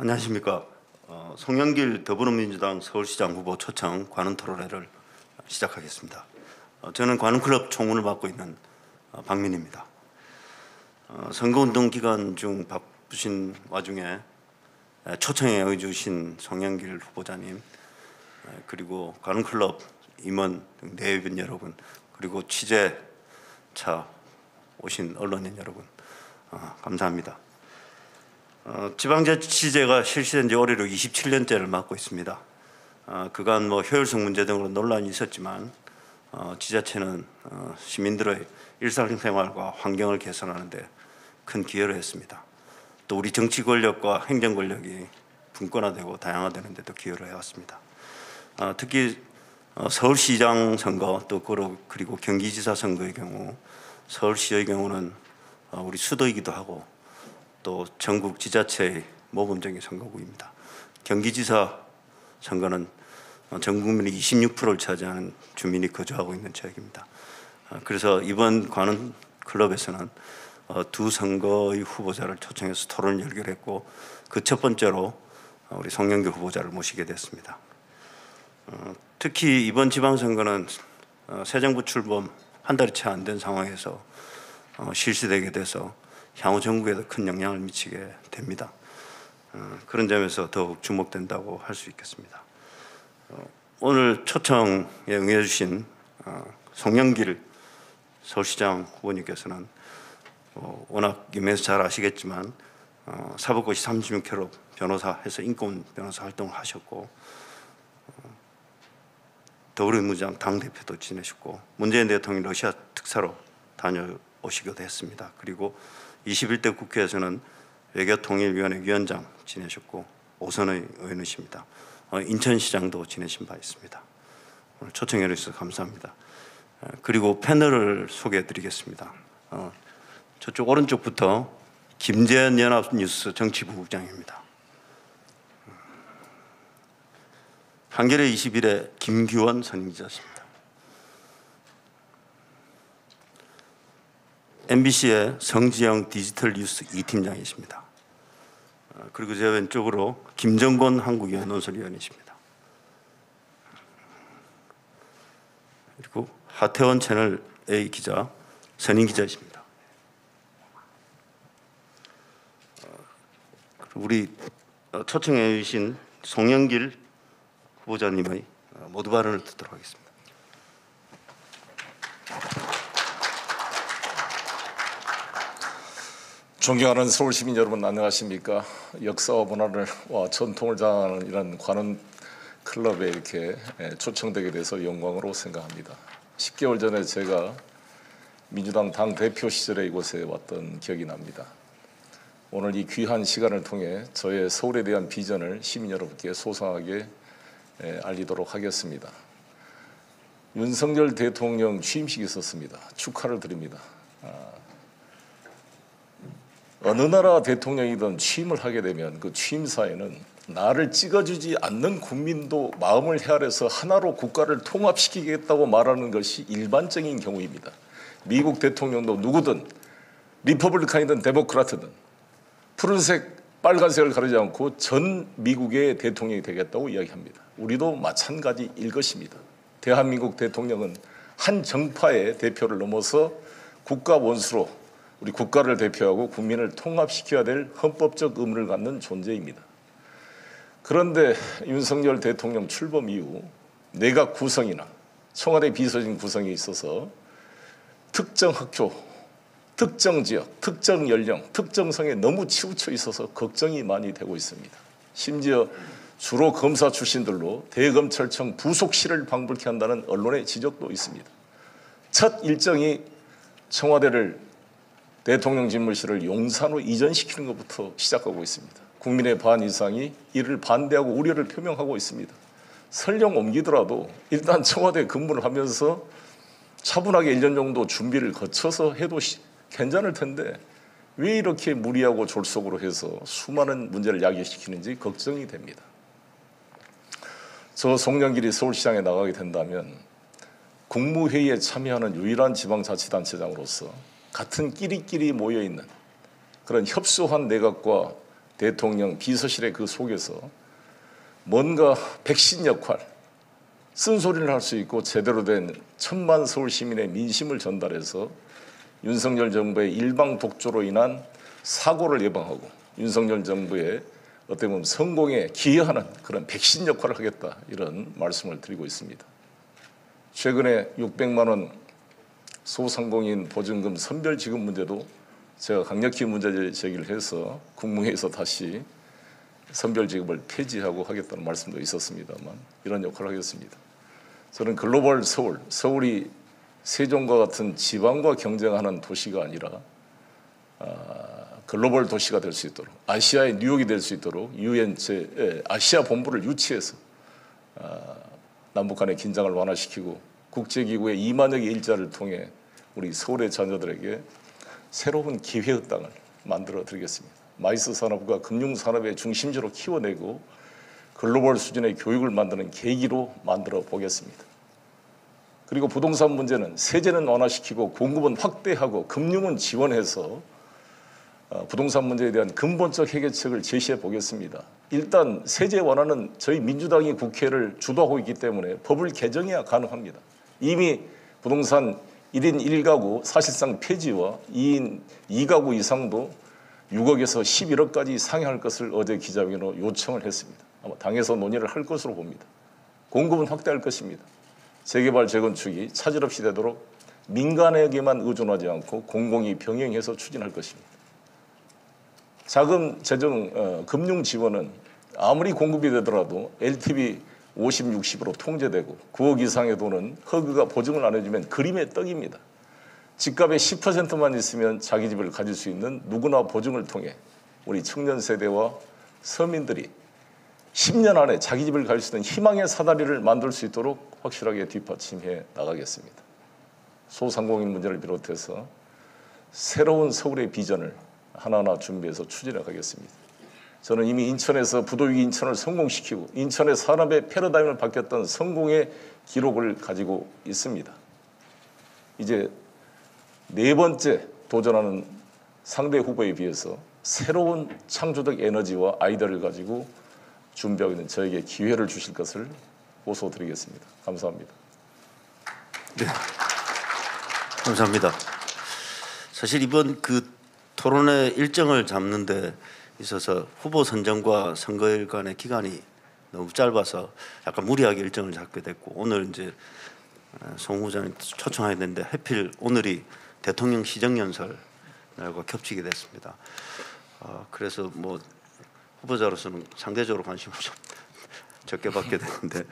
안녕하십니까. 송영길 더불어민주당 서울시장 후보 초청 관훈 토론회를 시작하겠습니다. 저는 관훈클럽 총무를 맡고 있는 박민입니다. 선거운동 기간 중 바쁘신 와중에 초청에 응해주신 송영길 후보자님, 그리고 관훈클럽 임원 등 내외빈 여러분, 그리고 취재차 오신 언론인 여러분, 감사합니다. 지방자치제가 실시된 지 올해로 27년째를 맞고 있습니다. 그간 효율성 문제 등으로 논란이 있었지만 지자체는 시민들의 일상생활과 환경을 개선하는 데 큰 기여를 했습니다. 또 우리 정치 권력과 행정 권력이 분권화되고 다양화되는 데도 기여를 해왔습니다. 특히 서울시장 선거 또 그리고 경기지사 선거의 경우, 서울시의 경우는 우리 수도이기도 하고 또 전국 지자체의 모범적인 선거구입니다. 경기지사 선거는 전 국민의 26%를 차지하는 주민이 거주하고 있는 지역입니다. 그래서 이번 관훈 클럽에서는 두 선거의 후보자를 초청해서 토론을 열결했고, 그 첫 번째로 우리 송영길 후보자를 모시게 됐습니다. 특히 이번 지방선거는 새 정부 출범 한 달이 채 안 된 상황에서 실시되게 돼서 향후 정국에도 큰 영향을 미치게 됩니다. 그런 점에서 더욱 주목된다고 할 수 있겠습니다. 오늘 초청에 응해 주신 송영길 서울시장 후보님께서는 워낙 유명해서 잘 아시겠지만 사법고시 36회로 변호사해서 인권 변호사 활동을 하셨고, 더불어민주당 당대표도 지내셨고, 문재인 대통령 러시아 특사로 다녀오시기도 했습니다. 그리고 21대 국회에서는 외교통일위원회 위원장 지내셨고 오선의 의원이십니다. 인천시장도 지내신 바 있습니다. 오늘 초청해 주셔서 감사합니다. 그리고 패널을 소개해 드리겠습니다. 저쪽 오른쪽부터 김재현 연합뉴스 정치부국장입니다. 한겨레 21의 김규원 선임기자십니다. MBC의 성지영 디지털 뉴스 2팀장이십니다. 그리고 제 왼쪽으로 김정권 한국위원 논설위원이십니다. 그리고 하태원 채널 A 기자 선임기자이십니다. 우리 초청해 주신 송영길 후보자님의 모두 발언을 듣도록 하겠습니다. 존경하는 서울 시민 여러분, 안녕하십니까? 역사와 문화를 전통을 자랑하는 이런 관훈 클럽에 이렇게 초청되게 돼서 영광으로 생각합니다. 10개월 전에 제가 민주당 당 대표 시절에 이곳에 왔던 기억이 납니다. 오늘 이 귀한 시간을 통해 저의 서울에 대한 비전을 시민 여러분께 소상하게 알리도록 하겠습니다. 윤석열 대통령 취임식이 있었습니다. 축하를 드립니다. 어느 나라 대통령이든 취임을 하게 되면 그 취임사에는 나를 찍어주지 않는 국민도 마음을 헤아려서 하나로 국가를 통합시키겠다고 말하는 것이 일반적인 경우입니다. 미국 대통령도 누구든 리퍼블리칸이든 데모크라트든 푸른색, 빨간색을 가리지 않고 전 미국의 대통령이 되겠다고 이야기합니다. 우리도 마찬가지일 것입니다. 대한민국 대통령은 한 정파의 대표를 넘어서 국가 원수로 우리 국가를 대표하고 국민을 통합시켜야 될 헌법적 의무를 갖는 존재입니다. 그런데 윤석열 대통령 출범 이후 내각 구성이나 청와대 비서진 구성에 있어서 특정 학교, 특정 지역, 특정 연령, 특정 성에 너무 치우쳐 있어서 걱정이 많이 되고 있습니다. 심지어 주로 검사 출신들로 대검찰청 부속실을 방불케 한다는 언론의 지적도 있습니다. 첫 일정이 청와대를 대통령 집무실을 용산으로 이전시키는 것부터 시작하고 있습니다. 국민의 반 이상이 이를 반대하고 우려를 표명하고 있습니다. 설령 옮기더라도 일단 청와대 근무를 하면서 차분하게 1년 정도 준비를 거쳐서 해도 괜찮을 텐데 왜 이렇게 무리하고 졸속으로 해서 수많은 문제를 야기시키는지 걱정이 됩니다. 저 송영길이 서울시장에 나가게 된다면 국무회의에 참여하는 유일한 지방자치단체장으로서 같은 끼리끼리 모여있는 그런 협소한 내각과 대통령 비서실의 그 속에서 뭔가 백신 역할, 쓴소리를 할 수 있고 제대로 된 1,000만 서울 시민의 민심을 전달해서 윤석열 정부의 일방 독조로 인한 사고를 예방하고 윤석열 정부의 어떻게 보면 성공에 기여하는 그런 백신 역할을 하겠다, 이런 말씀을 드리고 있습니다. 최근에 600만 원 소상공인 보증금 선별 지급 문제도 제가 강력히 문제 제기를 해서 국무회의에서 다시 선별 지급을 폐지하고 하겠다는 말씀도 있었습니다만 이런 역할을 하겠습니다. 저는 글로벌 서울, 서울이 세종과 같은 지방과 경쟁하는 도시가 아니라 글로벌 도시가 될 수 있도록, 아시아의 뉴욕이 될 수 있도록 아시아 본부를 유치해서 남북 간의 긴장을 완화시키고 국제기구의 2만여개 일자를 통해 우리 서울의 자녀들에게 새로운 기회의 땅을 만들어 드리겠습니다. 마이스 산업과 금융산업의 중심지로 키워내고 글로벌 수준의 교육을 만드는 계기로 만들어 보겠습니다. 그리고 부동산 문제는 세제는 완화시키고 공급은 확대하고 금융은 지원해서 부동산 문제에 대한 근본적 해결책을 제시해 보겠습니다. 일단 세제 완화는 저희 민주당이 국회를 주도하고 있기 때문에 법을 개정해야 가능합니다. 이미 부동산 1인 1가구 사실상 폐지와 2인 2가구 이상도 6억에서 11억까지 상향할 것을 어제 기자회견으로 요청을 했습니다. 아마 당에서 논의를 할 것으로 봅니다. 공급은 확대할 것입니다. 재개발, 재건축이 차질 없이 되도록 민간에게만 의존하지 않고 공공이 병행해서 추진할 것입니다. 자금, 재정, 금융 지원은 아무리 공급이 되더라도 LTV 50, 60으로 통제되고 9억 이상의 돈은 허그가 보증을 안 해주면 그림의 떡입니다. 집값의 10%만 있으면 자기 집을 가질 수 있는 누구나 보증을 통해 우리 청년 세대와 서민들이 10년 안에 자기 집을 가질 수 있는 희망의 사다리를 만들 수 있도록 확실하게 뒷받침해 나가겠습니다. 소상공인 문제를 비롯해서 새로운 서울의 비전을 하나하나 준비해서 추진해 가겠습니다. 저는 이미 인천에서 부도위기 인천을 성공시키고 인천의 산업의 패러다임을 바뀌었던 성공의 기록을 가지고 있습니다. 이제 네 번째 도전하는 상대 후보에 비해서 새로운 창조적 에너지와 아이디어를 가지고 준비하고 있는 저에게 기회를 주실 것을 호소드리겠습니다. 감사합니다. 네, 감사합니다. 사실 이번 그 토론회 일정을 잡는 데 있어서 후보 선정과 선거일 간의 기간이 너무 짧아서 약간 무리하게 일정을 잡게 됐고, 오늘 이제 송 후보자님 초청해야 되는데 하필 오늘이 대통령 시정연설과 겹치게 됐습니다. 그래서 뭐 후보자로서는 상대적으로 관심을 좀 적게 받게 되는데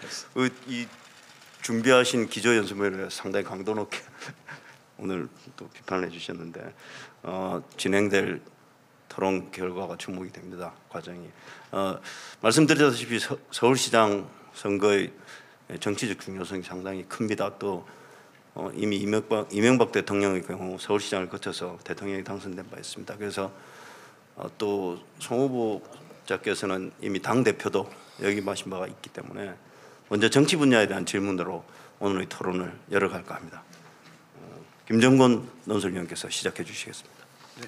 이 준비하신 기조연설을 상당히 강도 높게 오늘 또 비판을 해주셨는데 진행될 토론 결과가 주목이 됩니다. 과정이 말씀드렸다시피 서울시장 선거의 정치적 중요성이 상당히 큽니다. 또 이미 이명박 대통령의 경우 서울시장을 거쳐서 대통령이 당선된 바 있습니다. 그래서 또 송 후보자께서는 이미 당 대표도 역임하신 바가 있기 때문에 먼저 정치 분야에 대한 질문으로 오늘의 토론을 열어갈까 합니다. 김정곤 논설위원께서 시작해 주시겠습니다. 네.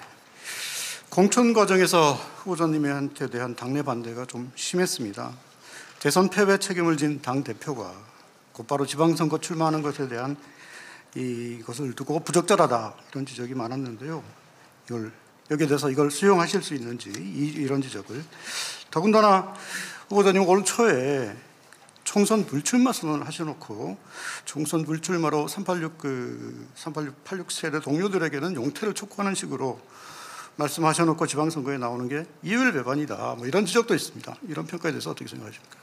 공천 과정에서 후보자님한테 대한 당내 반대가 좀 심했습니다. 대선 패배 책임을 진 당 대표가 곧바로 지방선거 출마하는 것에 대한 이것을 두고 부적절하다 이런 지적이 많았는데요. 여기에 대해서 이걸 수용하실 수 있는지 이런 지적을. 더군다나 후보자님 올 초에 총선 불출마 선언을 하셔놓고 총선 불출마로 86 세대 동료들에게는 용태를 촉구하는 식으로 말씀하셔놓고 지방선거에 나오는 게 이율 배반이다. 뭐 이런 지적도 있습니다. 이런 평가에 대해서 어떻게 생각하십니까?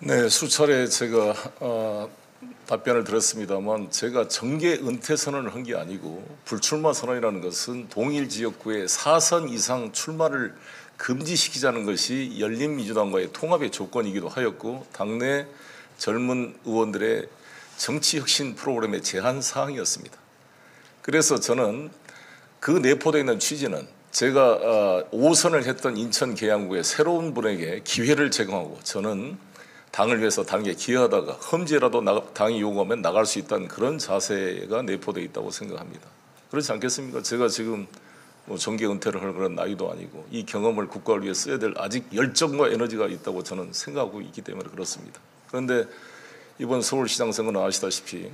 네, 수차례 제가 답변을 드렸습니다만 제가 정계 은퇴 선언을 한 게 아니고 불출마 선언이라는 것은 동일 지역구에 4선 이상 출마를 금지시키자는 것이 열린민주당과의 통합의 조건이기도 하였고 당내 젊은 의원들의 정치혁신 프로그램의 제한 사항이었습니다. 그래서 저는 그 내포되어 있는 취지는 제가 5선을 했던 인천 계양구의 새로운 분에게 기회를 제공하고 저는 당을 위해서 당에 기여하다가 험지라도 당이 요구하면 나갈 수 있다는 그런 자세가 내포되어 있다고 생각합니다. 그렇지 않겠습니까? 제가 지금 뭐 정계 은퇴를 할 그런 나이도 아니고 이 경험을 국가를 위해 써야 될 아직 열정과 에너지가 있다고 저는 생각하고 있기 때문에 그렇습니다. 그런데 이번 서울시장 선거는 아시다시피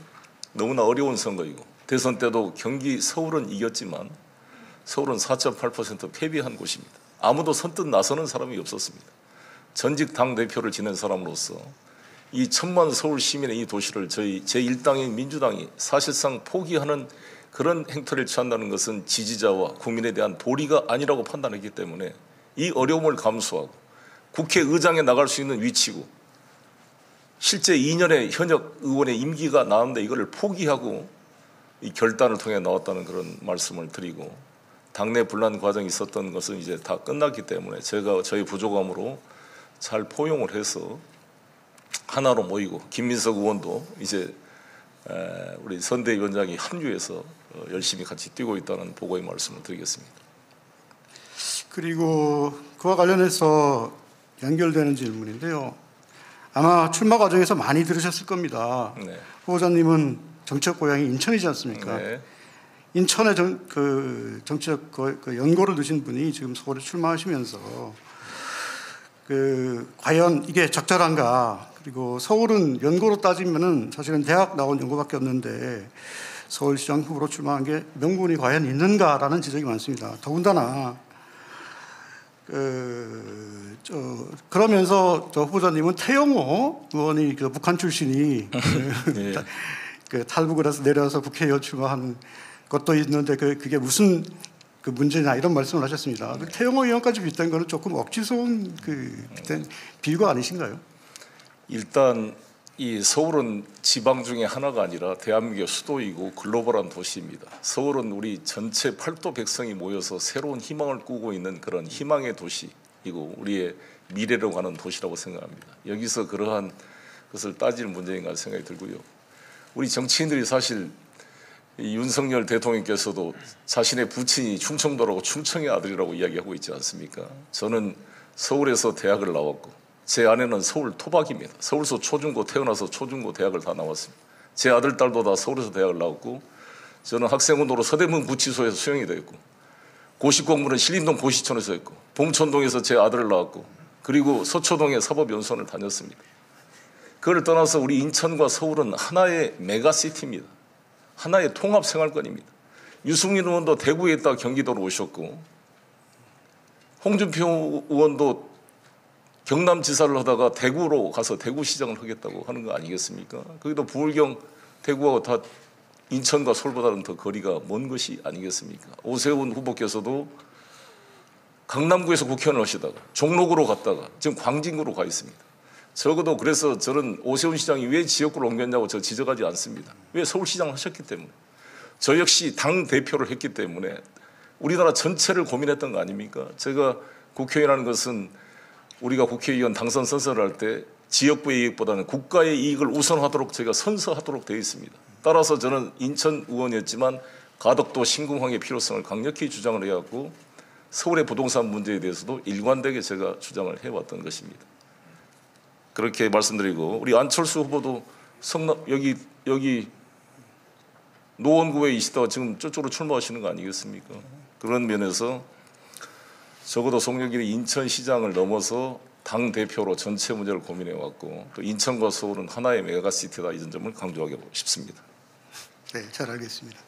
너무나 어려운 선거이고 대선 때도 경기 서울은 이겼지만 서울은 4.8% 패배한 곳입니다. 아무도 선뜻 나서는 사람이 없었습니다. 전직 당대표를 지낸 사람으로서 이 1,000만 서울 시민의 이 도시를 저희 제1당인 민주당이 사실상 포기하는 그런 행태를 취한다는 것은 지지자와 국민에 대한 도리가 아니라고 판단했기 때문에 이 어려움을 감수하고 국회의장에 나갈 수 있는 위치고 실제 2년의 현역 의원의 임기가 나왔는데 이거를 포기하고 이 결단을 통해 나왔다는 그런 말씀을 드리고 당내 분란 과정이 있었던 것은 이제 다 끝났기 때문에 제가 저희 부족함으로 잘 포용을 해서 하나로 모이고 김민석 의원도 이제 우리 선대위원장이 합류해서 열심히 같이 뛰고 있다는 보고의 말씀을 드리겠습니다. 그리고 그와 관련해서 연결되는 질문인데요. 아마 출마 과정에서 많이 들으셨을 겁니다. 네. 후보자님은 정치적 고향이 인천이지 않습니까? 네. 인천에 정치적 그 연고를 두신 분이 지금 서울에 출마하시면서 과연 이게 적절한가? 그리고 서울은 연고로 따지면은 사실은 대학 나온 연고밖에 없는데 서울시장 후보로 출마한 게 명분이 과연 있는가라는 지적이 많습니다. 더군다나 그러면서 저 후보자님은 태영호 의원이 그 북한 출신이 네. 그 탈북을 해서 내려와서 국회의원 출마한 것도 있는데 그게 무슨 그 문제냐 이런 말씀을 하셨습니다. 그 태영호 의원까지 빗댄 거는 조금 억지스러운 빗댄 비유가 아니신가요? 일단 이 서울은 지방 중에 하나가 아니라 대한민국의 수도이고 글로벌한 도시입니다. 서울은 우리 전체 팔도 백성이 모여서 새로운 희망을 꾸고 있는 그런 희망의 도시이고 우리의 미래로 가는 도시라고 생각합니다. 여기서 그러한 것을 따지는 문제인가 생각이 들고요. 우리 정치인들이 사실 이 윤석열 대통령께서도 자신의 부친이 충청도라고 충청의 아들이라고 이야기하고 있지 않습니까? 저는 서울에서 대학을 나왔고 제 아내는 서울 토박입니다. 서울서 초중고 태어나서 초중고 대학을 다 나왔습니다. 제 아들 딸도 다 서울에서 대학을 나왔고 저는 학생운동으로 서대문 구치소에서 수용이 됐고 고시 공부는 신림동 고시촌에서 했고 봉천동에서 제 아들을 낳았고 그리고 서초동에 사법연수원을 다녔습니다. 그걸 떠나서 우리 인천과 서울은 하나의 메가시티입니다. 하나의 통합생활권입니다. 유승민 의원도 대구에 있다가 경기도로 오셨고 홍준표 의원도 경남지사를 하다가 대구로 가서 대구시장을 하겠다고 하는 거 아니겠습니까? 거기도 부울경 대구하고 다 인천과 서울보다는 더 거리가 먼 것이 아니겠습니까? 오세훈 후보께서도 강남구에서 국회의원을 하시다가 종로구로 갔다가 지금 광진구로 가 있습니다. 적어도 그래서 저는 오세훈 시장이 왜 지역구를 옮겼냐고 저 지적하지 않습니다. 왜 서울시장을 하셨기 때문에. 저 역시 당대표를 했기 때문에 우리나라 전체를 고민했던 거 아닙니까? 제가 국회의원이라는 것은 우리가 국회의원 당선 선서를 할 때 지역부의 이익보다는 국가의 이익을 우선하도록 제가 선서하도록 되어 있습니다. 따라서 저는 인천 의원이었지만 가덕도 신공항의 필요성을 강력히 주장을 해왔고 서울의 부동산 문제에 대해서도 일관되게 제가 주장을 해왔던 것입니다. 그렇게 말씀드리고 우리 안철수 후보도 성남 여기 노원구에 있다가 지금 저쪽으로 출마하시는 거 아니겠습니까? 그런 면에서 적어도 송영길이 인천시장을 넘어서 당대표로 전체 문제를 고민해왔고 또 인천과 서울은 하나의 메가시티다 이런 점을 강조하고 싶습니다. 네, 잘 알겠습니다.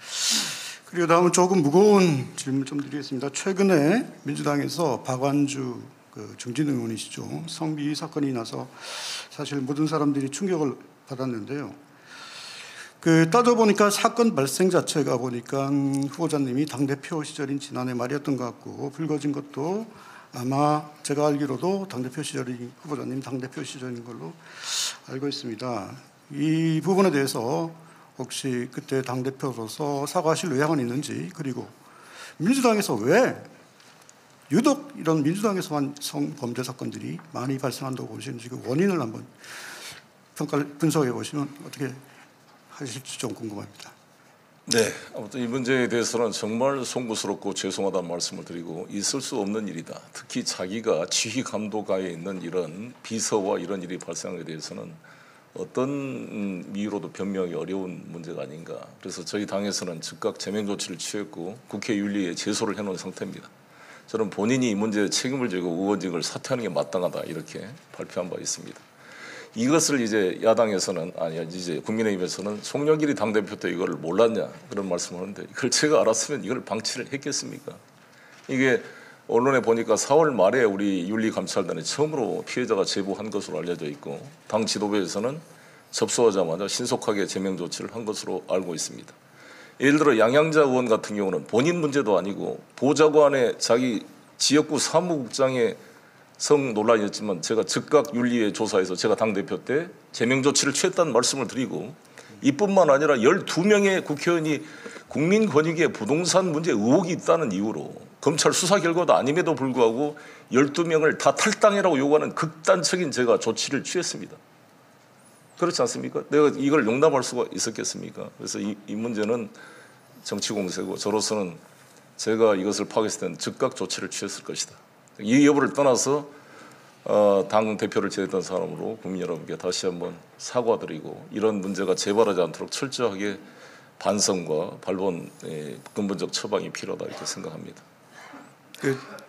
그리고 다음은 조금 무거운 질문 좀 드리겠습니다. 최근에 민주당에서 박완주 중진 의원이시죠. 성비 사건이 나서 사실 모든 사람들이 충격을 받았는데요. 따져보니까 사건 발생 자체가 보니까 후보자님이 당대표 시절인 지난해 말이었던 것 같고 불거진 것도 아마 제가 알기로도 당대표 시절이 후보자님 당대표 시절인 걸로 알고 있습니다. 이 부분에 대해서 혹시 그때 당대표로서 사과하실 의향은 있는지 그리고 민주당에서 왜 유독 이런 민주당에서만 성범죄 사건들이 많이 발생한다고 보시는지 그 원인을 한번 분석해 보시면 어떻게 하실지 좀 궁금합니다. 네, 아무튼 이 문제에 대해서는 정말 송구스럽고 죄송하다는 말씀을 드리고 있을 수 없는 일이다. 특히 자기가 지휘 감독하에 있는 이런 비서와 이런 일이 발생하게 대해서는 어떤 이유로도 변명하기 어려운 문제가 아닌가. 그래서 저희 당에서는 즉각 제명 조치를 취했고 국회 윤리에 제소를 해놓은 상태입니다. 저는 본인이 이 문제에 책임을 지고 의원직을 사퇴하는 게 마땅하다 이렇게 발표한 바 있습니다. 이것을 이제 야당에서는 이제 국민의힘에서는 송영길이 당대표 때 이걸 몰랐냐 그런 말씀을 하는데 이걸 제가 알았으면 이걸 방치를 했겠습니까? 이게 언론에 보니까 4월 말에 우리 윤리감찰단에 처음으로 피해자가 제보한 것으로 알려져 있고 당 지도부에서는 접수하자마자 신속하게 제명 조치를 한 것으로 알고 있습니다. 예를 들어 양양자 의원 같은 경우는 본인 문제도 아니고 보좌관의 자기 지역구 사무국장의 성 논란이었지만 제가 즉각 윤리에 조사해서 제가 당대표 때 제명 조치를 취했다는 말씀을 드리고 이뿐만 아니라 12명의 국회의원이 국민권익위에 부동산 문제 의혹이 있다는 이유로 검찰 수사 결과도 아님에도 불구하고 12명을 다 탈당이라고 요구하는 극단적인 제가 조치를 취했습니다. 그렇지 않습니까? 내가 이걸 용납할 수가 있었겠습니까? 그래서 이 문제는 정치 공세고 저로서는 제가 이것을 파악했을 때는 즉각 조치를 취했을 것이다. 이 여부를 떠나서 당 대표를 지냈던 사람으로 국민 여러분께 다시 한번 사과드리고 이런 문제가 재발하지 않도록 철저하게 반성과 발본 근본적 처방이 필요하다 이렇게 생각합니다.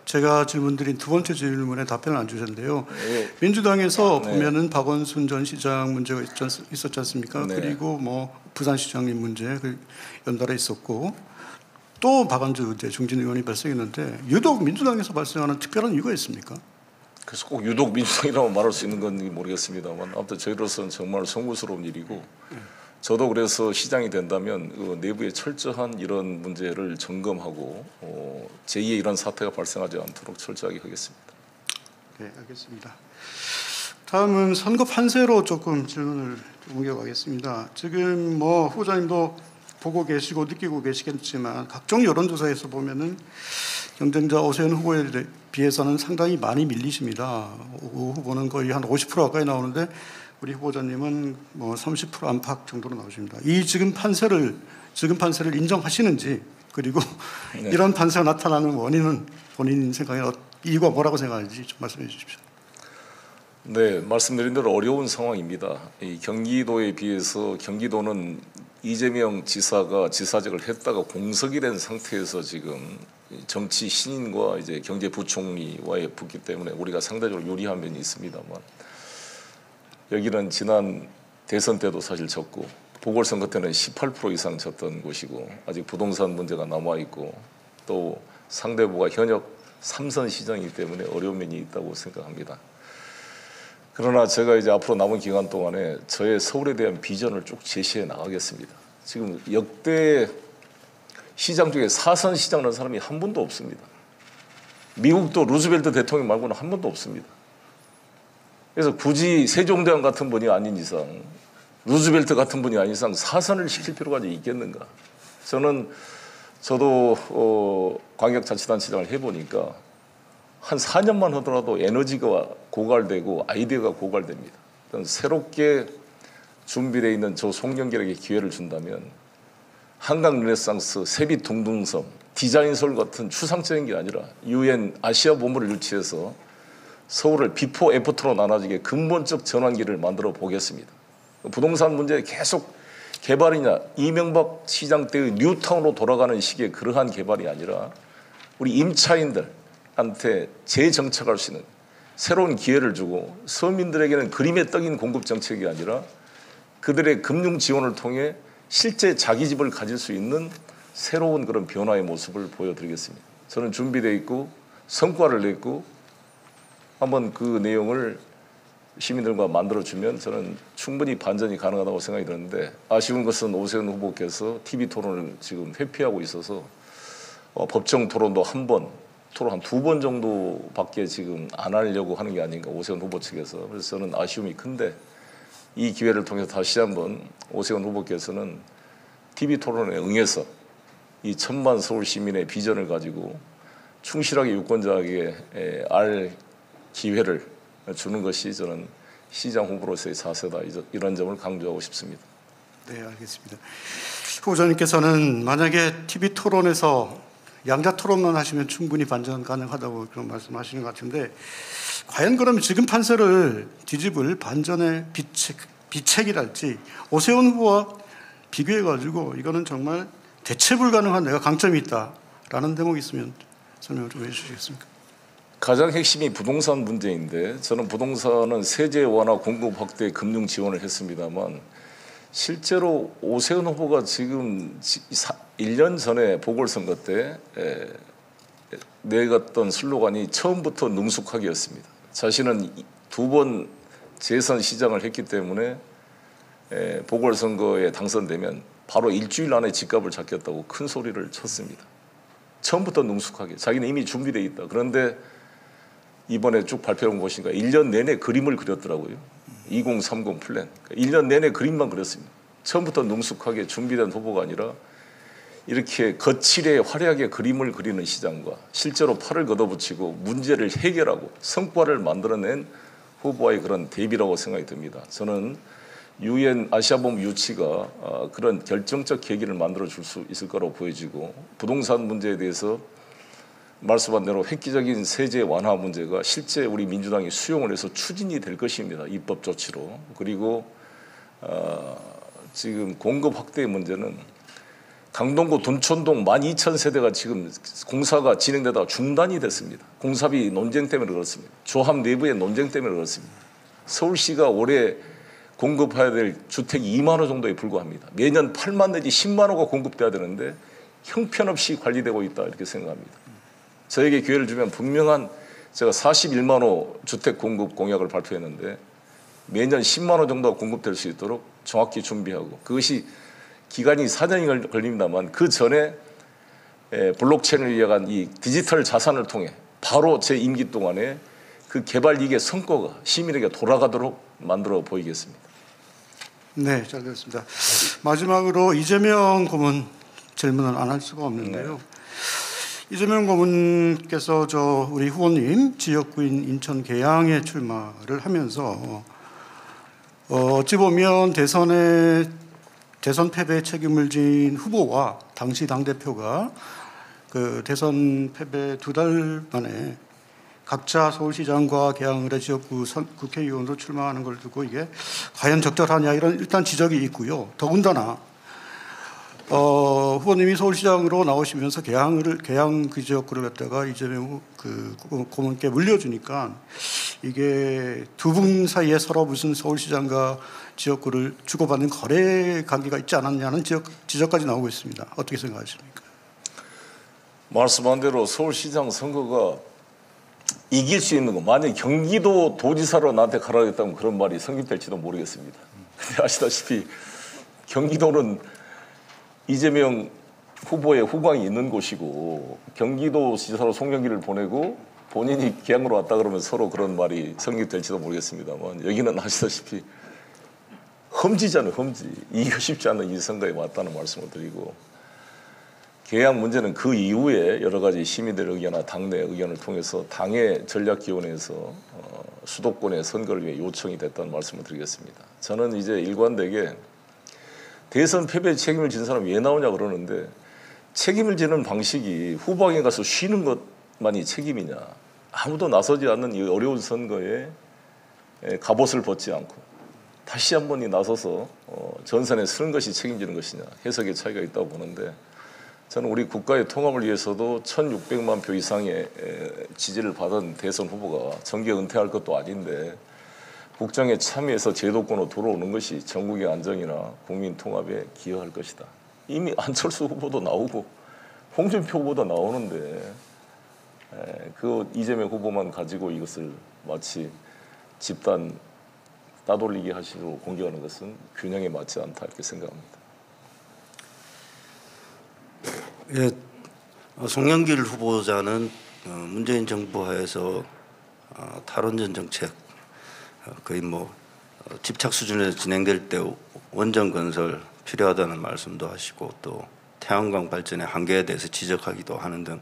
제가 질문드린 두 번째 질문에 답변을 안 주셨는데요. 민주당에서 보면은 박원순 전 시장 문제가 있었지 않습니까? 네. 그리고 뭐 부산시장님 문제 연달아 있었고 또 박완주 중진 의원이 발생했는데 유독 민주당에서 발생하는 특별한 이유가 있습니까? 그래서 꼭 유독 민주당이라고 말할 수 있는 건지 모르겠습니다만 아무튼 저희로서는 정말 송구스러운 일이고 저도 그래서 시장이 된다면 그 내부에 철저한 이런 문제를 점검하고 제2의 이런 사태가 발생하지 않도록 철저하게 하겠습니다. 네, 알겠습니다. 다음은 선거 판세로 조금 질문을 옮겨가겠습니다. 지금 뭐 후보자님도 보고 계시고 느끼고 계시겠지만 각종 여론조사에서 보면은 경쟁자 오세훈 후보에 비해서는 상당히 많이 밀리십니다. 오 후보는 거의 한 50% 가까이 나오는데 우리 후보자님은 뭐 30% 안팎 정도로 나오십니다. 이 지금 판세를 인정하시는지 그리고 이런 판세가 나타나는 원인은 본인 생각에 이유가 뭐라고 생각하는지 좀 말씀해 주십시오. 네, 말씀드린 대로 어려운 상황입니다. 이 경기도에 비해서 경기도는 이재명 지사가 지사직을 했다가 공석이 된 상태에서 지금 정치 신인과 이제 경제부총리와의 붙기 때문에 우리가 상대적으로 유리한 면이 있습니다만 여기는 지난 대선 때도 사실 졌고 보궐선거 때는 18% 이상 졌던 곳이고 아직 부동산 문제가 남아있고 또 상대부가 현역 3선 시장이기 때문에 어려운 면이 있다고 생각합니다. 그러나 제가 이제 앞으로 남은 기간 동안에 저의 서울에 대한 비전을 쭉 제시해 나가겠습니다. 지금 역대 시장 중에 4선 시장이라는 사람이 한 분도 없습니다. 미국도 루즈벨트 대통령 말고는 한 분도 없습니다. 그래서 굳이 세종대왕 같은 분이 아닌 이상 루즈벨트 같은 분이 아닌 이상 4선을 시킬 필요가 있겠는가. 저도 광역자치단체장을 해보니까 한 4년만 하더라도 에너지가 고갈되고 아이디어가 고갈됩니다. 새롭게 준비되어 있는 저 송영길에게 기회를 준다면 한강 르네상스, 세빛둥둥섬, 디자인 서울 같은 추상적인 게 아니라 UN 아시아 본부를 유치해서 서울을 비포 애프터로 나눠지게 근본적 전환기를 만들어 보겠습니다. 부동산 문제 계속 개발이냐 이명박 시장 때의 뉴타운으로 돌아가는 식의 그러한 개발이 아니라 우리 임차인들한테 재정착할 수 있는 새로운 기회를 주고 서민들에게는 그림의 떡인 공급 정책이 아니라 그들의 금융 지원을 통해 실제 자기 집을 가질 수 있는 새로운 그런 변화의 모습을 보여드리겠습니다. 저는 준비되어 있고 성과를 냈고 한번 그 내용을 시민들과 만들어주면 저는 충분히 반전이 가능하다고 생각이 드는데 아쉬운 것은 오세훈 후보께서 TV토론을 지금 회피하고 있어서 법정 토론도 한 번, 토론 한 2번 정도밖에 지금 안 하려고 하는 게 아닌가 오세훈 후보 측에서. 그래서 저는 아쉬움이 큰데 이 기회를 통해서 다시 한번 오세훈 후보께서는 TV토론에 응해서 이 1000만 서울 시민의 비전을 가지고 충실하게 유권자에게 알 기회를 주는 것이 저는 시장 후보로서의 자세다 이런 점을 강조하고 싶습니다. 네, 알겠습니다. 후보자님께서는 만약에 TV 토론에서 양자 토론만 하시면 충분히 반전 가능하다고 그런 말씀하시는 것 같은데 과연 그러면 지금 판세를 뒤집을 반전의 빛의 비책이랄지 오세훈 후보와 비교해가지고 이거는 정말 대체 불가능한 내가 강점이 있다라는 대목이 있으면 설명을 좀 해주시겠습니까? 가장 핵심이 부동산 문제인데 저는 부동산은 세제 완화, 공급 확대, 금융 지원을 했습니다만 실제로 오세훈 후보가 지금 1년 전에 보궐선거 때 내갔던 슬로건이 처음부터 능숙하기였습니다. 자신은 2번 재선 시장을 했기 때문에 보궐선거에 당선되면 바로 일주일 안에 집값을 잡겠다고 큰 소리를 쳤습니다. 처음부터 능숙하게 자기는 이미 준비되어 있다. 그런데 이번에 쭉 발표한 것인가 1년 내내 그림을 그렸더라고요. 2030 플랜. 1년 내내 그림만 그렸습니다. 처음부터 능숙하게 준비된 후보가 아니라 이렇게 거칠게 화려하게 그림을 그리는 시장과 실제로 팔을 걷어붙이고 문제를 해결하고 성과를 만들어낸 후보와의 그런 대비라고 생각이 듭니다. 저는 유엔 아시아본부 유치가 그런 결정적 계기를 만들어줄 수 있을 거라고 보여지고 부동산 문제에 대해서 말씀한 대로 획기적인 세제 완화 문제가 실제 우리 민주당이 수용을 해서 추진이 될 것입니다. 입법 조치로. 그리고 지금 공급 확대 문제는 강동구 둔촌동 12,000세대가 지금 공사가 진행되다가 중단이 됐습니다. 공사비 논쟁 때문에 그렇습니다. 조합 내부의 논쟁 때문에 그렇습니다. 서울시가 올해 공급해야 될 주택이 2만 호 정도에 불과합니다. 매년 8만 내지 10만 호가 공급돼야 되는데 형편없이 관리되고 있다 이렇게 생각합니다. 저에게 기회를 주면 분명한 제가 41만 호 주택 공급 공약을 발표했는데 매년 10만 호 정도가 공급될 수 있도록 정확히 준비하고 그것이 기간이 4년이 걸립니다만 그 전에 블록체인을 이용한 이 디지털 자산을 통해 바로 제 임기 동안에 그 개발 이익의 성과가 시민에게 돌아가도록 만들어 보이겠습니다. 네, 잘 들었습니다. 마지막으로 이재명 고문 질문을 안 할 수가 없는데요. 이재명 고문께서 우리 후보님 지역구인 인천 계양에 출마를 하면서 어찌 보면 대선 패배에 책임을 진 후보와 당시 당대표가 그 대선 패배 2달 만에 각자 서울시장과 계양을의 지역구 국회의원으로 출마하는 걸 두고 이게 과연 적절하냐 이런 일단 지적이 있고요. 더군다나 후보님이 서울시장으로 나오시면서 계양 그 지역구를 갖다가 이재명 그 고문께 물려주니까 이게 두 분 사이에 서로 무슨 서울시장과 지역구를 주고받는 거래 관계가 있지 않았냐는 지적까지 나오고 있습니다. 어떻게 생각하십니까? 말씀한 대로 서울시장 선거가 이길 수 있는 거 만약 경기도 도지사로 나한테 가라겠다면 그런 말이 성립될지도 모르겠습니다. 근데 아시다시피 경기도는 이재명 후보의 후광이 있는 곳이고 경기도 지사로 송영길을 보내고 본인이 계양으로 왔다 그러면 서로 그런 말이 성립될지도 모르겠습니다만 여기는 아시다시피 험지잖아요. 험지. 이기고 싶지 않은 이 선거에 왔다는 말씀을 드리고 계양 문제는 그 이후에 여러 가지 시민들의 의견이나 당내 의견을 통해서 당의 전략기원에서 수도권의 선거를 위해 요청이 됐다는 말씀을 드리겠습니다. 저는 이제 일관되게 대선 패배에 책임을 진 사람이 왜 나오냐 그러는데 책임을 지는 방식이 후보에 가서 쉬는 것만이 책임이냐. 아무도 나서지 않는 이 어려운 선거에 갑옷을 벗지 않고 다시 한 번이 나서서 전선에 서는 것이 책임지는 것이냐. 해석의 차이가 있다고 보는데 저는 우리 국가의 통합을 위해서도 1,600만 표 이상의 지지를 받은 대선 후보가 정계 은퇴할 것도 아닌데 국정에 참여해서 제도권으로 들어오는 것이 전국의 안정이나 국민 통합에 기여할 것이다. 이미 안철수 후보도 나오고 홍준표 후보도 나오는데 그 이재명 후보만 가지고 이것을 마치 집단 따돌리기 하시로 공격하는 것은 균형에 맞지 않다 이렇게 생각합니다. 예, 송영길 후보자는 문재인 정부 하에서 탈원전 정책 거의 집착 수준에서 진행될 때 원전 건설 필요하다는 말씀도 하시고 또 태양광 발전의 한계에 대해서 지적하기도 하는 등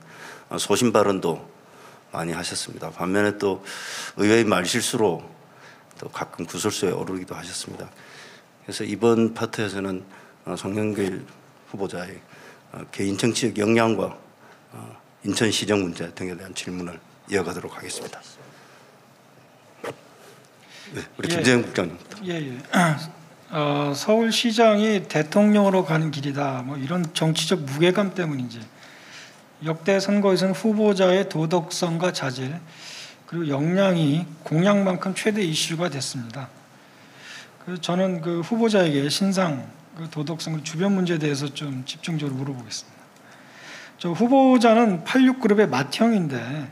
소신 발언도 많이 하셨습니다. 반면에 또 의외의 말실수로 또 가끔 구설수에 오르기도 하셨습니다. 그래서 이번 파트에서는 송영길 후보자의 개인 정치적 역량과 인천시정 문제 등에 대한 질문을 이어가도록 하겠습니다. 네, 우리 김재영 국장님부터. 서울시장이 대통령으로 가는 길이다. 뭐 이런 정치적 무게감 때문인지 역대 선거에서는 후보자의 도덕성과 자질 그리고 역량이 공약만큼 최대 이슈가 됐습니다. 그래서 저는 그 후보자에게 신상, 그 도덕성, 주변 문제에 대해서 좀 집중적으로 물어보겠습니다. 저 후보자는 86그룹의 맏형인데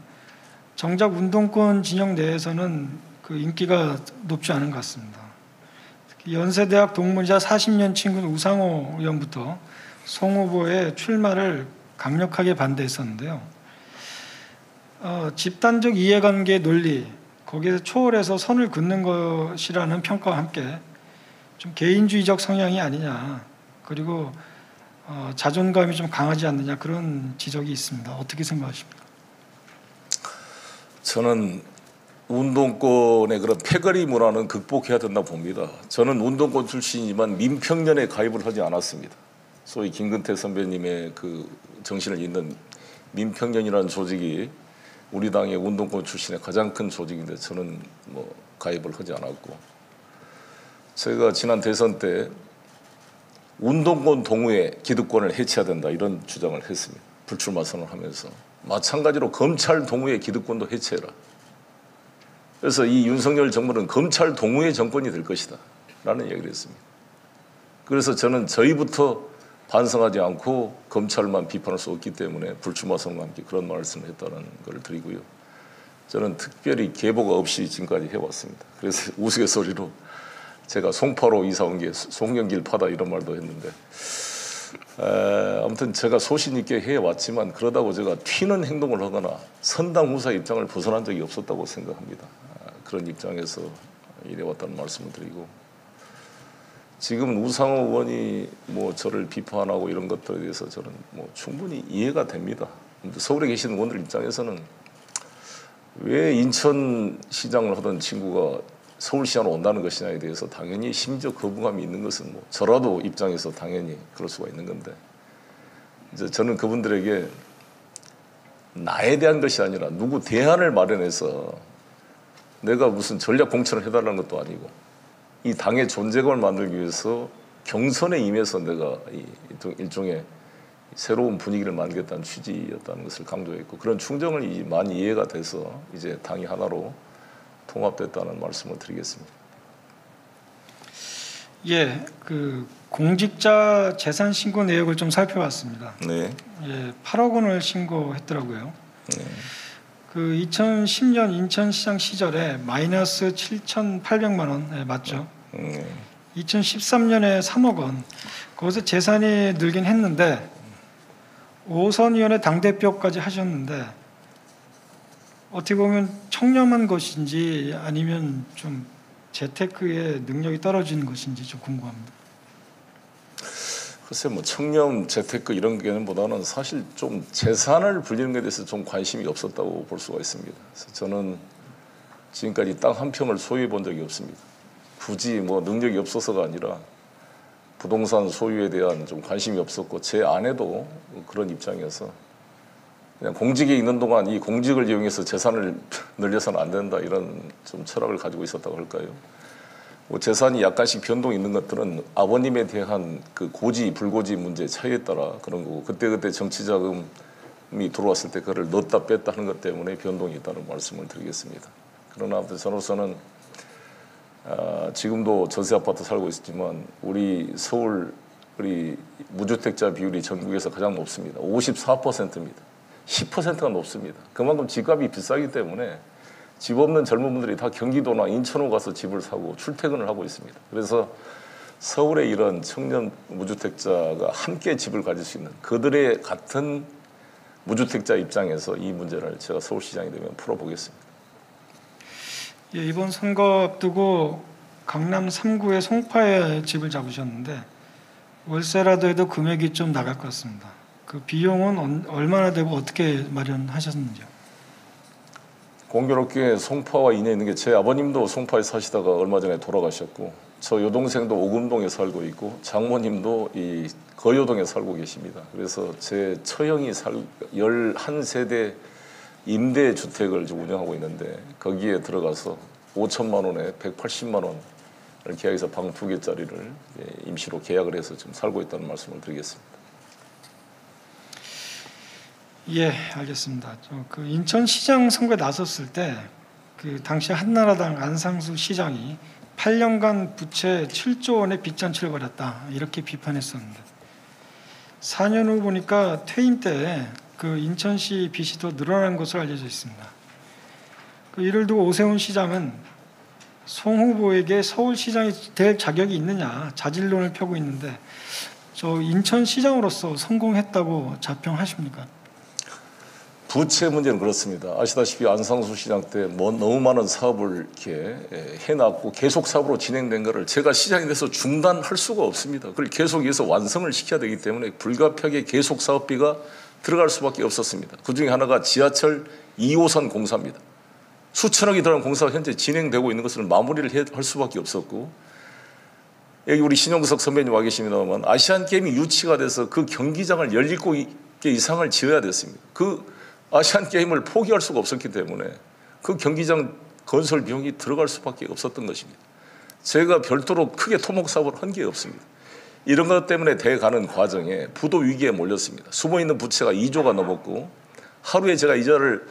정작 운동권 진영 내에서는 그 인기가 높지 않은 것 같습니다. 특히 연세대학 동문이자 40년 친구 우상호 의원부터 송 후보의 출마를 강력하게 반대했었는데요. 집단적 이해관계 논리, 거기에서 초월해서 선을 긋는 것이라는 평가와 함께 좀 개인주의적 성향이 아니냐, 그리고 자존감이 좀 강하지 않느냐, 그런 지적이 있습니다. 어떻게 생각하십니까? 저는 운동권의 그런 패거리 문화는 극복해야 된다고 봅니다. 저는 운동권 출신이지만 민평련에 가입을 하지 않았습니다. 소위 김근태 선배님의 그 정신을 잇는 민평련이라는 조직이 우리 당의 운동권 출신의 가장 큰 조직인데 저는 뭐 가입을 하지 않았고, 제가 지난 대선 때 운동권 동우의 기득권을 해체해야 된다 이런 주장을 했습니다. 불출마 선언하면서. 마찬가지로 검찰 동우의 기득권도 해체해라. 그래서 이 윤석열 정부는 검찰 동우의 정권이 될 것이다 라는 얘기를 했습니다. 그래서 저는 저희부터 반성하지 않고 검찰만 비판할 수 없기 때문에 불출마 선언과 함께 그런 말씀을 했다는 걸 드리고요. 저는 특별히 계보가 없이 지금까지 해왔습니다. 그래서 우스갯소리로 제가 송파로 이사 온 게 송영길 파다 이런 말도 했는데, 아무튼 제가 소신 있게 해왔지만 그러다고 제가 튀는 행동을 하거나 선당 우사 입장을 벗어난 적이 없었다고 생각합니다. 그런 입장에서 이래왔다는 말씀을 드리고, 지금 우상호 의원이 뭐 저를 비판하고 이런 것들에 대해서 저는 뭐 충분히 이해가 됩니다. 서울에 계시는 의원들 입장에서는 왜 인천시장을 하던 친구가 서울시장으로 온다는 것이냐에 대해서 당연히 심적 거부감이 있는 것은 뭐 저라도 입장에서 당연히 그럴 수가 있는 건데, 이제 저는 그분들에게 나에 대한 것이 아니라 누구 대안을 마련해서 내가 무슨 전략 공천을 해달라는 것도 아니고 이 당의 존재감을 만들기 위해서 경선에 임해서 내가 일종의 새로운 분위기를 만들겠다는 취지였다는 것을 강조했고, 그런 충정을 많이 이해가 돼서 이제 당이 하나로 통합됐다는 말씀을 드리겠습니다. 예, 그 공직자 재산 신고 내역을 좀 살펴봤습니다. 네. 예, 8억 원을 신고했더라고요. 네. 그 2010년 인천시장 시절에 마이너스 7,800만 원, 예, 맞죠? 2013년에 3억 원, 거기서 재산이 늘긴 했는데 오선 의원의 당대표까지 하셨는데 어떻게 보면 청렴한 것인지 아니면 좀 재테크의 능력이 떨어지는 것인지 좀 궁금합니다. 글쎄 뭐 청렴 재테크 이런 개념보다는 사실 좀 재산을 불리는 것에 대해서 좀 관심이 없었다고 볼 수가 있습니다. 그래서 저는 지금까지 땅 한 평을 소유해 본 적이 없습니다. 굳이 뭐 능력이 없어서가 아니라 부동산 소유에 대한 좀 관심이 없었고, 제 아내도 그런 입장이어서 그냥 공직에 있는 동안 이 공직을 이용해서 재산을 늘려서는 안 된다 이런 좀 철학을 가지고 있었다고 할까요? 뭐 재산이 약간씩 변동이 있는 것들은 아버님에 대한 그 고지 불고지 문제 차이에 따라 그런 거고, 그때 정치 자금이 들어왔을 때 그걸 넣었다 뺐다 하는 것 때문에 변동이 있다는 말씀을 드리겠습니다. 그러나 아무튼 저로서는 지금도 전세 아파트 살고 있지만 우리 서울 우리 무주택자 비율이 전국에서 가장 높습니다. 54%입니다. 10%가 높습니다. 그만큼 집값이 비싸기 때문에 집 없는 젊은 분들이 다 경기도나 인천으로 가서 집을 사고 출퇴근을 하고 있습니다. 그래서 서울의 이런 청년 무주택자가 함께 집을 가질 수 있는 그들의 같은 무주택자 입장에서 이 문제를 제가 서울시장이 되면 풀어보겠습니다. 예, 이번 선거 앞두고 강남 3구의 송파에 집을 잡으셨는데 월세라도 해도 금액이 좀 나갈 것 같습니다. 그 비용은 얼마나 되고 어떻게 마련하셨는지요? 공교롭게 송파와 인해 있는 게 제 아버님도 송파에 사시다가 얼마 전에 돌아가셨고, 저 여동생도 오금동에 살고 있고, 장모님도 이 거여동에 살고 계십니다. 그래서 제 처형이 11세대 임대주택을 운영하고 있는데 거기에 들어가서 5천만 원에 180만 원 계약해서 방 2개짜리를 임시로 계약을 해서 지금 살고 있다는 말씀을 드리겠습니다. 예, 알겠습니다. 그 인천시장 선거에 나섰을 때 그 당시 한나라당 안상수 시장이 8년간 부채 7조 원의 빚잔치를 벌였다 이렇게 비판했었는데 4년 후 보니까 퇴임 때 그 인천시 빚이 더 늘어난 것으로 알려져 있습니다. 그 이를 두고 오세훈 시장은 송 후보에게 서울시장이 될 자격이 있느냐 자질론을 펴고 있는데 저 인천시장으로서 성공했다고 자평하십니까? 부채 문제는 그렇습니다. 아시다시피 안상수 시장 때 너무 많은 사업을 이렇게 해놨고 계속 사업으로 진행된 것을 제가 시장이 돼서 중단할 수가 없습니다. 그걸 계속해서 완성을 시켜야 되기 때문에 불가피하게 계속 사업비가 들어갈 수밖에 없었습니다. 그중에 하나가 지하철 2호선 공사입니다. 수천억이 들어간 공사가 현재 진행되고 있는 것을 마무리를 할 수밖에 없었고 여기 우리 신용석 선배님 와 계십니다만 아시안게임이 유치가 돼서 그 경기장을 17개 이상을 지어야 됐습니다. 그 아시안게임을 포기할 수가 없었기 때문에 그 경기장 건설 비용이 들어갈 수밖에 없었던 것입니다. 제가 별도로 크게 토목 사업을 한 게 없습니다. 이런 것 때문에 돼가는 과정에 부도 위기에 몰렸습니다. 숨어있는 부채가 2조가 넘었고 하루에 제가 이자를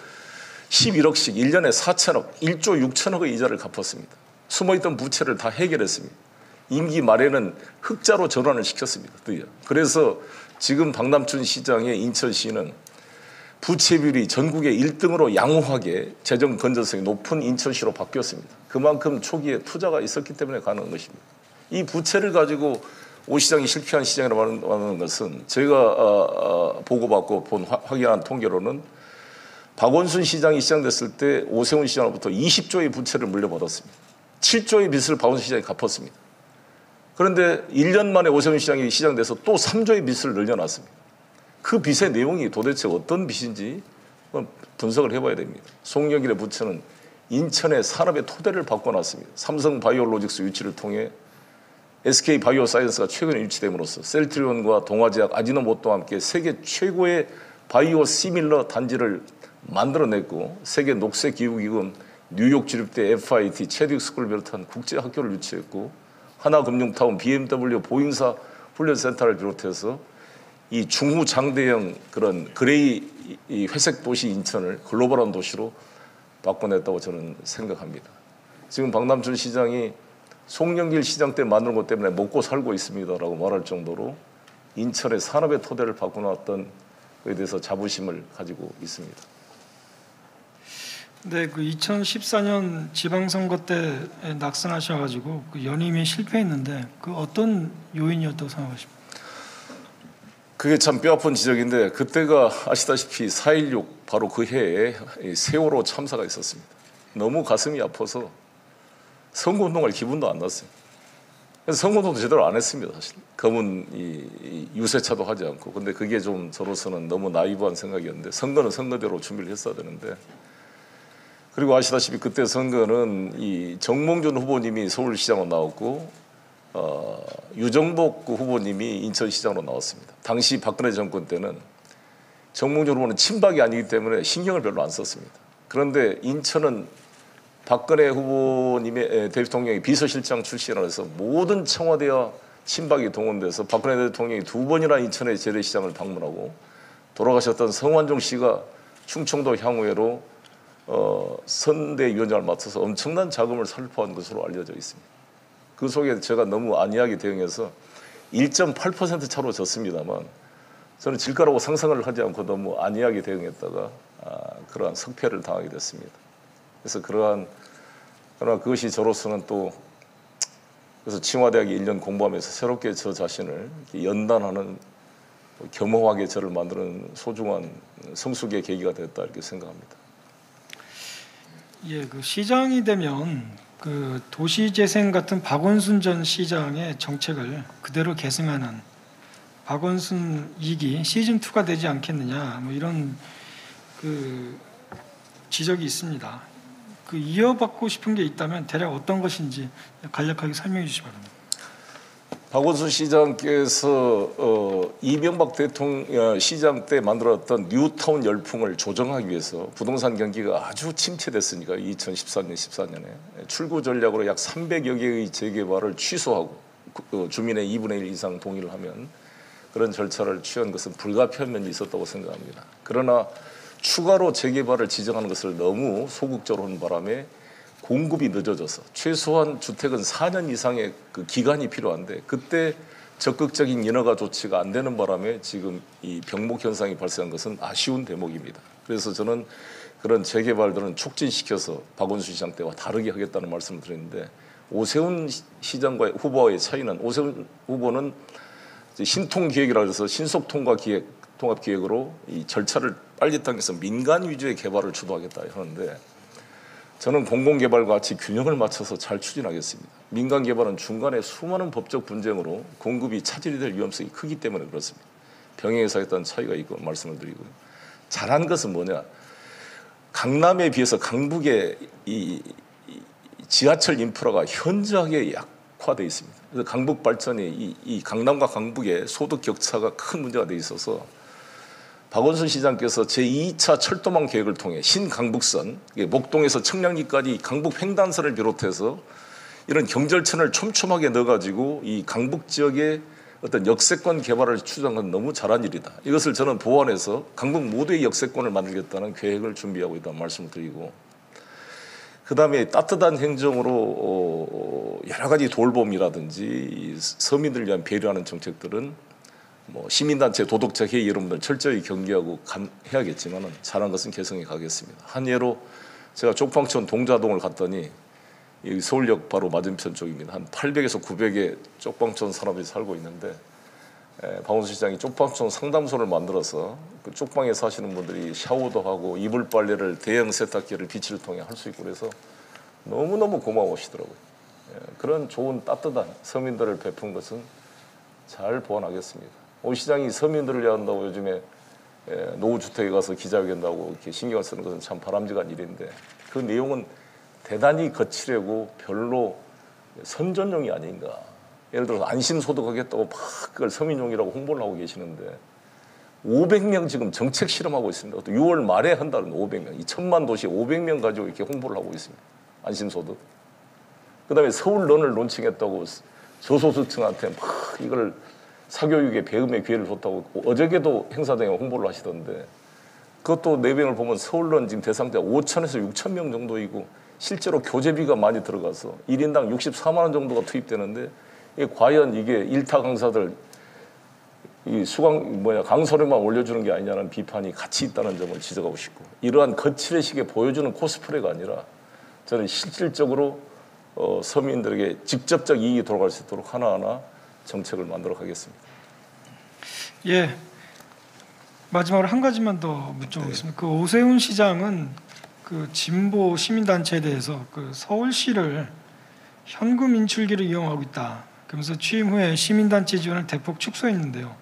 11억씩 1년에 4천억, 1조 6천억의 이자를 갚았습니다. 숨어있던 부채를 다 해결했습니다. 임기 말에는 흑자로 전환을 시켰습니다. 드디어. 그래서 지금 박남춘 시장의 인천시는 부채 비율이 전국에 1등으로 양호하게 재정 건전성이 높은 인천시로 바뀌었습니다. 그만큼 초기에 투자가 있었기 때문에 가능한 것입니다. 이 부채를 가지고 오 시장이 실패한 시장이라고 하는 것은 제가 보고받고 확인한 통계로는 박원순 시장이 시장됐을 때 오세훈 시장으로부터 20조의 부채를 물려받았습니다. 7조의 빚을 박원순 시장이 갚았습니다. 그런데 1년 만에 오세훈 시장이 시장돼서 또 3조의 빚을 늘려놨습니다. 그 빚의 내용이 도대체 어떤 빚인지 분석을 해봐야 됩니다. 송영길의 부채는 인천의 산업의 토대를 바꿔놨습니다. 삼성 바이오로직스 유치를 통해 SK 바이오사이언스가 최근에 유치됨으로써 셀트리온과 동아제약, 아지노모토와 함께 세계 최고의 바이오 시밀러 단지를 만들어냈고 세계 녹색기후기금, 뉴욕 주립대 FIT, 체딕 스쿨을 비롯한 국제학교를 유치했고 하나금융타운, BMW, 보잉사 훈련센터를 비롯해서 이 중후장대형 그런 그레이 이 회색 도시 인천을 글로벌한 도시로 바꿔냈다고 저는 생각합니다. 지금 박남춘 시장이 송영길 시장 때 만든 것 때문에 먹고 살고 있습니다라고 말할 정도로 인천의 산업의 토대를 바꿔놨던 것에 대해서 자부심을 가지고 있습니다. 네, 그 2014년 지방선거 때 낙선하셔가지고 그 연임에 실패했는데 그 어떤 요인이었다고 생각하십니까? 그게 참 뼈아픈 지적인데 그때가 아시다시피 4.16 바로 그 해에 세월호 참사가 있었습니다. 너무 가슴이 아파서 선거운동할 기분도 안 났어요. 그래서 선거운동도 제대로 안 했습니다. 사실 검은 이 유세차도 하지 않고. 근데 그게 좀 저로서는 너무 나이브한 생각이었는데 선거는 선거대로 준비를 했어야 되는데 그리고 아시다시피 그때 선거는 이 정몽준 후보님이 서울시장으로 나왔고 유정복 후보님이 인천시장으로 나왔습니다. 당시 박근혜 정권 때는 정몽준 후보는 친박이 아니기 때문에 신경을 별로 안 썼습니다. 그런데 인천은 박근혜 후보님의 대통령이 비서실장 출신이라서 모든 청와대와 친박이 동원돼서 박근혜 대통령이 2번이나 인천의 재래시장을 방문하고 돌아가셨던 성완종 씨가 충청도 향후회로 선대위원장을 맡아서 엄청난 자금을 살포한 것으로 알려져 있습니다. 그 속에 제가 너무 안이하게 대응해서 1.8% 차로 졌습니다만 저는 질 거라고 상상을 하지 않고 너무 안이하게 대응했다가 그러한 석패를 당하게 됐습니다. 그래서 그러나 그것이 저로서는 또 그래서清華대학에 1년 공부하면서 새롭게 저 자신을 연단하는 겸허하게 저를 만드는 소중한 성숙의 계기가 됐다 이렇게 생각합니다. 예, 그 시장이 되면 그 도시재생 같은 박원순 전 시장의 정책을 그대로 계승하는 박원순 2기 시즌 2가 되지 않겠느냐 뭐 이런 그 지적이 있습니다. 그 이어받고 싶은 게 있다면 대략 어떤 것인지 간략하게 설명해 주시기 바랍니다. 박원순 시장께서 이명박 대통령 시장 때 만들었던 뉴타운 열풍을 조정하기 위해서 부동산 경기가 아주 침체됐으니까 2013년, 14년에 출구 전략으로 약 300여 개의 재개발을 취소하고 주민의 2분의 1 이상 동의를 하면 그런 절차를 취한 것은 불가피한 면이 있었다고 생각합니다. 그러나 추가로 재개발을 지정하는 것을 너무 소극적으로 하는 바람에 공급이 늦어져서 최소한 주택은 4년 이상의 그 기간이 필요한데 그때 적극적인 인허가 조치가 안 되는 바람에 지금 이 병목 현상이 발생한 것은 아쉬운 대목입니다. 그래서 저는 그런 재개발들은 촉진시켜서 박원순 시장 때와 다르게 하겠다는 말씀을 드렸는데 오세훈 시장과의 후보와의 차이는 오세훈 후보는 신통기획이라 해서 신속통과기획 통합기획으로 이 절차를 빨리 당겨서 민간 위주의 개발을 주도하겠다 하는데 저는 공공개발과 같이 균형을 맞춰서 잘 추진하겠습니다. 민간 개발은 중간에 수많은 법적 분쟁으로 공급이 차질이 될 위험성이 크기 때문에 그렇습니다. 병행해서 했던 차이가 있고 말씀을 드리고요. 잘한 것은 뭐냐? 강남에 비해서 강북의 이 지하철 인프라가 현저하게 약화되어 있습니다. 그래서 강북 발전이 이 강남과 강북의 소득 격차가 큰 문제가 되어 있어서 박원순 시장께서 제2차 철도망 계획을 통해 신강북선, 목동에서 청량리까지 강북 횡단선을 비롯해서 이런 경절천을 촘촘하게 넣어가지고 이 강북 지역의 어떤 역세권 개발을 추진한 건 너무 잘한 일이다. 이것을 저는 보완해서 강북 모두의 역세권을 만들겠다는 계획을 준비하고 있다는 말씀을 드리고 그다음에 따뜻한 행정으로 여러 가지 돌봄이라든지 서민들을 위한 배려하는 정책들은 뭐 시민단체 도덕적 해이 이런 분들 철저히 경계하고 해야겠지만은 잘한 것은 개성에 가겠습니다. 한 예로 제가 쪽방촌 동자동을 갔더니 여기 서울역 바로 맞은편 쪽입니다. 한 800에서 900의 쪽방촌 사람들이 살고 있는데 박원순 시장이 쪽방촌 상담소를 만들어서 그 쪽방에 사시는 분들이 샤워도 하고 이불 빨래를 대형 세탁기를 빛을 통해 할 수 있고 그래서 너무너무 고마워하시더라고요. 그런 좋은 따뜻한 서민들을 베푼 것은 잘 보완하겠습니다. 오 시장이 서민들을 위한다고 요즘에 노후주택에 가서 기자회견하고 이렇게 신경을 쓰는 것은 참 바람직한 일인데 그 내용은 대단히 거칠고 별로 선전용이 아닌가. 예를 들어서 안심소득하겠다고 막 그걸 서민용이라고 홍보를 하고 계시는데 500명 지금 정책 실험하고 있습니다. 또 6월 말에 한다는 500명. 이 1000만 도시 500명 가지고 이렇게 홍보를 하고 있습니다. 안심소득. 그다음에 서울런을 론칭했다고 저소득층한테 막 이걸 사교육에 배움의 기회를 줬다고 어저께도 행사장에 홍보를 하시던데 그것도 내용을 보면 서울론 지금 대상자 5천에서 6천 명 정도이고 실제로 교재비가 많이 들어가서 1인당 64만 원 정도가 투입되는데 과연 이게 일타 강사들 이 강서료만 올려주는 게 아니냐는 비판이 같이 있다는 점을 지적하고 싶고 이러한 거칠의식에 보여주는 코스프레가 아니라 저는 실질적으로 서민들에게 직접적 이익이 돌아갈 수 있도록 하나하나 정책을 만들어 가겠습니다. 예, 마지막으로 한 가지만 더 여쭤보겠습니다. 그 오세훈 시장은 그 진보 시민단체에 대해서 그 서울시를 현금 인출기를 이용하고 있다. 그러면서 취임 후에 시민단체 지원을 대폭 축소했는데요.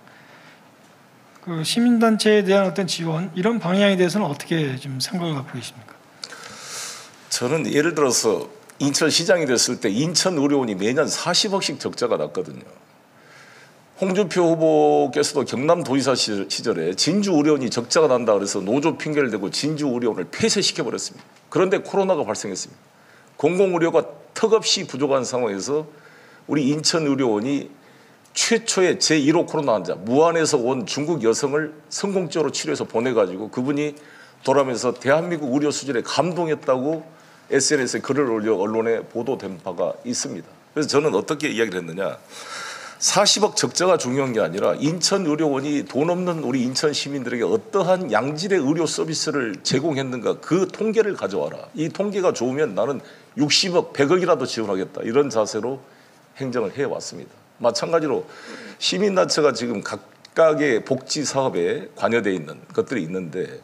그 시민단체에 대한 어떤 지원 이런 방향에 대해서는 어떻게 좀 생각을 갖고 계십니까? 저는 예를 들어서 인천시장이 됐을 때 인천의료원이 매년 40억씩 적자가 났거든요. 홍준표 후보께서도 경남도지사 시절에 진주의료원이 적자가 난다 그래서 노조 핑계를 대고 진주의료원을 폐쇄시켜버렸습니다. 그런데 코로나가 발생했습니다. 공공의료가 턱없이 부족한 상황에서 우리 인천의료원이 최초의 제1호 코로나 환자 무안에서 온 중국 여성을 성공적으로 치료해서 보내가지고 그분이 돌아오면서 대한민국 의료 수준에 감동했다고 SNS에 글을 올려 언론에 보도된 바가 있습니다. 그래서 저는 어떻게 이야기를 했느냐. 40억 적자가 중요한 게 아니라 인천의료원이 돈 없는 우리 인천 시민들에게 어떠한 양질의 의료 서비스를 제공했는가 그 통계를 가져와라. 이 통계가 좋으면 나는 60억, 100억이라도 지원하겠다. 이런 자세로 행정을 해왔습니다. 마찬가지로 시민단체가 지금 각각의 복지 사업에 관여되어 있는 것들이 있는데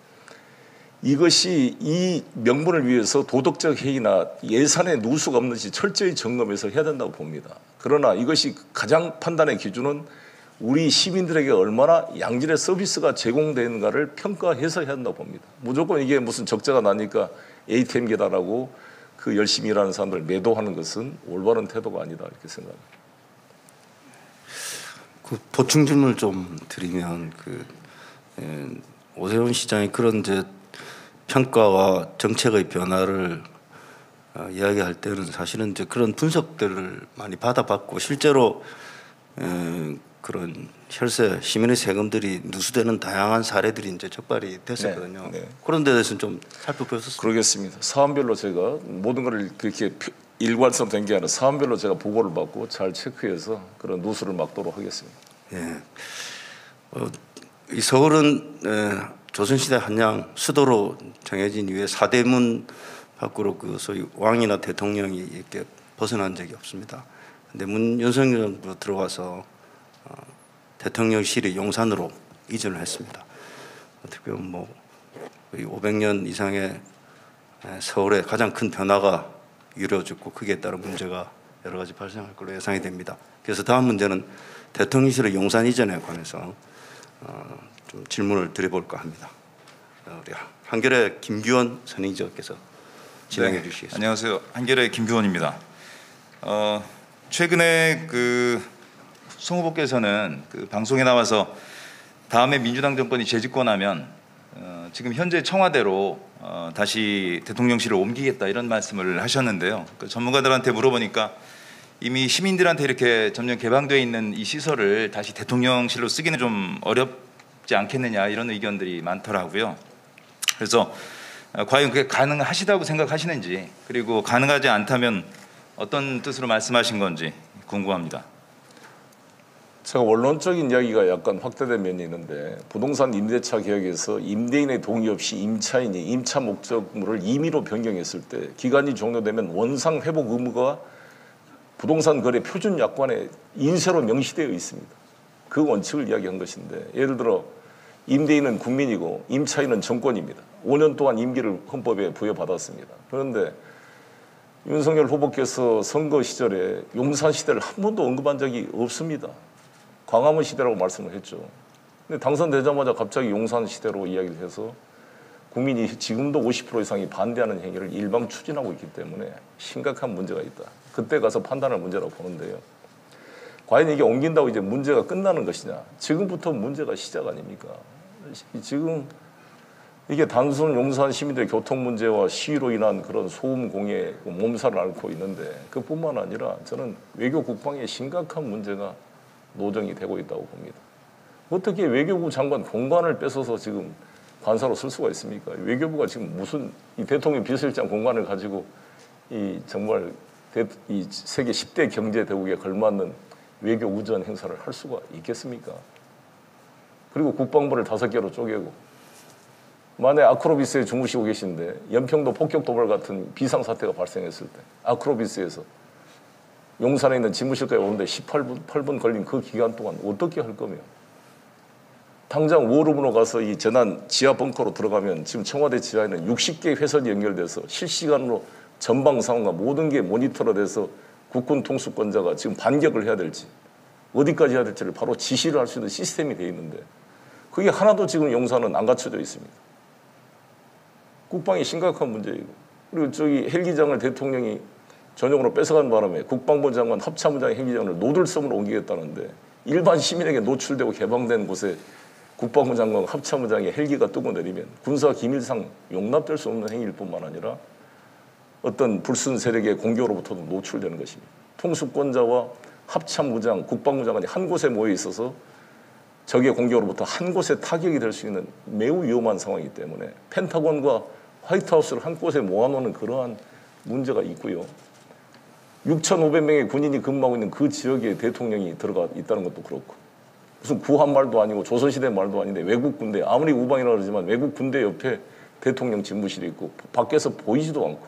이것이 이 명분을 위해서 도덕적 해이나 예산에 누수가 없는지 철저히 점검해서 해야 된다고 봅니다. 그러나 이것이 가장 판단의 기준은 우리 시민들에게 얼마나 양질의 서비스가 제공되는가를 평가해서 해야 한다고 봅니다. 무조건 이게 무슨 적자가 나니까 ATM기다라고 그 열심히 일하는 사람들을 매도하는 것은 올바른 태도가 아니다 이렇게 생각합니다. 그 보충 질문을 좀 드리면 오세훈 시장이 그런 이제 평가와 정책의 변화를 이야기할 때는 사실은 이제 그런 분석들을 많이 받아봤고 실제로 그런 혈세 시민의 세금들이 누수되는 다양한 사례들이 이제 적발이 됐었거든요. 네. 그런 데 대해서는 좀 살펴보셨습니다. 그러겠습니다. 사안별로 제가 모든 것을 그렇게 일관성 된 게 아니라 사안별로 제가 보고를 받고 잘 체크해서 그런 누수를 막도록 하겠습니다. 예. 이 서울은 조선시대 한양 수도로 정해진 이후에 사대문 밖으로 그 소위 왕이나 대통령이 이렇게 벗어난 적이 없습니다. 근데 윤석열 정부 들어와서 대통령실이 용산으로 이전을 했습니다. 어떻게 보면 뭐 500년 이상의 서울의 가장 큰 변화가 이루어졌고 거기에 따른 문제가 여러 가지 발생할 걸로 예상이 됩니다. 그래서 다음 문제는 대통령실의 용산 이전에 관해서 좀 질문을 드려볼까 합니다. 우리 한겨레 김규원 선임지원께서 진행해 주시겠습니다. 안녕하세요. 한겨레 김규원입니다. 최근에 송 후보께서는 방송에 나와서 다음에 민주당 정권이 재집권하면 지금 현재 청와대로 다시 대통령실을 옮기겠다 이런 말씀을 하셨는데요. 전문가들한테 물어보니까 이미 시민들한테 이렇게 점점 개방되어 있는 이 시설을 다시 대통령실로 쓰기는 좀 어렵지 않겠느냐 이런 의견들이 많더라고요. 그래서 과연 그게 가능하시다고 생각하시는지 그리고 가능하지 않다면 어떤 뜻으로 말씀하신 건지 궁금합니다. 제가 원론적인 이야기가 약간 확대된 면이 있는데 부동산 임대차 계약에서 임대인의 동의 없이 임차인이 임차 목적물을 임의로 변경했을 때 기간이 종료되면 원상 회복 의무가 부동산 거래 표준 약관에 인쇄로 명시되어 있습니다. 그 원칙을 이야기한 것인데 예를 들어 임대인은 국민이고 임차인은 정권입니다. 5년 동안 임기를 헌법에 부여받았습니다. 그런데 윤석열 후보께서 선거 시절에 용산 시대를 한 번도 언급한 적이 없습니다. 광화문 시대라고 말씀을 했죠. 근데 당선되자마자 갑자기 용산 시대로 이야기를 해서 국민이 지금도 50% 이상이 반대하는 행위를 일방 추진하고 있기 때문에 심각한 문제가 있다. 그때 가서 판단할 문제라고 보는데요. 과연 이게 옮긴다고 이제 문제가 끝나는 것이냐. 지금부터 문제가 시작 아닙니까? 지금 이게 단순 용산 시민들의 교통 문제와 시위로 인한 그런 소음 공해 몸살을 앓고 있는데 그뿐만 아니라 저는 외교 국방에 심각한 문제가 노정이 되고 있다고 봅니다. 어떻게 외교부 장관 공간을 뺏어서 지금 관사로 쓸 수가 있습니까? 외교부가 지금 무슨 이 대통령 비서실장 공간을 가지고 이 정말 이 세계 10대 경제 대국에 걸맞는 외교 우전 행사를 할 수가 있겠습니까? 그리고 국방부를 5개로 쪼개고 만에 아크로비스에 주무시고 계신데 연평도 폭격 도발 같은 비상사태가 발생했을 때 아크로비스에서 용산에 있는 집무실까지 오는데 8분 걸린 그 기간 동안 어떻게 할 거며 당장 워룸으로 가서 이 재난 지하 벙커로 들어가면 지금 청와대 지하에는 60개의 회선이 연결돼서 실시간으로 전방 상황과 모든 게 모니터가 돼서 국군 통수권자가 지금 반격을 해야 될지 어디까지 해야 될지를 바로 지시를 할 수 있는 시스템이 되어 있는데 그게 하나도 지금 용산은 안 갖춰져 있습니다. 국방이 심각한 문제이고 그리고 저기 헬기장을 대통령이 전용으로 뺏어간 바람에 국방부 장관 합참의장 헬기장을 노들섬으로 옮기겠다는데 일반 시민에게 노출되고 개방된 곳에 국방부 장관 합참의장의 헬기가 뜨고 내리면 군사 기밀상 용납될 수 없는 행위일 뿐만 아니라 어떤 불순 세력의 공격으로부터도 노출되는 것입니다. 통수권자와 합참부장, 국방부 장관이 한 곳에 모여 있어서 적의 공격으로부터 한 곳에 타격이 될 수 있는 매우 위험한 상황이기 때문에 펜타곤과 화이트하우스를 한 곳에 모아놓는 그러한 문제가 있고요. 6,500명의 군인이 근무하고 있는 그 지역에 대통령이 들어가 있다는 것도 그렇고 무슨 구한 말도 아니고 조선시대 말도 아닌데 외국 군대 아무리 우방이라 그러지만 외국 군대 옆에 대통령 집무실이 있고 밖에서 보이지도 않고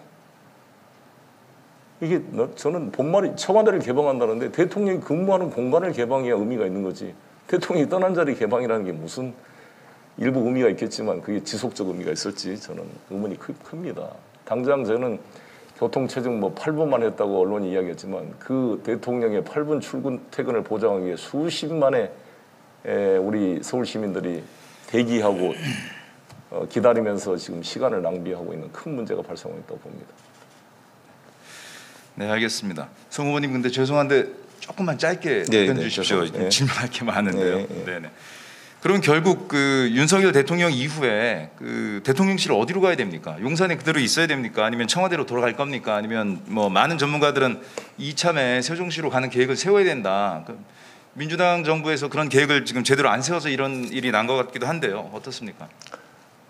이게 저는 본말이 청와대를 개방한다는데 대통령이 근무하는 공간을 개방해야 의미가 있는 거지 대통령이 떠난 자리 개방이라는 게 무슨 일부 의미가 있겠지만 그게 지속적 의미가 있을지 저는 의문이 큽니다. 당장 저는 교통체증 8분만 했다고 언론이 이야기했지만 그 대통령의 8분 출근 퇴근을 보장하기 위해 수십만의 우리 서울 시민들이 대기하고 기다리면서 지금 시간을 낭비하고 있는 큰 문제가 발생하고 있다고 봅니다. 네, 알겠습니다. 송 후보님 근데 죄송한데 조금만 짧게 네, 답변 네, 주십시오. 죄송합니다. 네. 질문할 게 많은데요. 네, 네. 네네. 그럼 결국 그 윤석열 대통령 이후에 그 대통령실 어디로 가야 됩니까? 용산에 그대로 있어야 됩니까? 아니면 청와대로 돌아갈 겁니까? 아니면 뭐 많은 전문가들은 이참에 세종시로 가는 계획을 세워야 된다. 그 민주당 정부에서 그런 계획을 지금 제대로 안 세워서 이런 일이 난 것 같기도 한데요. 어떻습니까?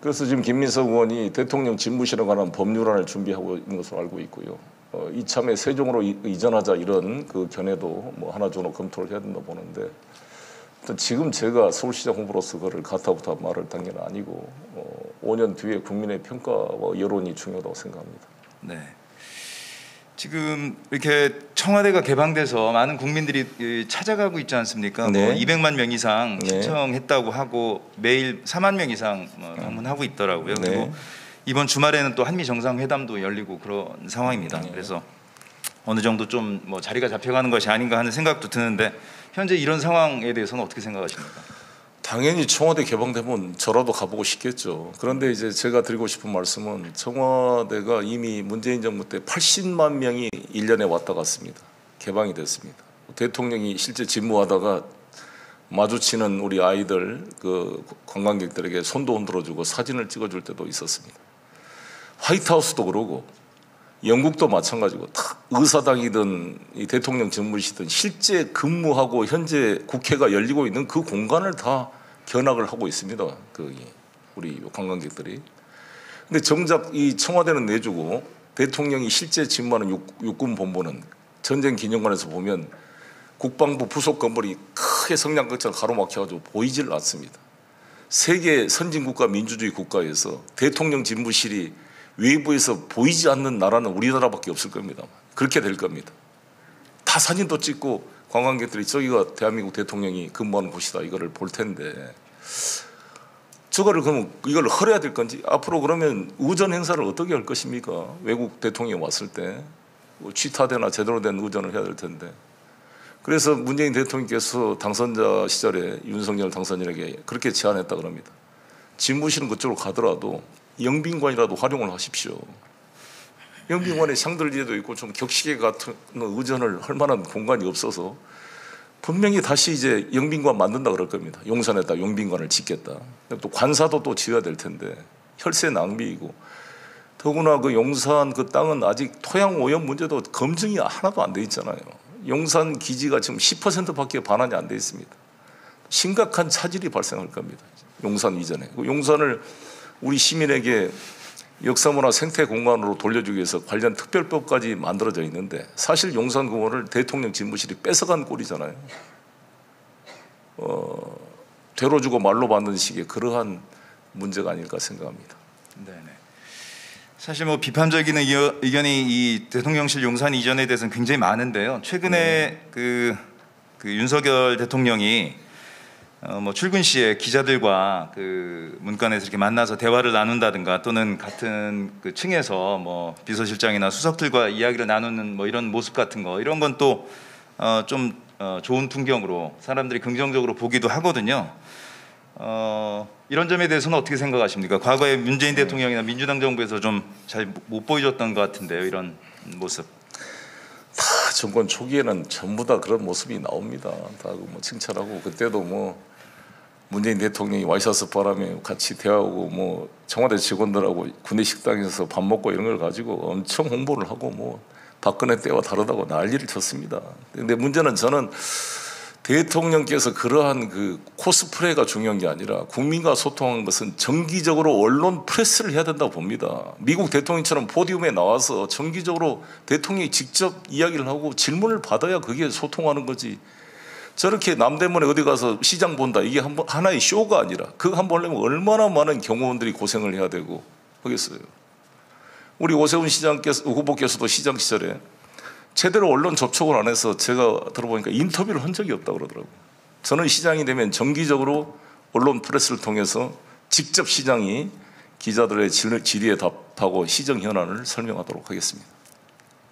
그래서 지금 김민석 의원이 대통령 집무실에 관한 법률안을 준비하고 있는 것으로 알고 있고요. 이참에 세종으로 이전하자 이런 그 견해도 뭐 하나 정도 검토를 해야 된다 보는데, 지금 제가 서울시장 후보로서 그를 가타부타 말할 단계는 아니고 5년 뒤에 국민의 평가와 여론이 중요하다고 생각합니다. 네. 지금 이렇게 청와대가 개방돼서 많은 국민들이 찾아가고 있지 않습니까? 네. 뭐 200만 명 이상 네. 신청했다고 하고 매일 4만 명 이상 방문하고 있더라고요. 네. 그리고 이번 주말에는 또 한미 정상회담도 열리고 그런 상황입니다. 네. 그래서 어느 정도 좀 뭐 자리가 잡혀가는 것이 아닌가 하는 생각도 드는데 현재 이런 상황에 대해서는 어떻게 생각하십니까? 당연히 청와대 개방되면 저라도 가보고 싶겠죠. 그런데 이제 제가 드리고 싶은 말씀은 청와대가 이미 문재인 정부 때 80만 명이 1년에 왔다 갔습니다. 개방이 됐습니다. 대통령이 실제 집무하다가 마주치는 우리 아이들 그 관광객들에게 손도 흔들어주고 사진을 찍어줄 때도 있었습니다. 화이트하우스도 그러고 영국도 마찬가지고 다 의사당이든 이 대통령 집무실이든 실제 근무하고 현재 국회가 열리고 있는 그 공간을 다 견학을 하고 있습니다. 우리 관광객들이. 근데 정작 이 청와대는 내주고 대통령이 실제 집무하는 육군 본부는 전쟁 기념관에서 보면 국방부 부속 건물이 크게 성냥갑처럼 가로막혀가지고 보이질 않습니다. 세계 선진국가 민주주의 국가에서 대통령 집무실이 외부에서 보이지 않는 나라는 우리나라밖에 없을 겁니다. 그렇게 될 겁니다. 다 사진도 찍고 관광객들이 저기가 대한민국 대통령이 근무하는 곳이다 이거를 볼 텐데, 저거를 그럼 이걸 헐어야 될 건지, 앞으로 그러면 의전 행사를 어떻게 할 것입니까? 외국 대통령이 왔을 때 취타되나 제대로 된 의전을 해야 될 텐데. 그래서 문재인 대통령께서 당선자 시절에 윤석열 당선인에게 그렇게 제안했다 그럽니다. 집무실은 그쪽으로 가더라도 영빈관이라도 활용을 하십시오. 영빈관에 샹들리에도 있고 좀 격식에 같은 의전을 할 만한 공간이 없어서 분명히 다시 이제 영빈관 만든다 그럴 겁니다. 용산에다 영빈관을 짓겠다. 또 관사도 또 지어야 될 텐데 혈세 낭비이고, 더구나 그 용산 그 땅은 아직 토양 오염 문제도 검증이 하나도 안 돼 있잖아요. 용산 기지가 지금 10%밖에 반환이 안 돼 있습니다. 심각한 차질이 발생할 겁니다. 용산 이전에. 용산을 우리 시민에게 역사문화 생태 공간으로 돌려주기 위해서 관련 특별법까지 만들어져 있는데, 사실 용산공원을 대통령 집무실이 뺏어간 꼴이잖아요. 되로 주고 말로 받는 식의 그러한 문제가 아닐까 생각합니다. 네네. 사실 뭐 비판적인 의견이 이 대통령실 용산 이전에 대해서는 굉장히 많은데요. 최근에 그 윤석열 대통령이 뭐 출근 시에 기자들과 그 문간에서 이렇게 만나서 대화를 나눈다든가, 또는 같은 그 층에서 뭐 비서실장이나 수석들과 이야기를 나누는 뭐 이런 모습 같은 거, 이런 건 또 좀 좋은 풍경으로 사람들이 긍정적으로 보기도 하거든요. 이런 점에 대해서는 어떻게 생각하십니까? 과거에 문재인 대통령이나 민주당 정부에서 좀 잘 못 보여줬던 것 같은데요, 이런 모습. 다 정권 초기에는 전부 다 그런 모습이 나옵니다. 다 뭐 칭찬하고, 그때도 뭐 문재인 대통령이 와이셔츠 바람에 같이 대화하고 뭐 청와대 직원들하고 군내 식당에서 밥 먹고 이런 걸 가지고 엄청 홍보를 하고 뭐 박근혜 때와 다르다고 난리를 쳤습니다. 근데 문제는 저는 대통령께서 그러한 그 코스프레가 중요한 게 아니라 국민과 소통하는 것은 정기적으로 언론 프레스를 해야 된다고 봅니다. 미국 대통령처럼 포디움에 나와서 정기적으로 대통령이 직접 이야기를 하고 질문을 받아야 그게 소통하는 거지. 저렇게 남대문에 어디 가서 시장 본다, 이게 하나의 쇼가 아니라 그거 한 번 하려면 얼마나 많은 경호원들이 고생을 해야 되고 하겠어요. 우리 오세훈 후보께서도 시장 시절에 제대로 언론 접촉을 안 해서 제가 들어보니까 인터뷰를 한 적이 없다고 그러더라고요. 저는 시장이 되면 정기적으로 언론 프레스를 통해서 직접 시장이 기자들의 질의에 답하고 시정 현안을 설명하도록 하겠습니다.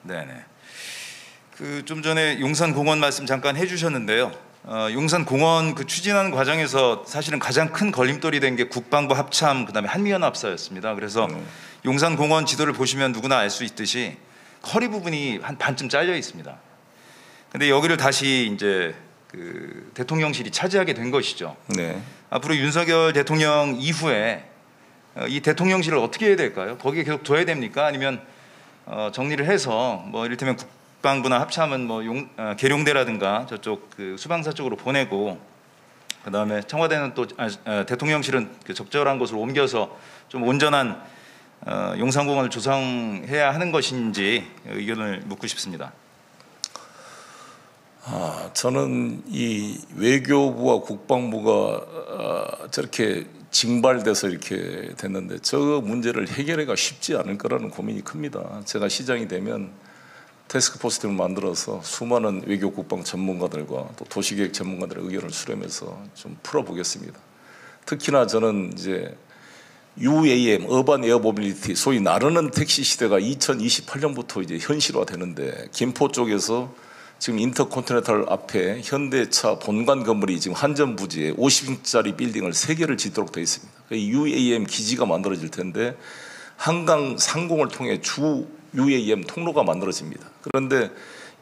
네네. 그 좀 전에 용산공원 말씀 잠깐 해주셨는데요. 용산공원 그 추진하는 과정에서 사실은 가장 큰 걸림돌이 된 게 국방부 합참, 그다음에 한미연합사였습니다. 그래서 용산공원 지도를 보시면 누구나 알 수 있듯이 허리 부분이 한 반쯤 잘려 있습니다. 근데 여기를 다시 이제 그 대통령실이 차지하게 된 것이죠. 네. 앞으로 윤석열 대통령 이후에 이 대통령실을 어떻게 해야 될까요? 거기에 계속 둬야 됩니까? 아니면 정리를 해서 뭐 이를테면 국방부나 합참은 뭐 계룡대라든가 저쪽 그 수방사 쪽으로 보내고, 그다음에 청와대는 또 대통령실은 그 적절한 곳으로 옮겨서 좀 온전한 용산공원을 조성해야 하는 것인지 의견을 묻고 싶습니다. 저는 이 외교부와 국방부가 저렇게 징발돼서 이렇게 됐는데 저 문제를 해결하기가 쉽지 않을 거라는 고민이 큽니다. 제가 시장이 되면 태스크포스팀을 만들어서 수많은 외교 국방 전문가들과 또 도시계획 전문가들의 의견을 수렴해서 좀 풀어보겠습니다. 특히나 저는 이제 UAM, 어반 에어 모빌리티, 소위 나르는 택시 시대가 2028년부터 이제 현실화되는데, 김포 쪽에서 지금 인터컨티넨탈 앞에 현대차 본관 건물이 지금 한전 부지에 50층짜리 빌딩을 3개를 짓도록 되어 있습니다. UAM 기지가 만들어질 텐데 한강 상공을 통해 주 UAM 통로가 만들어집니다. 그런데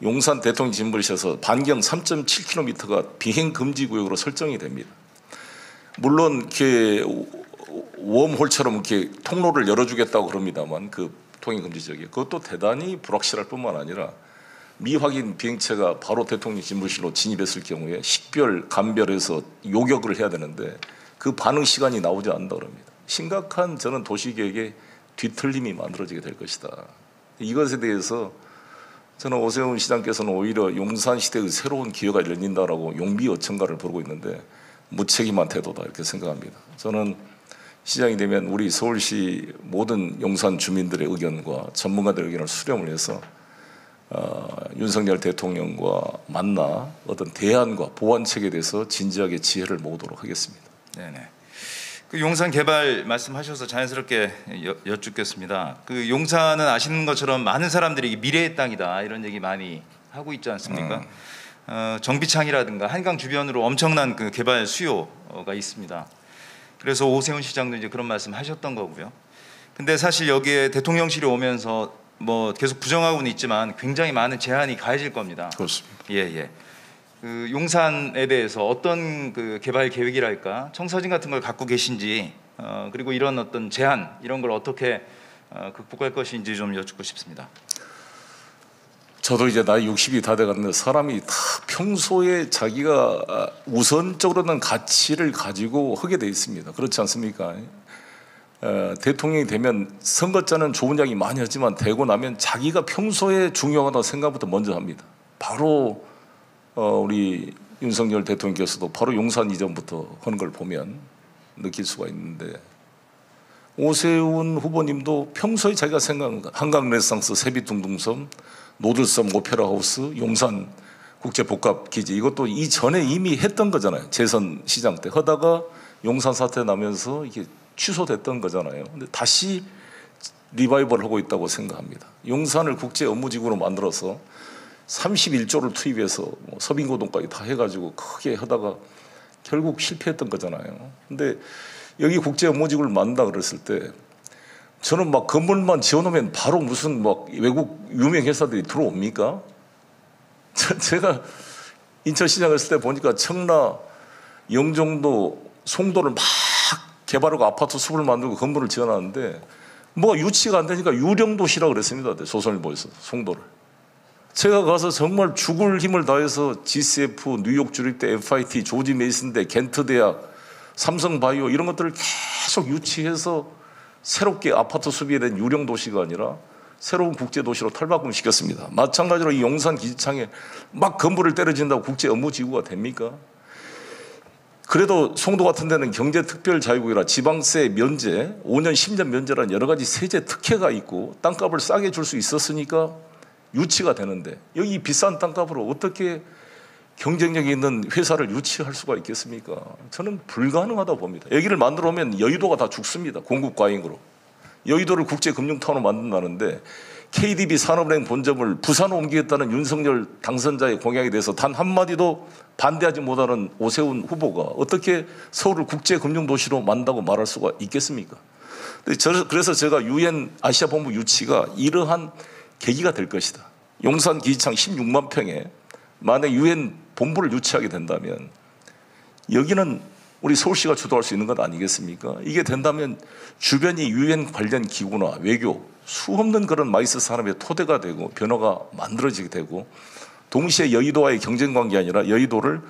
용산 대통령 진불시에서 반경 3.7km가 비행 금지 구역으로 설정이 됩니다. 물론 이렇게 웜홀처럼 이렇게 통로를 열어주겠다고 그럽니다만 그 통행 금지 지역에 그것도 대단히 불확실할 뿐만 아니라 미확인 비행체가 바로 대통령 진불실로 진입했을 경우에 식별, 감별해서 요격을 해야 되는데 그 반응 시간이 나오지 않는다 그럽니다. 심각한 저는 도시계획에 뒤틀림이 만들어지게 될 것이다. 이것에 대해서 저는 오세훈 시장께서는 오히려 용산시대의 새로운 기회가 열린다라고 용비어천가를 부르고 있는데 무책임한 태도다 이렇게 생각합니다. 저는 시장이 되면 우리 서울시 모든 용산 주민들의 의견과 전문가들의 의견을 수렴을 해서 윤석열 대통령과 만나 어떤 대안과 보완책에 대해서 진지하게 지혜를 모으도록 하겠습니다. 네네. 그 용산 개발 말씀하셔서 자연스럽게 여쭙겠습니다. 그 용산은 아시는 것처럼 많은 사람들이 미래의 땅이다 이런 얘기 많이 하고 있지 않습니까? 정비창이라든가 한강 주변으로 엄청난 그 개발 수요가 있습니다. 그래서 오세훈 시장도 이제 그런 말씀하셨던 거고요. 근데 사실 여기에 대통령실이 오면서 뭐 계속 부정하고는 있지만 굉장히 많은 제한이 가해질 겁니다. 그렇습니다. 예. 그 용산에 대해서 어떤 그 개발 계획이랄까 청사진 같은 걸 갖고 계신지 그리고 이런 어떤 제한 이런 걸 어떻게 극복할 것인지 좀 여쭙고 싶습니다. 저도 이제 나이 60이 다 돼갔는데 사람이 다 평소에 자기가 우선적으로는 가치를 가지고 하게 돼 있습니다. 그렇지 않습니까? 대통령이 되면 선거자는 좋은 이야기 많이 하지만 되고 나면 자기가 평소에 중요하다고 생각부터 먼저 합니다. 바로 우리 윤석열 대통령께서도 바로 용산 이전부터 하는 걸 보면 느낄 수가 있는데, 오세훈 후보님도 평소에 자기가 생각하는 것, 한강 레상스, 세빛둥둥섬, 노들섬 오페라 하우스, 용산 국제복합기지, 이것도 이전에 이미 했던 거잖아요. 재선 시장 때 하다가 용산 사태 나면서 이게 취소됐던 거잖아요. 근데 다시 리바이벌 하고 있다고 생각합니다. 용산을 국제 업무지구로 만들어서 31조를 투입해서 서빙고동까지 다 해가지고 크게 하다가 결국 실패했던 거잖아요. 근데 여기 국제 업무지구를 만든다 그랬을 때 저는 막 건물만 지어놓으면 바로 무슨 막 외국 유명 회사들이 들어옵니까? 제가 인천시장 했을 때 보니까 청라, 영종도, 송도를 막 개발하고 아파트 숲을 만들고 건물을 지어놨는데 뭐가 유치가 안 되니까 유령도시라고 그랬습니다. 조선일보에서 송도를. 제가 가서 정말 죽을 힘을 다해서 GCF, 뉴욕 주립대, FIT, 조지 메이슨대, 겐트 대학, 삼성바이오 이런 것들을 계속 유치해서 새롭게 아파트 숲이 된 유령도시가 아니라 새로운 국제도시로 탈바꿈시켰습니다. 마찬가지로 이 용산 기지창에 막 건물을 때려진다고 국제 업무지구가 됩니까? 그래도 송도 같은 데는 경제특별자유국이라 지방세 면제, 5년 10년 면제라는 여러 가지 세제 특혜가 있고 땅값을 싸게 줄 수 있었으니까 유치가 되는데, 여기 비싼 땅값으로 어떻게 경쟁력 있는 회사를 유치할 수가 있겠습니까? 저는 불가능하다고 봅니다. 여기를 만들어 오면 여의도가 다 죽습니다. 공급 과잉으로. 여의도를 국제금융타운으로 만든다는데 KDB 산업은행 본점을 부산으로 옮기겠다는 윤석열 당선자의 공약에 대해서 단 한마디도 반대하지 못하는 오세훈 후보가 어떻게 서울을 국제금융도시로 만든다고 말할 수가 있겠습니까? 그래서 제가 UN 아시아본부 유치가 이러한 계기가 될 것이다. 용산 기지창 16만 평에 만약 유엔 본부를 유치하게 된다면 여기는 우리 서울시가 주도할 수 있는 것 아니겠습니까? 이게 된다면 주변이 유엔 관련 기구나 외교 수없는 그런 마이스 산업의 토대가 되고 변화가 만들어지게 되고 동시에 여의도와의 경쟁 관계 아니라 여의도를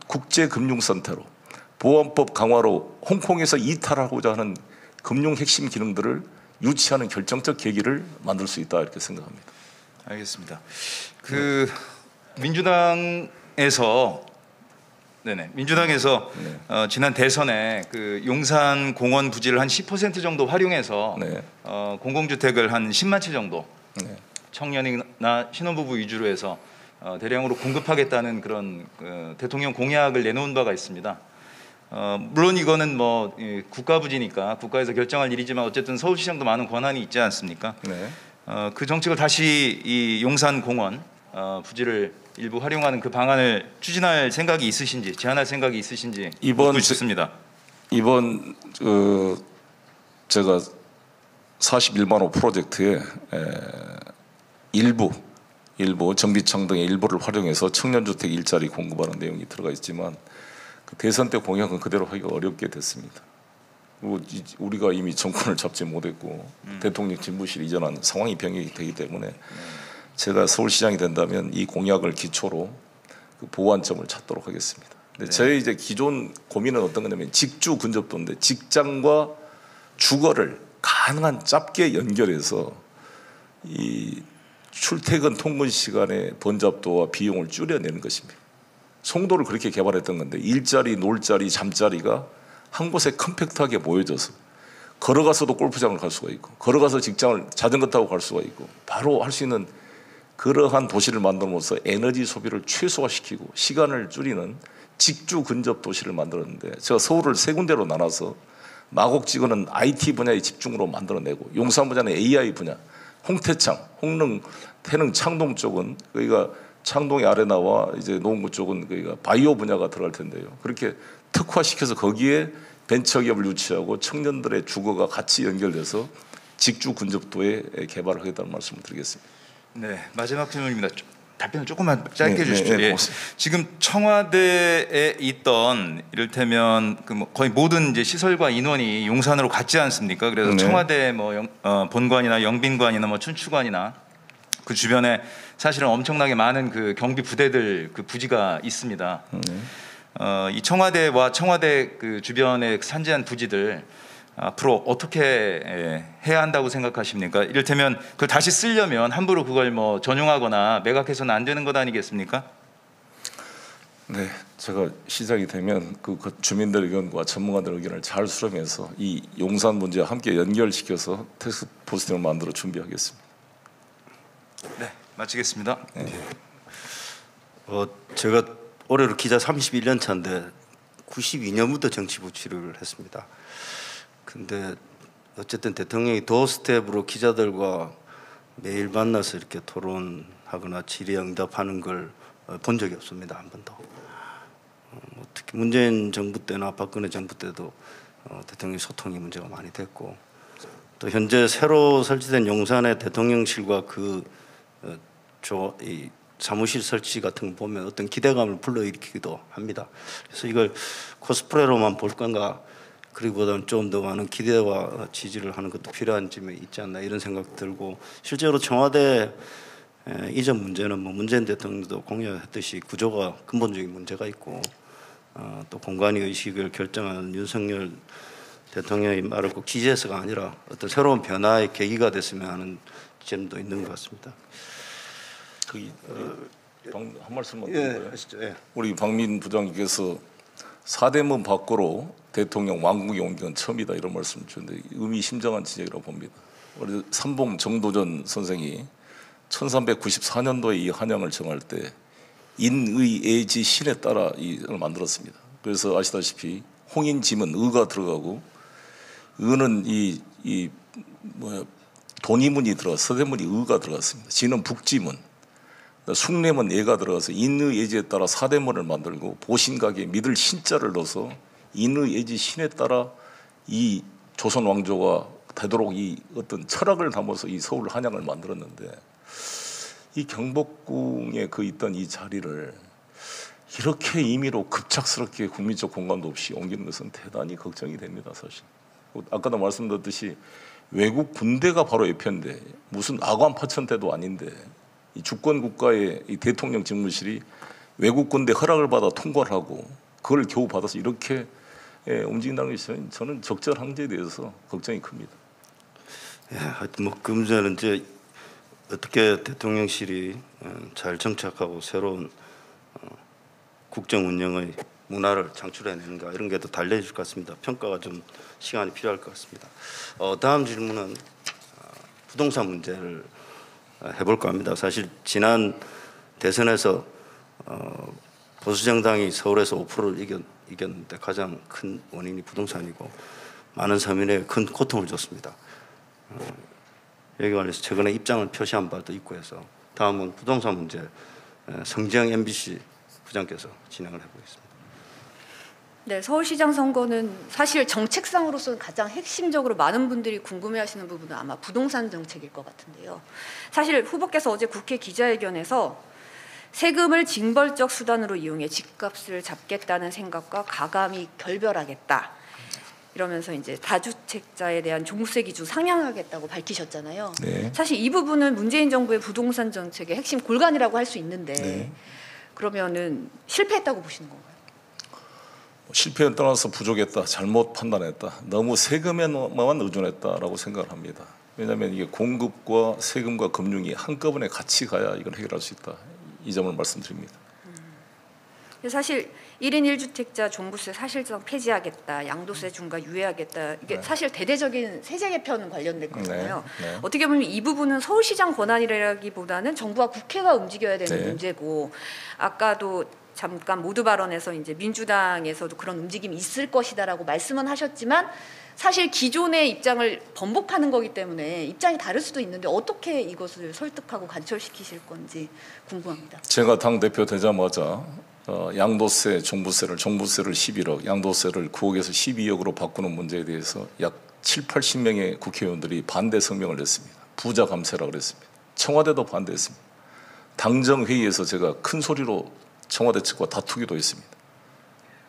국제금융센터로 보안법 강화로 홍콩에서 이탈하고자 하는 금융 핵심 기능들을 유치하는 결정적 계기를 만들 수 있다 이렇게 생각합니다. 알겠습니다. 그 민주당에서 지난 대선에 그 용산 공원 부지를 한 10% 정도 활용해서 네. 공공주택을 한 10만 채 정도 네. 청년이나 신혼부부 위주로 해서 대량으로 공급하겠다는 그런 대통령 공약을 내놓은 바가 있습니다. 물론 이거는 뭐 국가 부지니까 국가에서 결정할 일이지만 어쨌든 서울시장도 많은 권한이 있지 않습니까? 네. 그 정책을 다시 이 용산 공원 부지를 일부 활용하는 그 방안을 추진할 생각이 있으신지, 제안할 생각이 있으신지 묻고 싶습니다. 이번 제가 41만 호 프로젝트에 일부 정비창 등의 일부를 활용해서 청년주택 일자리 공급하는 내용이 들어가 있지만 그 대선 때 공약은 그대로 하기가 어렵게 됐습니다. 그리고 우리가 이미 정권을 잡지 못했고 대통령 집무실 이전한 상황이 변경이 되기 때문에 제가 서울시장이 된다면 이 공약을 기초로 그 보완점을 찾도록 하겠습니다. 근데 저희 이제 기존 고민은 어떤 거냐면 직주 근접도인데 직장과 주거를 가능한 짧게 연결해서 이 출퇴근 통근 시간의 번잡도와 비용을 줄여내는 것입니다. 송도를 그렇게 개발했던 건데 일자리, 놀자리, 잠자리가 한 곳에 컴팩트하게 모여져서 걸어가서도 골프장을 갈 수가 있고 걸어가서 직장을 자전거 타고 갈 수가 있고 바로 할 수 있는 그러한 도시를 만들어서 에너지 소비를 최소화시키고 시간을 줄이는 직주 근접 도시를 만들었는데 제가 서울을 세 군데로 나눠서 마곡지구는 IT 분야의 집중으로 만들어내고 용산 분야는 AI 분야, 홍태창, 홍릉, 태릉, 창동 쪽은 거기가 창동의 아레나와 이제 노원구 쪽은 거기가 바이오 분야가 들어갈 텐데요. 그렇게 특화시켜서 거기에 벤처기업을 유치하고 청년들의 주거가 같이 연결돼서 직주 근접도에 개발을 하겠다는 말씀을 드리겠습니다. 네, 마지막 질문입니다. 답변을 조금만 짧게 네, 해주십시오. 네, 예. 지금 청와대에 있던 이를테면 그 뭐 거의 모든 이제 시설과 인원이 용산으로 갔지 않습니까? 그래서 네. 청와대 뭐 본관이나 영빈관이나 뭐 춘추관이나 그 주변에 사실은 엄청나게 많은 그 경비 부대들 그 부지가 있습니다. 이 청와대와 청와대 그 주변의 산재한 부지들 앞으로 어떻게 해야 한다고 생각하십니까? 이를테면 그걸 다시 쓰려면 함부로 그걸 뭐 전용하거나 매각해서는 안 되는 것 아니겠습니까? 네, 제가 시작이 되면 그 주민들 의견과 전문가들 의견을 잘 수렴해서 이 용산 문제와 함께 연결시켜서 태스크포스팅을 만들어 준비하겠습니다. 네, 마치겠습니다. 제가 올해로 기자 31년 차인데 92년부터 정치 부치를 했습니다. 근데 어쨌든 대통령이 도어스텝으로 기자들과 매일 만나서 이렇게 토론하거나 질의응답하는 걸 본 적이 없습니다. 한 번도. 특히 문재인 정부 때나 박근혜 정부 때도 대통령 소통이 문제가 많이 됐고 또 현재 새로 설치된 용산의 대통령실과 이 사무실 설치 같은 거 보면 어떤 기대감을 불러일으키기도 합니다. 그래서 이걸 코스프레로만 볼 건가 그리고보다는 좀 더 많은 기대와 지지를 하는 것도 필요한 점이 있지 않나 이런 생각 들고 실제로 청와대 이전 문제는 뭐 문재인 대통령도 공약했듯이 구조가 근본적인 문제가 있고 또 공간의 의식을 결정하는 윤석열 대통령의 말을 꼭 지지해서가 아니라 어떤 새로운 변화의 계기가 됐으면 하는 점도 있는 것 같습니다. 한 말씀만 예, 하시죠. 예. 우리 박민 부장님께서 사대문 밖으로 대통령 왕국이 온 건 처음이다 이런 말씀을 주셨는데 의미심장한 지적이라고 봅니다. 우리 삼봉 정도전 선생이 1394년도에 이 한양을 정할 때 인의애지 신에 따라 이걸 만들었습니다. 그래서 아시다시피 홍인지문 의가 들어가고 의는 돈이문이 들어가 서대문이 의가 들어갔습니다. 지는 북지문, 숭례문 예가 들어가서 인의예지에 따라 사대문을 만들고 보신각에 믿을 신자를 넣어서 인의예지 신에 따라 이 조선 왕조가 되도록 이 어떤 철학을 담아서 이 서울 한양을 만들었는데 이 경복궁에 그 있던 이 자리를 이렇게 임의로 급작스럽게 국민적 공감도 없이 옮기는 것은 대단히 걱정이 됩니다. 사실 아까도 말씀드렸듯이 외국 군대가 바로 옆인데 무슨 아관 파천대도 아닌데 이 주권 국가의 이 대통령 집무실이 외국 군대 허락을 받아 통과를 하고 그걸 겨우 받아서 이렇게 움직인다는 것이 저는 적절한지에 대해서 걱정이 큽니다. 예, 하여튼 뭐 그 문제는 이제 어떻게 대통령실이 잘 정착하고 새로운 국정 운영의 문화를 창출해내는가 이런 게 더 달려질 것 같습니다. 평가가 좀 시간이 필요할 것 같습니다. 다음 질문은 부동산 문제를 해볼까 합니다. 사실 지난 대선에서 보수 정당이 서울에서 5%를 이겼는데 가장 큰 원인이 부동산이고 많은 서민에게 큰 고통을 줬습니다. 여기 관해서 최근에 입장을 표시한 바도 있고 해서 다음은 부동산 문제 성지영 MBC 부장께서 진행을 해보겠습니다. 네, 서울시장 선거는 사실 정책상으로서는 가장 핵심적으로 많은 분들이 궁금해하시는 부분은 아마 부동산 정책일 것 같은데요. 사실 후보께서 어제 국회 기자회견에서 세금을 징벌적 수단으로 이용해 집값을 잡겠다는 생각과 가감히 결별하겠다. 이러면서 이제 다주택자에 대한 종부세 기준 상향하겠다고 밝히셨잖아요. 네. 사실 이 부분은 문재인 정부의 부동산 정책의 핵심 골간이라고 할 수 있는데 네. 그러면은 실패했다고 보시는 건가요? 실패에 떠나서 부족했다, 잘못 판단했다, 너무 세금에만 의존했다라고 생각을 합니다. 왜냐하면 이게 공급과 세금과 금융이 한꺼번에 같이 가야 이걸 해결할 수 있다. 이 점을 말씀드립니다. 사실 1인 1주택자 종부세 사실상 폐지하겠다, 양도세 중과 유예하겠다. 이게 네. 사실 대대적인 세제 개편 관련된 거잖아요. 네. 네. 어떻게 보면 이 부분은 서울시장 권한이라기보다는 정부와 국회가 움직여야 되는 네. 문제고, 아까도 잠깐 모두 발언에서 이제 민주당에서도 그런 움직임이 있을 것이다라고 말씀은 하셨지만 사실 기존의 입장을 번복하는 거기 때문에 입장이 다를 수도 있는데 어떻게 이것을 설득하고 관철시키실 건지 궁금합니다. 제가 당 대표 되자마자 양도세, 종부세를 11억, 양도세를 9억에서 12억으로 바꾸는 문제에 대해서 약 7, 80명의 국회의원들이 반대 성명을 냈습니다. 부자 감세라고 그랬습니다. 청와대도 반대했습니다. 당정회의에서 제가 큰 소리로 청와대 측과 다투기도 했습니다.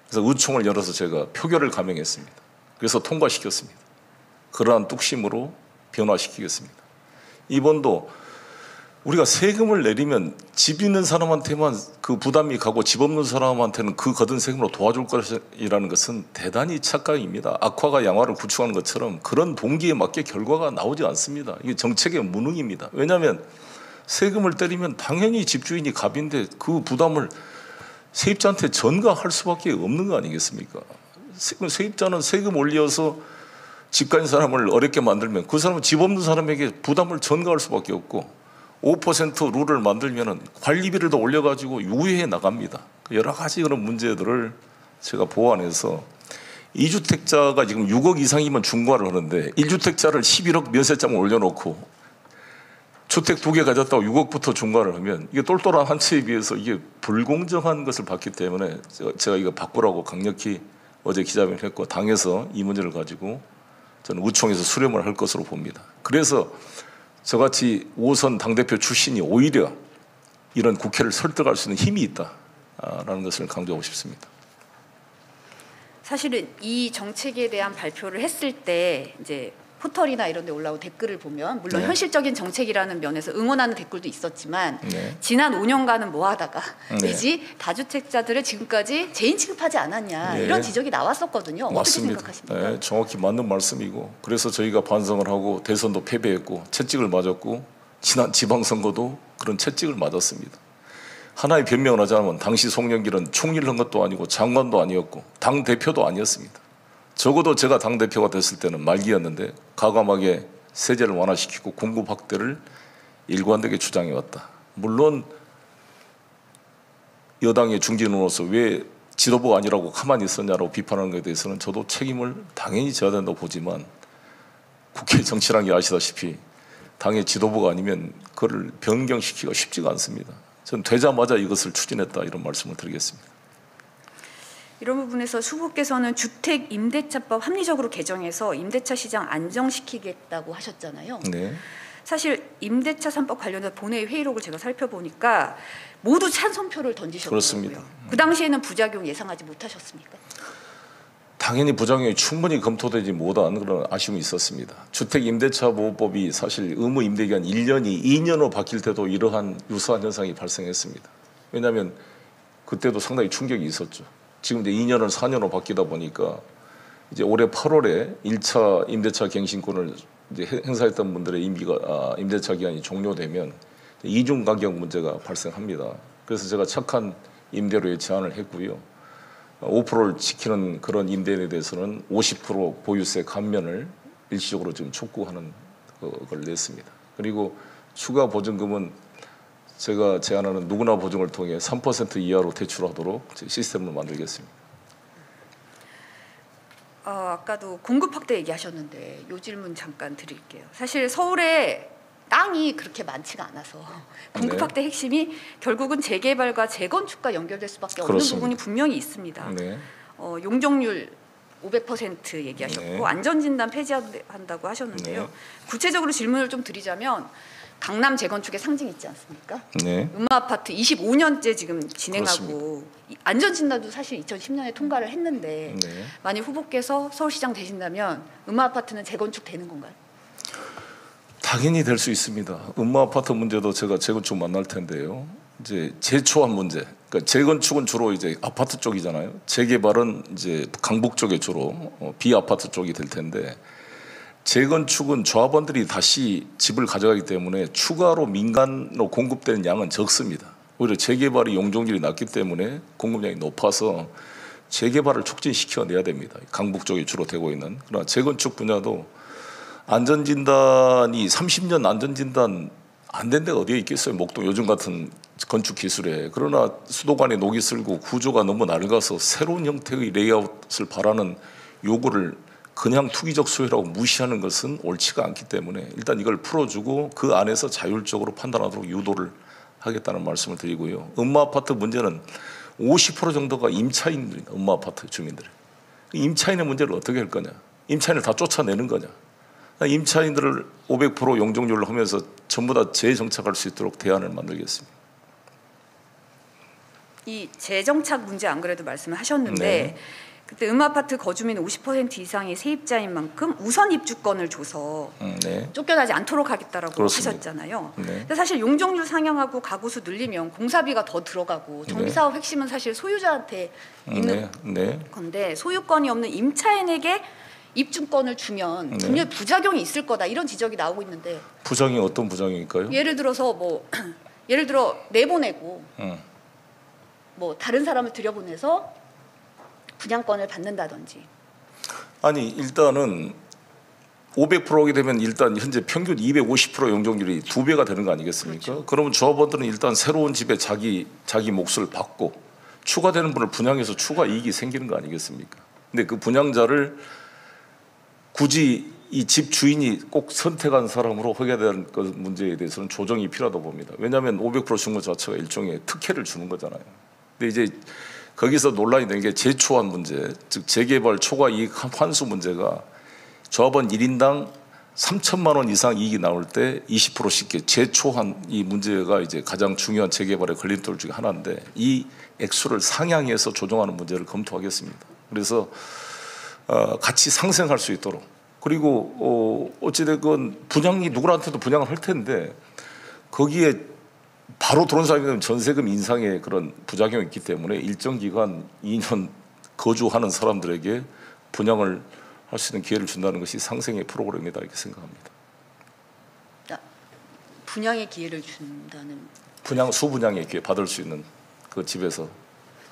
그래서 의총을 열어서 제가 표결을 감행했습니다. 그래서 통과시켰습니다. 그러한 뚝심으로 변화시키겠습니다. 이번도 우리가 세금을 내리면 집 있는 사람한테만 그 부담이 가고 집 없는 사람한테는 그 거둔 세금으로 도와줄 것이라는 것은 대단히 착각입니다. 악화가 양화를 구축하는 것처럼 그런 동기에 맞게 결과가 나오지 않습니다. 이게 정책의 무능입니다. 왜냐하면 세금을 때리면 당연히 집주인이 갑인데 그 부담을 세입자한테 전가할 수밖에 없는 거 아니겠습니까? 세입자는 세금 올려서 집 가진 사람을 어렵게 만들면 그 사람은 집 없는 사람에게 부담을 전가할 수밖에 없고 5% 룰을 만들면은 관리비를 더 올려가지고 유예해 나갑니다. 여러 가지 그런 문제들을 제가 보완해서 2주택자가 지금 6억 이상이면 중과를 하는데 1주택자를 11억 면세점을 올려놓고 주택 2개 가졌다고 6억부터 중과를 하면 이게 똘똘한 한 채에 비해서 이게 불공정한 것을 봤기 때문에 제가 이거 바꾸라고 강력히 어제 기자회견을 했고 당에서 이 문제를 가지고 저는 의총에서 수렴을 할 것으로 봅니다. 그래서 저같이 5선 당대표 출신이 오히려 이런 국회를 설득할 수 있는 힘이 있다라는 것을 강조하고 싶습니다. 사실은 이 정책에 대한 발표를 했을 때 이제 포털이나 이런 데 올라온 댓글을 보면 물론 네. 현실적인 정책이라는 면에서 응원하는 댓글도 있었지만 네. 지난 5년간은 뭐 하다가 네. 내지 다주택자들을 지금까지 재인 취급하지 않았냐 네. 이런 지적이 나왔었거든요. 맞습니다. 어떻게 생각하십니까? 네, 정확히 맞는 말씀이고 그래서 저희가 반성을 하고 대선도 패배했고 채찍을 맞았고 지난 지방선거도 그런 채찍을 맞았습니다. 하나의 변명을 하자면 당시 송영길은 총리를 한 것도 아니고 장관도 아니었고 당대표도 아니었습니다. 적어도 제가 당대표가 됐을 때는 말기였는데 과감하게 세제를 완화시키고 공급 확대를 일관되게 주장해왔다. 물론 여당의 중진으로서 왜 지도부가 아니라고 가만히 있었냐고 비판하는 것에 대해서는 저도 책임을 당연히 져야 된다고 보지만 국회 정치라는 게 아시다시피 당의 지도부가 아니면 그걸 변경시키기가 쉽지가 않습니다. 저는 되자마자 이것을 추진했다 이런 말씀을 드리겠습니다. 이런 부분에서 후보께서는 주택 임대차법 합리적으로 개정해서 임대차 시장 안정시키겠다고 하셨잖아요. 네. 사실 임대차 3법 관련해서 본회의 회의록을 제가 살펴보니까 모두 찬성표를 던지셨고요. 그렇습니다. 그 당시에는 부작용 예상하지 못하셨습니까? 당연히 부작용이 충분히 검토되지 못한 그런 아쉬움이 있었습니다. 주택임대차보호법이 사실 의무 임대기간 1년이 2년으로 바뀔 때도 이러한 유사한 현상이 발생했습니다. 왜냐하면 그때도 상당히 충격이 있었죠. 지금 이제 2년을 4년으로 바뀌다 보니까 이제 올해 8월에 1차 임대차 갱신권을 이제 행사했던 분들의 임대차 기간이 종료되면 이중 가격 문제가 발생합니다. 그래서 제가 착한 임대료에 제한을 했고요. 5%를 지키는 그런 임대인에 대해서는 50% 보유세 감면을 일시적으로 지금 촉구하는 걸 냈습니다. 그리고 추가 보증금은 제가 제안하는 누구나 보증을 통해 3% 이하로 대출하도록 시스템을 만들겠습니다. 아까도 공급 확대 얘기하셨는데 요 질문 잠깐 드릴게요. 사실 서울에 땅이 그렇게 많지가 않아서 공급 네. 확대 핵심이 결국은 재개발과 재건축과 연결될 수밖에 없는 그렇습니다. 부분이 분명히 있습니다. 네. 용적률 500% 얘기하셨고 네. 안전진단 폐지한다고 하셨는데요. 네. 구체적으로 질문을 좀 드리자면 강남 재건축의 상징 있지 않습니까? 네. 음마아파트 25년째 지금 진행하고 안전진단도 사실 2010년에 통과를 했는데 네. 만약 후보께서 서울시장 되신다면 음마아파트는 재건축 되는 건가요? 당연히 될 수 있습니다. 음마아파트 문제도 제가 재건축 만날 텐데요. 이제 재초안 문제. 그러니까 재건축은 주로 이제 아파트 쪽이잖아요. 재개발은 이제 강북 쪽에 주로 비아파트 쪽이 될 텐데 재건축은 조합원들이 다시 집을 가져가기 때문에 추가로 민간으로 공급되는 양은 적습니다. 오히려 재개발이 용적률이 낮기 때문에 공급량이 높아서 재개발을 촉진시켜내야 됩니다. 강북 쪽에 주로 되고 있는. 그러나 재건축 분야도 안전진단이 30년 안전진단 안 된 데가 어디에 있겠어요. 목동 요즘 같은 건축 기술에. 그러나 수도관에 녹이 슬고 구조가 너무 낡아서 새로운 형태의 레이아웃을 바라는 요구를 그냥 투기적 소유라고 무시하는 것은 옳지가 않기 때문에 일단 이걸 풀어주고 그 안에서 자율적으로 판단하도록 유도를 하겠다는 말씀을 드리고요. 음마아파트 문제는 50% 정도가 임차인들입니다. 음마아파트 주민들. 임차인의 문제를 어떻게 할 거냐. 임차인을 다 쫓아내는 거냐. 임차인들을 500% 용적률로 하면서 전부 다 재정착할 수 있도록 대안을 만들겠습니다. 이 재정착 문제 안 그래도 말씀을 하셨는데 네. 그때 음아파트 거주민 50% 이상의 세입자인 만큼 우선 입주권을 줘서 네. 쫓겨나지 않도록 하겠다라고 그렇습니다. 하셨잖아요. 네. 근데 사실 용적률 상향하고 가구수 늘리면 공사비가 더 들어가고 정비사업 핵심은 사실 소유자한테 있는 네. 건데 소유권이 없는 임차인에게 입주권을 주면 네. 분명히 부작용이 있을 거다 이런 지적이 나오고 있는데 부작용이 어떤 부작용일까요? 예를 들어서 뭐 예를 들어 내보내고 뭐 다른 사람을 들여보내서 분양권을 받는다든지. 아니 일단은 500%게 되면 일단 현재 평균 250% 용적률이 2배가 되는 거 아니겠습니까? 그렇죠. 그러면 조합원들은 일단 새로운 집에 자기 몫을 받고 추가되는 분을 분양해서 추가 이익이 생기는 거 아니겠습니까? 근데 그 분양자를 굳이 이 집 주인이 꼭 선택한 사람으로 하게 되는 그 문제에 대해서는 조정이 필요하다고 봅니다. 왜냐하면 500% 준 것 자체가 일종의 특혜를 주는 거잖아요. 근데 이제 거기서 논란이 된 게 재초안 문제, 즉 재개발 초과 이익 환수 문제가 조합원 1인당 3천만 원 이상 이익이 나올 때 20%씩 재초한 이 문제가 이제 가장 중요한 재개발의 걸림돌 중에 하나인데 이 액수를 상향해서 조정하는 문제를 검토하겠습니다. 그래서 같이 상생할 수 있도록 그리고 어찌됐건 분양이 누구한테도 분양을 할 텐데 거기에 바로 들어온 사람이 되면 전세금 인상의 그런 부작용이 있기 때문에 일정 기간 2년 거주하는 사람들에게 분양을 할 수 있는 기회를 준다는 것이 상생의 프로그램이다 이렇게 생각합니다. 분양의 기회를 준다는. 분양 수분양의 기회 받을 수 있는 그 집에서.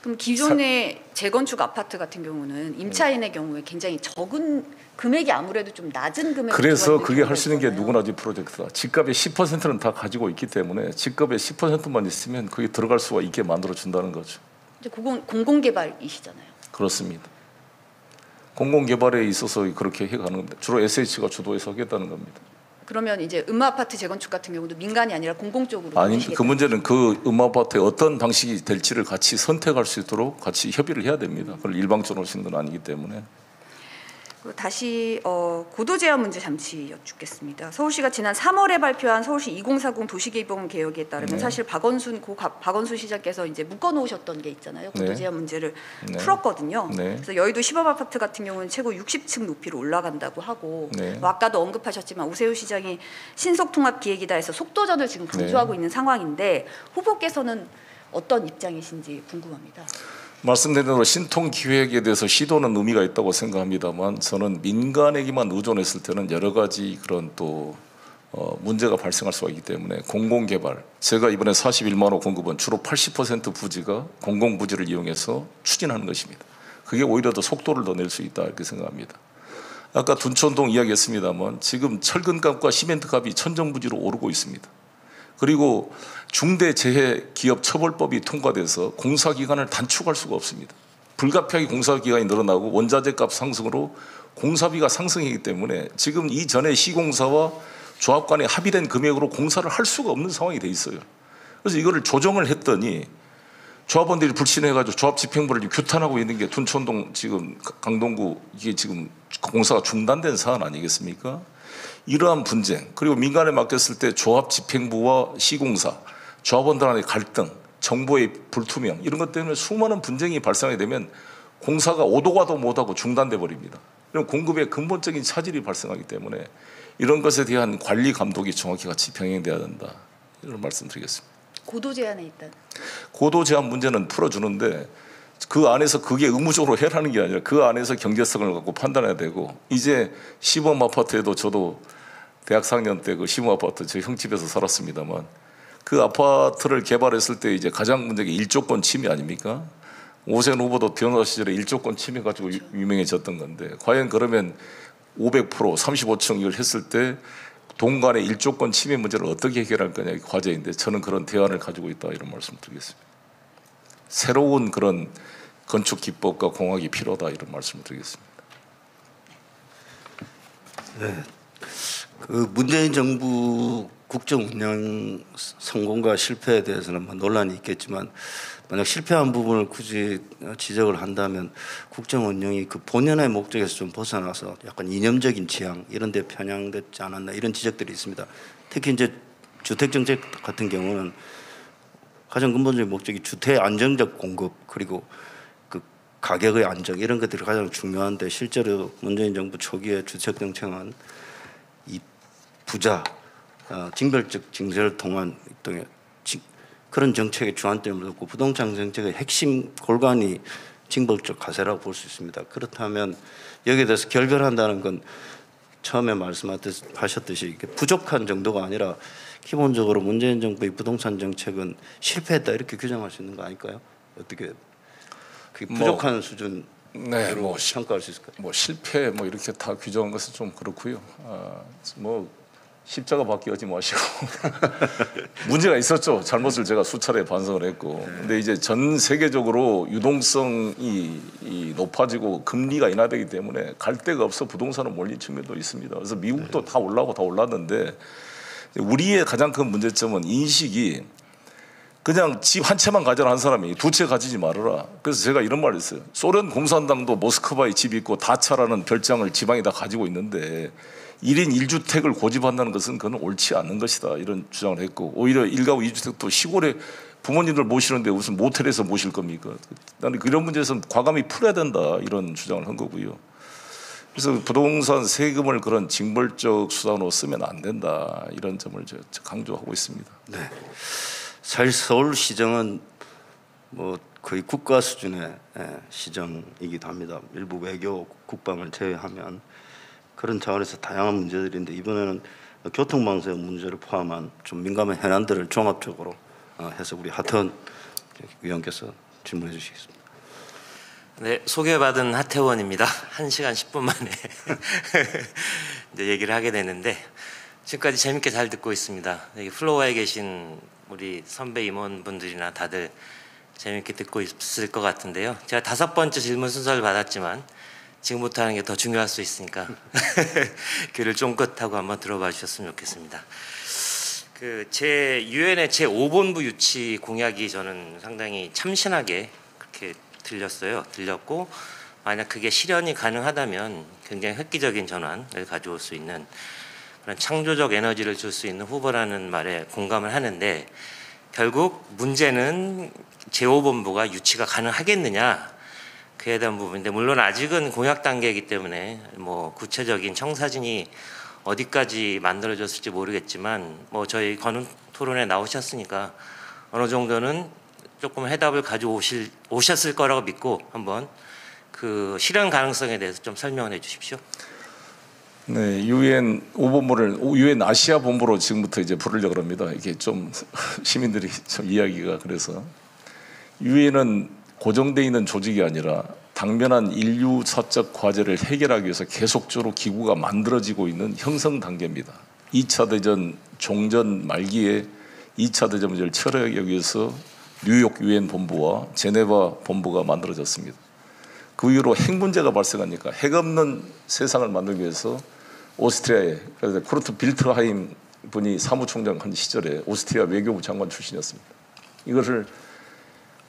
그럼 기존의 재건축 아파트 같은 경우는 임차인의 경우에 굉장히 적은 금액이 아무래도 좀 낮은 금액. 그래서 그게 할 수 있는 게 누구나지 프로젝트다. 집값의 10%는 다 가지고 있기 때문에 집값의 10%만 있으면 그게 들어갈 수가 있게 만들어 준다는 거죠. 이제 공공개발이시잖아요. 그렇습니다. 공공개발에 있어서 그렇게 해가는 겁니다. 주로 SH가 주도해서 하겠다는 겁니다. 그러면 이제 음마아파트 재건축 같은 경우도 민간이 아니라 공공적으로. 아니 그 문제는 그 음마아파트의 어떤 방식이 될지를 같이 선택할 수 있도록 같이 협의를 해야 됩니다. 그걸 일방적으로 하시는 건 아니기 때문에. 다시 고도 제한 문제 잠시 여쭙겠습니다. 서울시가 지난 3월에 발표한 서울시 2040 도시개발 계획에 따르면 네. 사실 박원순 시장께서 이제 묶어놓으셨던 게 있잖아요. 고도 네. 제한 문제를 네. 풀었거든요. 네. 그래서 여의도 시범 아파트 같은 경우는 최고 60층 높이로 올라간다고 하고 네. 뭐 아까도 언급하셨지만 우세호 시장이 신속통합 기획이다 해서 속도전을 지금 강조하고 있는 상황인데 후보께서는 어떤 입장이신지 궁금합니다. 말씀드린 대로 신통 기획에 대해서 시도는 의미가 있다고 생각합니다만 저는 민간에게만 의존했을 때는 여러 가지 그런 또 문제가 발생할 수가 있기 때문에 공공개발, 제가 이번에 41만 호 공급은 주로 80% 부지가 공공부지를 이용해서 추진하는 것입니다. 그게 오히려 더 속도를 더 낼 수 있다 이렇게 생각합니다. 아까 둔촌동 이야기했습니다만 지금 철근값과 시멘트값이 천정부지로 오르고 있습니다. 그리고 중대재해기업처벌법이 통과돼서 공사기간을 단축할 수가 없습니다. 불가피하게 공사기간이 늘어나고 원자재값 상승으로 공사비가 상승이기 때문에 지금 이전에 시공사와 조합 간에 합의된 금액으로 공사를 할 수가 없는 상황이 돼 있어요. 그래서 이거를 조정을 했더니 조합원들이 불신해가지고 조합 집행부를 규탄하고 있는 게 둔촌동 지금 강동구 이게 지금 공사가 중단된 사안 아니겠습니까? 이러한 분쟁, 그리고 민간에 맡겼을 때 조합 집행부와 시공사, 조합원들 간의 갈등, 정보의 불투명 이런 것 때문에 수많은 분쟁이 발생하게 되면 공사가 오도 가도 못하고 중단돼 버립니다. 그럼 공급에 근본적인 차질이 발생하기 때문에 이런 것에 대한 관리 감독이 정확히 같이 병행돼야 된다. 이런 말씀드리겠습니다. 고도 제한에 있다. 고도 제한 문제는 풀어주는데 그 안에서 그게 의무적으로 해라는 게 아니라 그 안에서 경제성을 갖고 판단해야 되고, 이제 시범 아파트에도 저도 대학 4학년 때 그 시범 아파트 저 형 집에서 살았습니다만 그 아파트를 개발했을 때 이제 가장 문제가 일조권 침해 아닙니까? 오세훈 후보도 변호사 시절에 일조권 침해 가지고 유명해졌던 건데, 과연 그러면 500% 35층 이걸 했을 때 동간의 일조권 침해 문제를 어떻게 해결할 거냐 이 과제인데, 저는 그런 대안을 가지고 있다 이런 말씀을 드리겠습니다. 새로운 그런 건축 기법과 공학이 필요하다 이런 말씀을 드리겠습니다. 네. 그 문재인 정부 국정 운영 성공과 실패에 대해서는 뭐 논란이 있겠지만, 만약 실패한 부분을 굳이 지적을 한다면 국정 운영이 그 본연의 목적에서 좀 벗어나서 약간 이념적인 지향 이런 데 편향됐지 않았나 이런 지적들이 있습니다. 특히 이제 주택 정책 같은 경우는 가장 근본적인 목적이 주택 안정적 공급, 그리고 그 가격의 안정 이런 것들이 가장 중요한데, 실제로 문재인 정부 초기에 주택 정책은 이 부자 징벌적 징세를 통한 등의 그런 정책의 주안점을 뒀고, 부동산 정책의 핵심 골간이 징벌적 가세라고 볼 수 있습니다. 그렇다면 여기에 대해서 결별한다는 건 처음에 말씀하셨듯이 부족한 정도가 아니라 기본적으로 문재인 정부의 부동산 정책은 실패했다 이렇게 규정할 수 있는 거 아닐까요? 어떻게 그게 부족한 수준으로 네, 평가할 수 있을까요? 뭐 실패 뭐 이렇게 다 규정한 것은 좀 그렇고요. 뭐 십자가 받기 하지 마시고 문제가 있었죠. 잘못을 제가 수차례 반성을 했고, 근데 이제 전 세계적으로 유동성이 높아지고 금리가 인하되기 때문에 갈 데가 없어 부동산은 몰린 측면도 있습니다. 그래서 미국도 다 올라오고 다 올랐는데, 우리의 가장 큰 문제점은 인식이 그냥 집 한 채만 가져라 한 사람이 두 채 가지지 말아라. 그래서 제가 이런 말을 했어요. 소련 공산당도 모스크바에 집이 있고 다차라는 별장을 지방에 다 가지고 있는데 1인 1주택을 고집한다는 것은 그건 옳지 않는 것이다 이런 주장을 했고, 오히려 1가구 2주택도 시골에 부모님들 모시는데 무슨 모텔에서 모실 겁니까? 나는 이런 문제에서 과감히 풀어야 된다 이런 주장을 한 거고요. 그래서 부동산 세금을 그런 징벌적 수단으로 쓰면 안 된다 이런 점을 강조하고 있습니다. 네. 사실 서울시정은 뭐 거의 국가 수준의 시정이기도 합니다. 일부 외교 국방을 제외하면 그런 차원에서 다양한 문제들인데, 이번에는 교통방송 문제를 포함한 좀 민감한 현안들을 종합적으로 해서 우리 하태원 위원께서 질문해 주시겠습니다. 네, 소개받은 하태원입니다. 1시간 10분 만에 이제 얘기를 하게 되는데, 지금까지 재밌게 잘 듣고 있습니다. 여기 플로어에 계신 우리 선배 임원분들이나 다들 재밌게 듣고 있을 것 같은데요. 제가 5번째 질문 순서를 받았지만 지금부터 하는 게 더 중요할 수 있으니까 귀를 쫑긋하고 한번 들어봐 주셨으면 좋겠습니다. 제 유엔의 제 5본부 유치 공약이 저는 상당히 참신하게 그렇게 들렸고 만약 그게 실현이 가능하다면 굉장히 획기적인 전환을 가져올 수 있는 그런 창조적 에너지를 줄 수 있는 후보라는 말에 공감을 하는데, 결국 문제는 제5본부가 유치가 가능하겠느냐, 그에 대한 부분인데, 물론 아직은 공약 단계이기 때문에 뭐 구체적인 청사진이 어디까지 만들어졌을지 모르겠지만, 뭐 저희 관훈 토론에 나오셨으니까 어느 정도는 조금 해답을 오셨을 거라고 믿고 한번 그 실현 가능성에 대해서 좀 설명을 해주십시오. 네, 유엔 5본부를 유엔 아시아 본부로 지금부터 이제 부르려고 합니다. 이게 좀 시민들이 좀 이야기가 그래서, 유엔은 고정돼 있는 조직이 아니라 당면한 인류사적 과제를 해결하기 위해서 계속적으로 기구가 만들어지고 있는 형성 단계입니다. 2차 대전 종전 말기에 2차 대전 문제를 처리하기 위해서 뉴욕 유엔 본부와 제네바 본부가 만들어졌습니다. 그 이후로 핵 문제가 발생하니까 핵 없는 세상을 만들기 위해서 오스트리아에, 그래서 쿠르트 빌트하임 분이 사무총장 한 시절에 오스트리아 외교부 장관 출신이었습니다. 이것을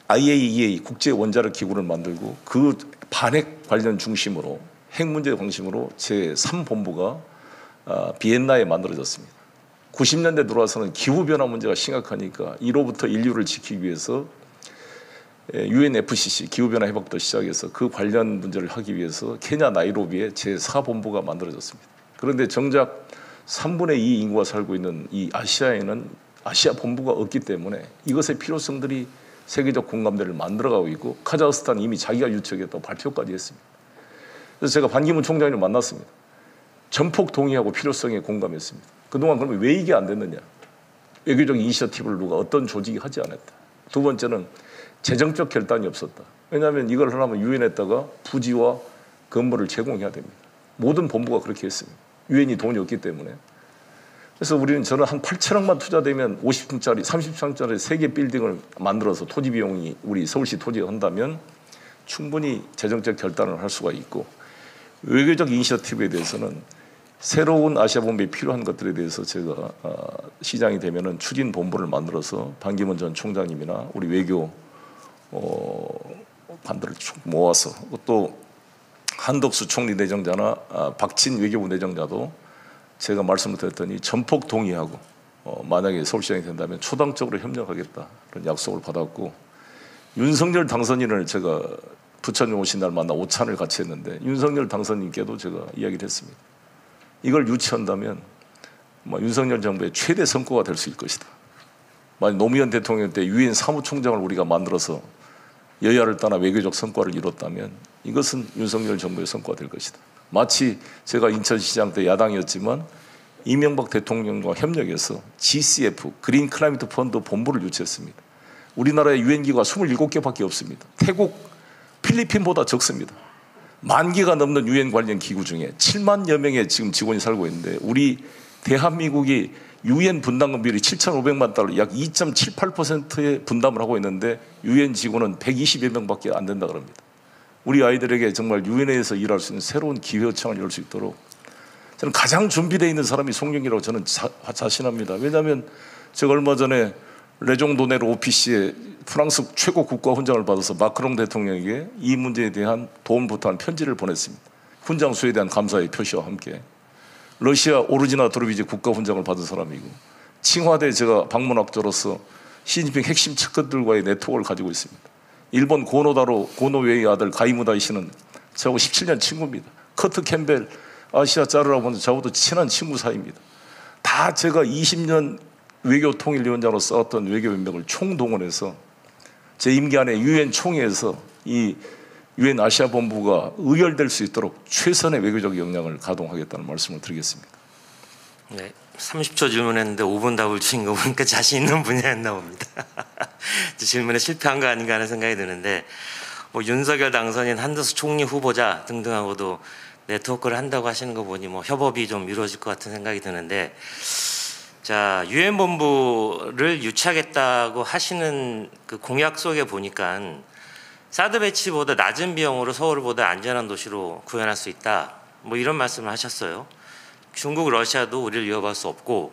IAEA 국제 원자력 기구를 만들고 그 반핵 관련 중심으로 핵 문제 중심으로 제3본부가 비엔나에 만들어졌습니다. 90년대 들어와서는 기후변화 문제가 심각하니까 이로부터 인류를 지키기 위해서 UNFCC 기후변화 회복도 시작해서 그 관련 문제를 하기 위해서 케냐 나이로비에 제4본부가 만들어졌습니다. 그런데 정작 3분의 2 인구가 살고 있는 이 아시아에는 아시아 본부가 없기 때문에 이것의 필요성들이 세계적 공감대를 만들어가고 있고, 카자흐스탄이 이미 자기가 유치하겠다고 발표까지 했습니다. 그래서 제가 반기문 총장을 만났습니다. 전폭 동의하고 필요성에 공감했습니다. 그동안 그러면 왜 이게 안 됐느냐? 외교적 이니셔티브를 누가 어떤 조직이 하지 않았다. 두 번째는 재정적 결단이 없었다. 왜냐하면 이걸 하려면 유엔에다가 부지와 건물을 제공해야 됩니다. 모든 본부가 그렇게 했습니다. 유엔이 돈이 없기 때문에. 그래서 저는 한 8천억만 투자되면 50층짜리, 30층짜리 3개 빌딩을 만들어서 토지 비용이 우리 서울시 토지가 한다면 충분히 재정적 결단을 할 수가 있고, 외교적 이니셔티브에 대해서는 새로운 아시아 본부에 필요한 것들에 대해서 제가 시장이 되면은 추진 본부를 만들어서 반기문 전 총장님이나 우리 외교 관들을 모아서, 또 한덕수 총리 내정자나 박진 외교부 내정자도 제가 말씀을 드렸더니 전폭 동의하고 만약에 서울시장이 된다면 초당적으로 협력하겠다 그런 약속을 받았고, 윤석열 당선인을 제가 부처님 오신 날 만나 오찬을 같이 했는데 윤석열 당선인께도 제가 이야기를 했습니다. 이걸 유치한다면 윤석열 정부의 최대 성과가 될 수 있을 것이다. 만약 노무현 대통령 때 유엔 사무총장을 우리가 만들어서 여야를 떠나 외교적 성과를 이뤘다면 이것은 윤석열 정부의 성과가 될 것이다. 마치 제가 인천시장 때 야당이었지만 이명박 대통령과 협력해서 GCF 그린 클라이미트 펀드 본부를 유치했습니다. 우리나라의 유엔기구가 27개밖에 없습니다. 태국, 필리핀보다 적습니다. 10,000개가 넘는 유엔 관련 기구 중에 7만여 명의 지금 직원이 살고 있는데, 우리 대한민국이 유엔 분담금 비율이 7,500만 달러, 약 2.78%의 분담을 하고 있는데 유엔 직원은 120여 명밖에 안 된다 그럽니다. 우리 아이들에게 정말 유엔에서 일할 수 있는 새로운 기회창을 열 수 있도록 저는 가장 준비되어 있는 사람이 송영기라고 저는 자신합니다. 왜냐하면 제가 얼마 전에 레종도네르 오피시에 프랑스 최고 국가 훈장을 받아서 마크롱 대통령에게 이 문제에 대한 도움을 부탁한 편지를 보냈습니다. 훈장 수에 대한 감사의 표시와 함께. 러시아 오르지나 드로비지 국가 훈장을 받은 사람이고, 칭화대 제가 방문학자로서 시진핑 핵심 측근들과의 네트워크를 가지고 있습니다. 일본 고노웨이 아들 가이무다이 씨는 저하고 17년 친구입니다. 커트 캠벨 아시아 자르라고 하는 저하고도 친한 친구 사이입니다. 다 제가 20년 외교통일위원장으로 싸웠던 외교연맹을 총동원해서 제 임기 안에 유엔 총회에서 이 유엔 아시아 본부가 의결될 수 있도록 최선의 외교적 역량을 가동하겠다는 말씀을 드리겠습니다. 네, 30초 질문했는데 5분 답을 주신 거 보니까 자신 있는 분야였나 봅니다. 질문에 실패한 거 아닌가 하는 생각이 드는데, 윤석열 당선인, 한덕수 총리 후보자 등등하고도 네트워크를 한다고 하시는 거 보니 협업이 좀 이루어질 것 같은 생각이 드는데, 자, 유엔 본부를 유치하겠다고 하시는 그 공약 속에 보니까 사드 배치보다 낮은 비용으로 서울보다 안전한 도시로 구현할 수 있다, 이런 말씀을 하셨어요. 중국, 러시아도 우리를 위협할 수 없고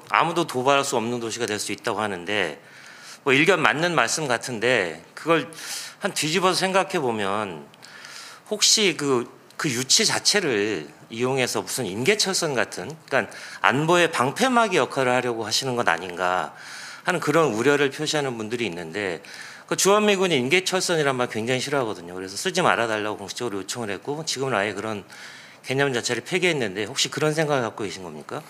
아무도 도발할 수 없는 도시가 될 수 있다고 하는데, 일견 맞는 말씀 같은데, 그걸 한 뒤집어서 생각해 보면 혹시 그 유치 자체를 이용해서 무슨 인계철선 같은, 그러니까 안보의 방패막이 역할을 하려고 하시는 것 아닌가 하는 그런 우려를 표시하는 분들이 있는데, 그 주한미군이 인계철선이란 말 굉장히 싫어하거든요. 그래서 쓰지 말아달라고 공식적으로 요청을 했고, 지금은 아예 그런 개념 자체를 폐기했는데, 혹시 그런 생각을 갖고 계신 겁니까?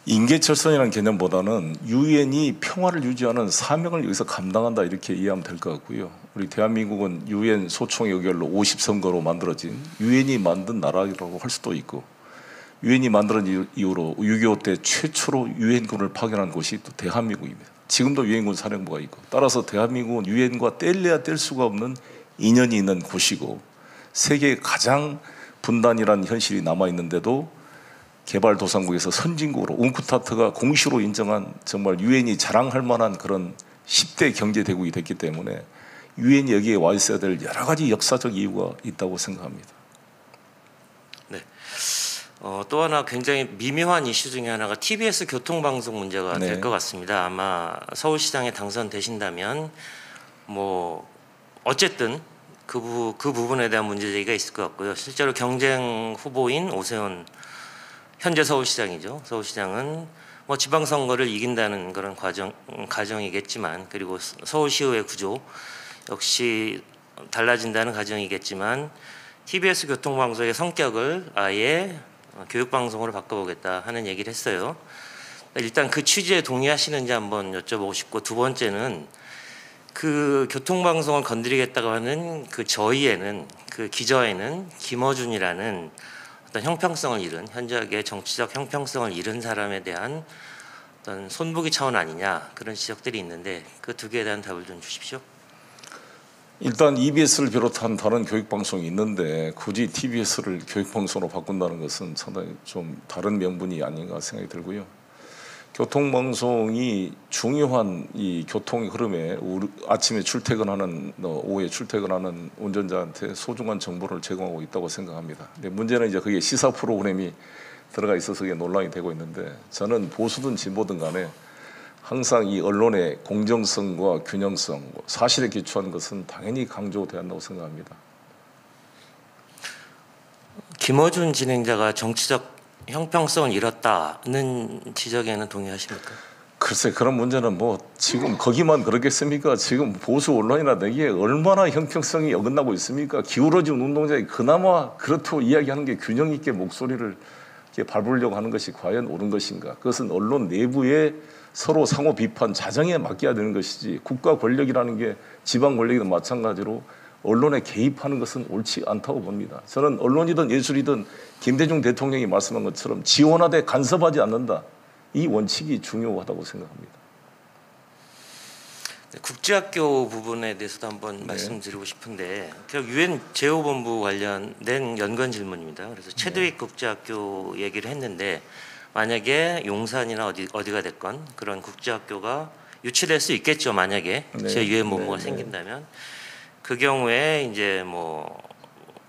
인계철선이라는 개념보다는 유엔이 평화를 유지하는 사명을 여기서 감당한다 이렇게 이해하면 될 것 같고요. 우리 대한민국은 유엔 소총의 의결로 50선거로 만들어진 유엔이 만든 나라라고 할 수도 있고, 유엔이 만들어진 이후로 6.25 때 최초로 유엔군을 파견한 곳이 또 대한민국입니다. 지금도 유엔군 사령부가 있고, 따라서 대한민국은 유엔과 뗄래야 뗄 수가 없는 인연이 있는 곳이고, 세계에 가장 분단이라는 현실이 남아있는데도 개발도상국에서 선진국으로 웅크타트가 공시로 인정한 정말 유엔이 자랑할 만한 그런 10대 경제대국이 됐기 때문에 유엔이 여기에 와 있어야 될 여러 가지 역사적 이유가 있다고 생각합니다. 네. 또 하나 굉장히 미묘한 이슈 중에 하나가 TBS 교통방송 문제가 네. 될 것 같습니다. 아마 서울시장에 당선되신다면 뭐 어쨌든 그 부분에 대한 문제제기가 있을 것 같고요. 실제로 경쟁 후보인 오세훈 현재 서울시장이죠. 서울시장은 뭐 지방선거를 이긴다는 그런 가정이겠지만, 그리고 서울시의회 구조 역시 달라진다는 가정이겠지만, TBS 교통방송의 성격을 아예 교육방송으로 바꿔보겠다 하는 얘기를 했어요. 일단 그 취지에 동의하시는지 한번 여쭤보고 싶고, 두 번째는 그 교통방송을 건드리겠다고 하는 그 저희에는, 그 기저에는 김어준이라는 어떤 형평성을 잃은, 현저하게 정치적 형평성을 잃은 사람에 대한 어떤 손보기 차원 아니냐, 그런 지적들이 있는데 그 두 개에 대한 답을 좀 주십시오. 일단 EBS를 비롯한 다른 교육방송이 있는데 굳이 TBS를 교육방송으로 바꾼다는 것은 상당히 좀 다른 명분이 아닌가 생각이 들고요. 교통방송이 중요한 이 교통의 흐름에 아침에 출퇴근하는, 오후에 출퇴근하는 운전자한테 소중한 정보를 제공하고 있다고 생각합니다. 근데 문제는 이제 그게 시사 프로그램이 들어가 있어서 그게 논란이 되고 있는데, 저는 보수든 진보든 간에 항상 이 언론의 공정성과 균형성, 사실에 기초한 것은 당연히 강조돼야 한다고 생각합니다. 김어준 진행자가 정치적 형평성을 잃었다는 지적에는 동의하십니까? 글쎄, 그런 문제는 뭐 지금 거기만 그렇겠습니까? 지금 보수 언론이나 내기에 얼마나 형평성이 어긋나고 있습니까? 기울어진 운동자에 그나마 그렇다고 이야기하는 게 균형 있게 목소리를 이렇게 밟으려고 하는 것이 과연 옳은 것인가? 그것은 언론 내부에 서로 상호 비판, 자정에 맡겨야 되는 것이지, 국가 권력이라는 게 지방 권력이든 마찬가지로 언론에 개입하는 것은 옳지 않다고 봅니다. 저는 언론이든 예술이든 김대중 대통령이 말씀한 것처럼 지원하되 간섭하지 않는다, 이 원칙이 중요하다고 생각합니다. 국제학교 부분에 대해서도 한번 말씀드리고 싶은데, 유엔 제오본부 관련된 연관 질문입니다. 그래서 체드윅 국제학교 얘기를 했는데, 만약에 용산이나 어디가 됐건 그런 국제학교가 유치될 수 있겠죠. 만약에 제 유엔 본부가 생긴다면, 그 경우에 이제 뭐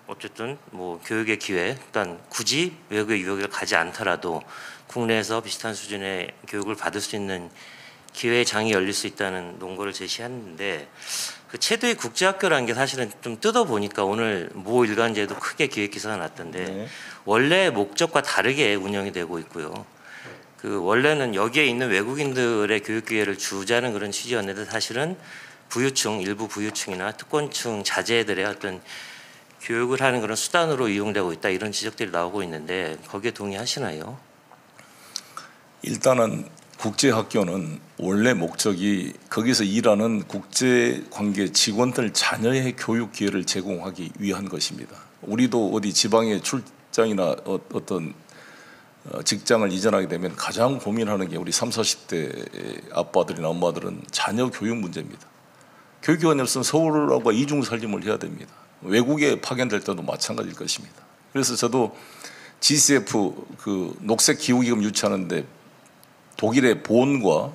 어쨌든 뭐 교육의 기회, 일단 굳이 외국의 유학을 가지 않더라도 국내에서 비슷한 수준의 교육을 받을 수 있는 기회의 장이 열릴 수 있다는 논거를 제시했는데, 그 체드윅 국제학교라는 게 사실은 좀 뜯어보니까 오늘 모 일간지에도 크게 기획기사가 났던데 원래 목적과 다르게 운영이 되고 있고요. 그 원래는 여기에 있는 외국인들의 교육 기회를 주자는 그런 취지였는데, 사실은 부유층, 일부 부유층이나 특권층 자제들의 어떤 교육을 하는 그런 수단으로 이용되고 있다, 이런 지적들이 나오고 있는데 거기에 동의하시나요? 일단은 국제학교는 원래 목적이 거기서 일하는 국제관계 직원들 자녀의 교육 기회를 제공하기 위한 것입니다. 우리도 어디 지방에 출장이나 어떤 직장을 이전하게 되면 가장 고민하는 게 우리 30, 40대 아빠들이나 엄마들은 자녀 교육 문제입니다. 교육기관이 없으면 서울하고 이중 살림을 해야 됩니다. 외국에 파견될 때도 마찬가지일 것입니다. 그래서 저도 GCF 그 녹색 기후기금 유치하는데 독일의 본과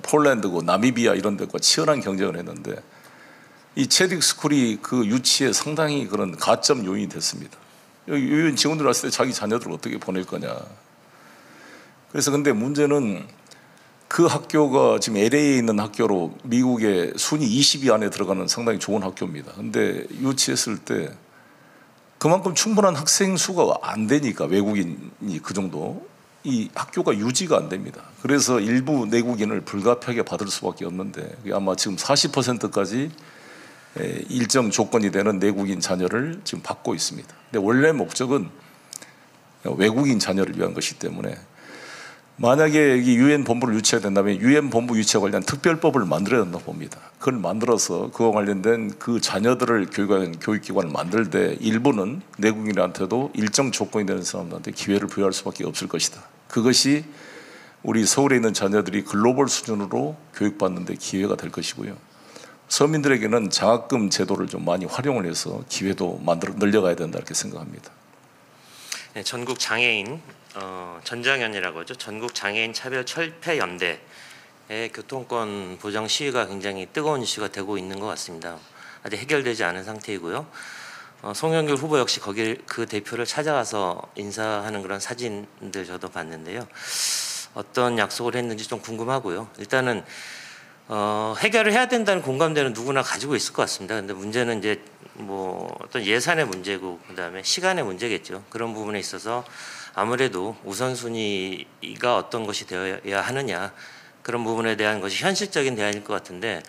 폴란드고 나미비아 이런 데과 치열한 경쟁을 했는데, 이 체딕 스쿨이 그 유치에 상당히 그런 가점 요인이 됐습니다. 여기 유엔 직원들 왔을 때 자기 자녀들을 어떻게 보낼 거냐. 그래서 근데 문제는 그 학교가 지금 LA에 있는 학교로 미국의 순위 20위 안에 들어가는 상당히 좋은 학교입니다. 근데 유치했을 때 그만큼 충분한 학생 수가 안 되니까 외국인이 그 정도 이 학교가 유지가 안 됩니다. 그래서 일부 내국인을 불가피하게 받을 수밖에 없는데 아마 지금 40%까지 일정 조건이 되는 내국인 자녀를 지금 받고 있습니다. 근데 원래 목적은 외국인 자녀를 위한 것이기 때문에 만약에 이 유엔 본부를 유치해야 된다면 유엔 본부 유치와 관련 특별법을 만들어야 된다고 봅니다. 그걸 만들어서 그와 관련된 그 자녀들을 교육하는 교육기관을 만들 때 일부는 내국인한테도 일정 조건이 되는 사람들한테 기회를 부여할 수밖에 없을 것이다. 그것이 우리 서울에 있는 자녀들이 글로벌 수준으로 교육받는 데 기회가 될 것이고요. 서민들에게는 장학금 제도를 좀 많이 활용을 해서 기회도 늘려가야 된다 이렇게 생각합니다. 네, 전국 장애인 전장연이라고 하죠. 전국 장애인 차별 철폐 연대의 교통권 보장 시위가 굉장히 뜨거운 이슈가 되고 있는 것 같습니다. 아직 해결되지 않은 상태이고요. 송영길 후보 역시 거기 그 대표를 찾아가서 인사하는 그런 사진들 저도 봤는데요. 어떤 약속을 했는지 좀 궁금하고요. 일단은 해결을 해야 된다는 공감대는 누구나 가지고 있을 것 같습니다. 근데 문제는 이제 뭐 어떤 예산의 문제고 그다음에 시간의 문제겠죠. 그런 부분에 있어서 아무래도 우선순위가 어떤 것이 되어야 하느냐 그런 부분에 대한 것이 현실적인 대안일 것 같은데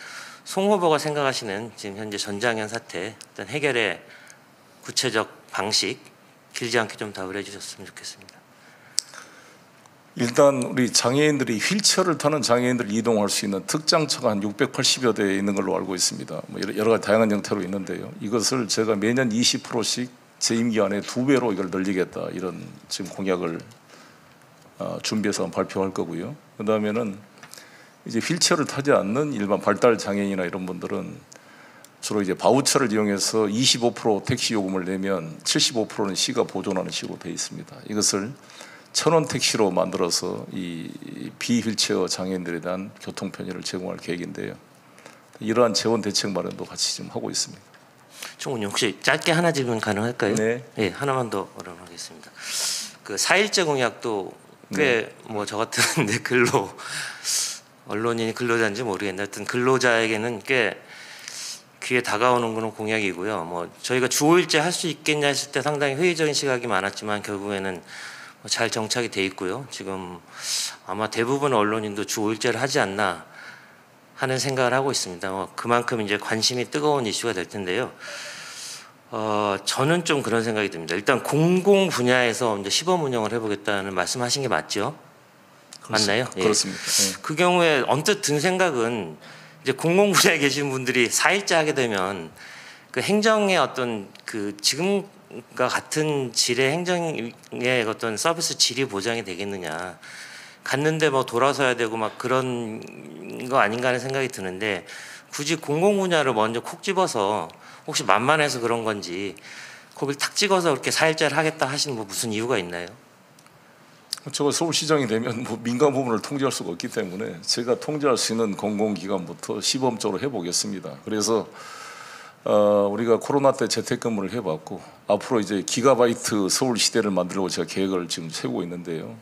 송 후보가 생각하시는 지금 현재 전장현 사태 어떤 해결의 구체적 방식 길지 않게 좀 답을 해주셨으면 좋겠습니다. 일단 우리 장애인들이 휠체어를 타는 장애인들이 이동할 수 있는 특장처가 한 680여 대 있는 걸로 알고 있습니다. 뭐 여러 가지 다양한 형태로 있는데요. 이것을 제가 매년 20%씩 제 임기 안에 2배로 이걸 늘리겠다 이런 지금 공약을 준비해서 발표할 거고요. 그 다음에는 이제 휠체어를 타지 않는 일반 발달 장애인이나 이런 분들은 주로 이제 바우처를 이용해서 25% 택시 요금을 내면 75%는 시가 보존하는 식으로 되어 있습니다. 이것을 1,000원 택시로 만들어서 이 비휠체어 장애인들에 대한 교통 편의를 제공할 계획인데요. 이러한 재원 대책 마련도 같이 지금 하고 있습니다. 총무님 혹시 짧게 하나 질문 가능할까요? 네. 네, 하나만 더 언론하겠습니다. 그 4.1제 공약도 꽤 뭐 저 같은데 근로 언론인이 근로자인지 모르겠는데 하여튼 근로자에게는 꽤 귀에 다가오는 그런 공약이고요. 뭐 저희가 주 5일제 할 수 있겠냐 했을 때 상당히 회의적인 시각이 많았지만 결국에는 잘 정착이 돼 있고요. 지금 아마 대부분 언론인도 주 5일제를 하지 않나 하는 생각을 하고 있습니다. 그만큼 이제 관심이 뜨거운 이슈가 될 텐데요. 저는 좀 그런 생각이 듭니다. 일단 공공 분야에서 이제 시범 운영을 해보겠다는 말씀하신 게 맞죠? 맞나요? 그렇습니다. 예. 네. 그 경우에 언뜻 든 생각은 이제 공공 분야에 계신 분들이 4일제 하게 되면 그 행정의 어떤 그 지금과 같은 질의 행정의 어떤 서비스 질이 보장이 되겠느냐. 갔는데 뭐 돌아서야 되고 막 그런 거 아닌가 하는 생각이 드는데 굳이 공공 분야를 먼저 콕 집어서 혹시 만만해서 그런 건지 거길 탁 찍어서 그렇게 4일제를 하겠다 하시는 뭐 무슨 이유가 있나요? 제가 서울시장이 되면 뭐 민간 부문을 통제할 수가 없기 때문에 제가 통제할 수 있는 공공기관부터 시범적으로 해보겠습니다. 그래서 우리가 코로나 때 재택근무를 해봤고 앞으로 이제 기가바이트 서울 시대를 만들려고 제가 계획을 지금 세우고 있는데요.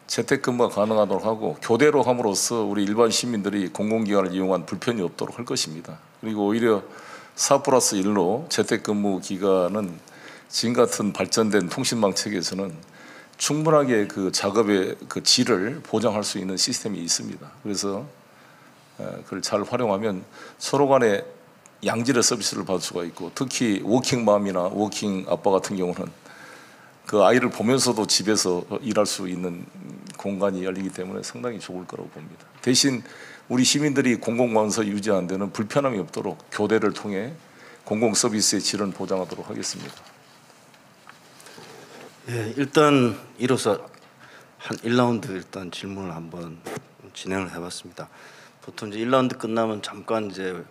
재택근무가 가능하도록 하고 교대로 함으로써 우리 일반 시민들이 공공기관을 이용한 불편이 없도록 할 것입니다. 그리고 오히려 4+1로 재택근무 기간은 지금 같은 발전된 통신망 체계에서는 충분하게 그 작업의 그 질을 보장할 수 있는 시스템이 있습니다. 그래서 그걸 잘 활용하면 서로 간에 양질의 서비스를 받을 수가 있고 특히 워킹맘이나 워킹 아빠 같은 경우는 그 아이를 보면서도 집에서 일할 수 있는 공간이 열리기 때문에 상당히 좋을 거라고 봅니다. 대신 우리 시민들이 공공관서 유지하는 데는 불편함이 없도록 교대를 통해 공공 서비스의 질은 보장하도록 하겠습니다. 예, 일단 이로써 한 1라운드 일단 질문을 한번 진행을 해봤습니다. 보통 이제 1라운드 끝나면 잠깐 이제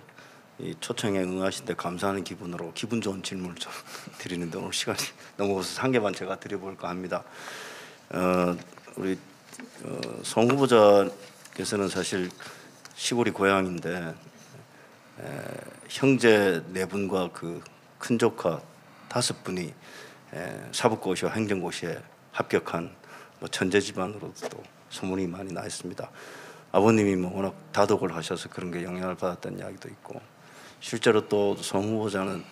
이 초청에 응하신데 감사하는 기분으로 기분 좋은 질문을 좀 드리는데 오늘 시간이 넘어서 3개만 제가 드려볼까 합니다. 우리 송 후보자께서는 사실 시골이 고향인데 형제 4분과 그 큰 조카 5분이 사법고시와 행정고시에 합격한 뭐 천재 집안으로도 또 소문이 많이 나 있습니다. 아버님이 뭐 워낙 다독을 하셔서 그런 게 영향을 받았다는 이야기도 있고 실제로 또 송 후보자는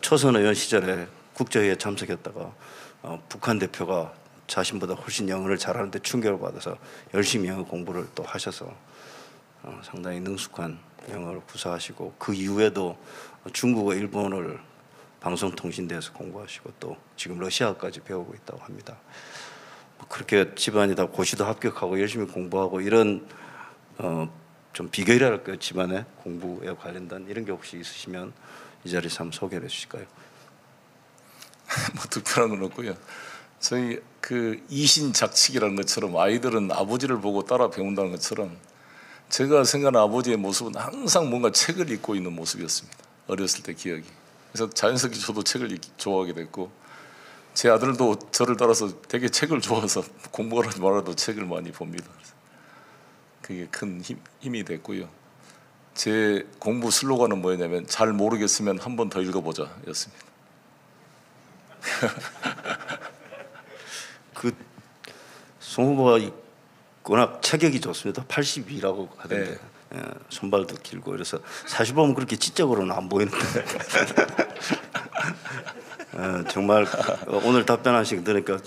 초선 의원 시절에 국제회의에 참석했다가 북한 대표가 자신보다 훨씬 영어를 잘하는데 충격을 받아서 열심히 영어 공부를 또 하셔서 상당히 능숙한 영어를 구사하시고 그 이후에도 중국어, 일본어를 방송통신대에서 공부하시고 또 지금 러시아까지 배우고 있다고 합니다. 그렇게 집안이 다 고시도 합격하고 열심히 공부하고 이런 좀 비결이랄까요, 집안의 공부에 관련된 이런 게 혹시 있으시면 이 자리에서 한번 소개를 해주실까요? 뭐 특별한 건 없고요. 저희 그 이신작칙이라는 것처럼 아이들은 아버지를 보고 따라 배운다는 것처럼 제가 생각하는 아버지의 모습은 항상 뭔가 책을 읽고 있는 모습이었습니다. 어렸을 때 기억이. 그래서 자연스럽게 저도 책을 좋아하게 됐고 제 아들도 저를 따라서 되게 책을 좋아해서 공부를 하지 말아도 책을 많이 봅니다. 그게 큰 힘이 됐고요. 제 공부 슬로건은 뭐였냐면 잘 모르겠으면 한 번 더 읽어보자 였습니다. 송 후보가 워낙 체격이 좋습니다. 82라고 하던데 네. 손발도 길고 그래서 사실 보면 그렇게 지적으로는 안 보이는데 정말 오늘 답변하시고 들으니까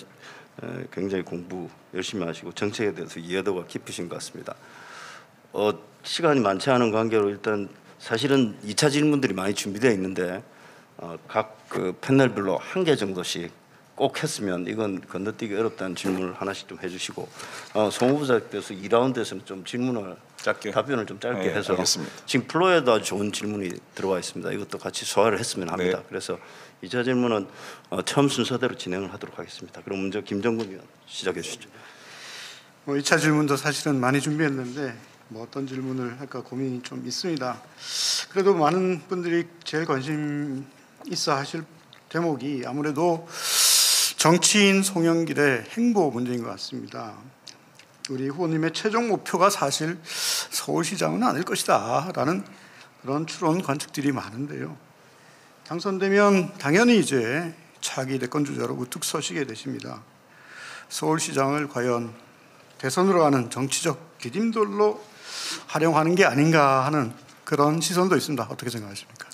굉장히 공부 열심히 하시고 정책에 대해서 이해도가 깊으신 것 같습니다. 시간이 많지 않은 관계로 일단 사실은 2차 질문들이 많이 준비되어 있는데 각 그 패널별로 한 개 정도씩 꼭 했으면 이건 건너뛰기 어렵다는 질문을 하나씩 좀 해주시고 송 후보자께서 2라운드에서는 좀 질문을 짧게 답변을 좀 짧게 네, 해서 알겠습니다. 지금 플로에도 아주 좋은 질문이 들어와 있습니다. 이것도 같이 소화를 했으면 합니다. 네. 그래서 2차 질문은 처음 순서대로 진행을 하도록 하겠습니다. 그럼 먼저 김정근 의원 시작해 주시죠. 2차 질문도 사실은 많이 준비했는데 뭐 어떤 질문을 할까 고민이 좀 있습니다. 그래도 많은 분들이 제일 관심 있어 하실 대목이 아무래도 정치인 송영길의 행보 문제인 것 같습니다. 우리 후보님의 최종 목표가 사실 서울시장은 아닐 것이다 라는 그런 추론 관측들이 많은데요. 당선되면 당연히 이제 차기 대권주자로 우뚝 서시게 되십니다. 서울시장을 과연 대선으로 가는 정치적 디딤돌로 활용하는 게 아닌가 하는 그런 시선도 있습니다. 어떻게 생각하십니까?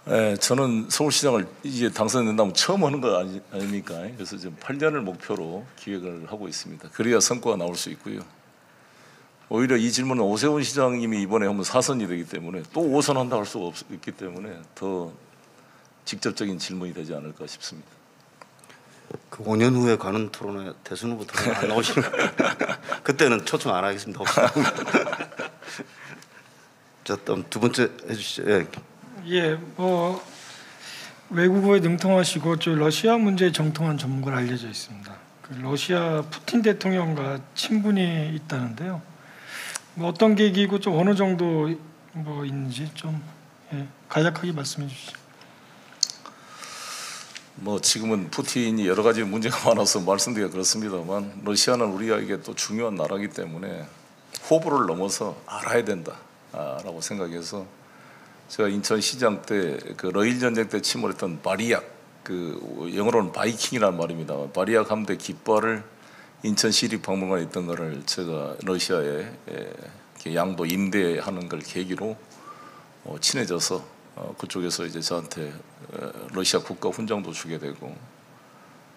네, 저는 서울시장을 이제 당선된다면 처음 하는 거 아닙니까? 그래서 지금 8년을 목표로 기획을 하고 있습니다. 그래야 성과가 나올 수 있고요. 오히려 이 질문은 오세훈 시장님이 이번에 한번 4선이 되기 때문에 또 5선한다 할 수가 없기 때문에 더 직접적인 질문이 되지 않을까 싶습니다. 그 5년 후에 가는 토론에 대선 후보 토론 안 나오시는 거예요? 그때는 초청 안 하겠습니다. 자, 다음 두 번째 해주시죠. 예. 예, 뭐 외국어에 능통하시고 저 러시아 문제에 정통한 전문가로 알려져 있습니다. 그 러시아 푸틴 대통령과 친분이 있다는데요. 뭐 어떤 계기고 좀 어느 정도 뭐 있는지 좀 간략하게 말씀해 주시죠. 뭐 지금은 푸틴이 여러 가지 문제가 많아서 말씀드리기가 그렇습니다만 러시아는 우리에게 또 중요한 나라이기 때문에 호불호를 넘어서 알아야 된다라고 생각해서 제가 인천시장 때 그 러일 전쟁 때 침몰했던 바리약 그 영어로는 바이킹이라는 말입니다. 바리약 함대 깃발을 인천 시립박물관에 있던 거를 제가 러시아에 양도 임대하는 걸 계기로 친해져서 그쪽에서 이제 저한테 러시아 국가 훈장도 주게 되고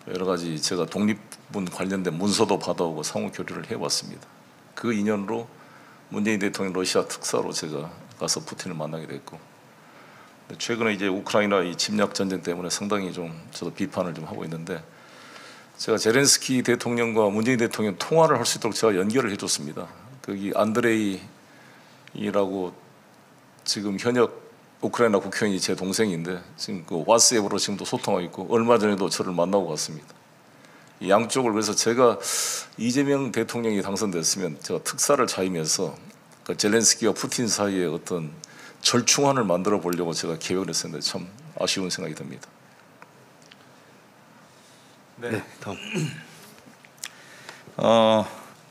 여러 가지 제가 독립문 관련된 문서도 받아오고 상호 교류를 해왔습니다. 그 인연으로 문재인 대통령 러시아 특사로 제가 가서 푸틴을 만나게 됐고 최근에 이제 우크라이나 이 침략 전쟁 때문에 상당히 좀 저도 비판을 좀 하고 있는데 제가 제렌스키 대통령과 문재인 대통령 통화를 할 수 있도록 제가 연결을 해줬습니다. 거기 안드레이라고 지금 현역 우크라이나 국회의원이 제 동생인데 지금 그 왓츠앱으로 지금도 소통하고 있고 얼마 전에도 저를 만나고 갔습니다. 이 양쪽을 그래서 제가 이재명 대통령이 당선됐으면 제가 특사를 차이면서 그 젤렌스키와 푸틴 사이에 어떤 절충안을 만들어 보려고 제가 계획을 했었는데 참 아쉬운 생각이 듭니다. 네, 다음.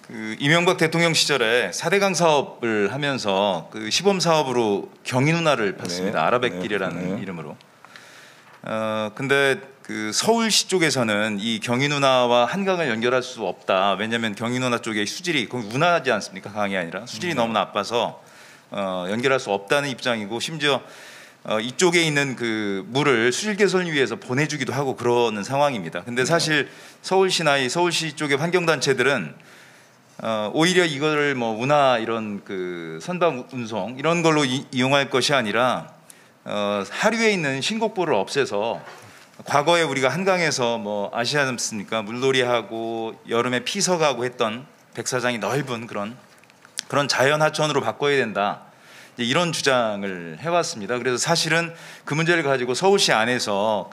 그 이명박 대통령 시절에 4대강 사업을 하면서 그 시범 사업으로 경인 운하를 팠습니다. 네, 아라뱃길이라는 네. 이름으로. 근데 그 서울시 쪽에서는 이 경인 운하와 한강을 연결할 수 없다. 왜냐하면 경인 운하 쪽에 수질이 거기 운하지 않습니까? 강이 아니라 수질이 너무 나빠서 연결할 수 없다는 입장이고 심지어 이쪽에 있는 그 물을 수질 개선을 위해서 보내주기도 하고 그러는 상황입니다. 근데 사실 서울시나 서울시 쪽의 환경단체들은 오히려 이거를 뭐 운하 이런 그 선박 운송 이런 걸로 이용할 것이 아니라 하류에 있는 신곡보를 없애서 과거에 우리가 한강에서 뭐 아시지 않습니까? 물놀이하고 여름에 피서가고 했던 백사장이 넓은 그런 자연 하천으로 바꿔야 된다. 이런 주장을 해왔습니다. 그래서 사실은 그 문제를 가지고 서울시 안에서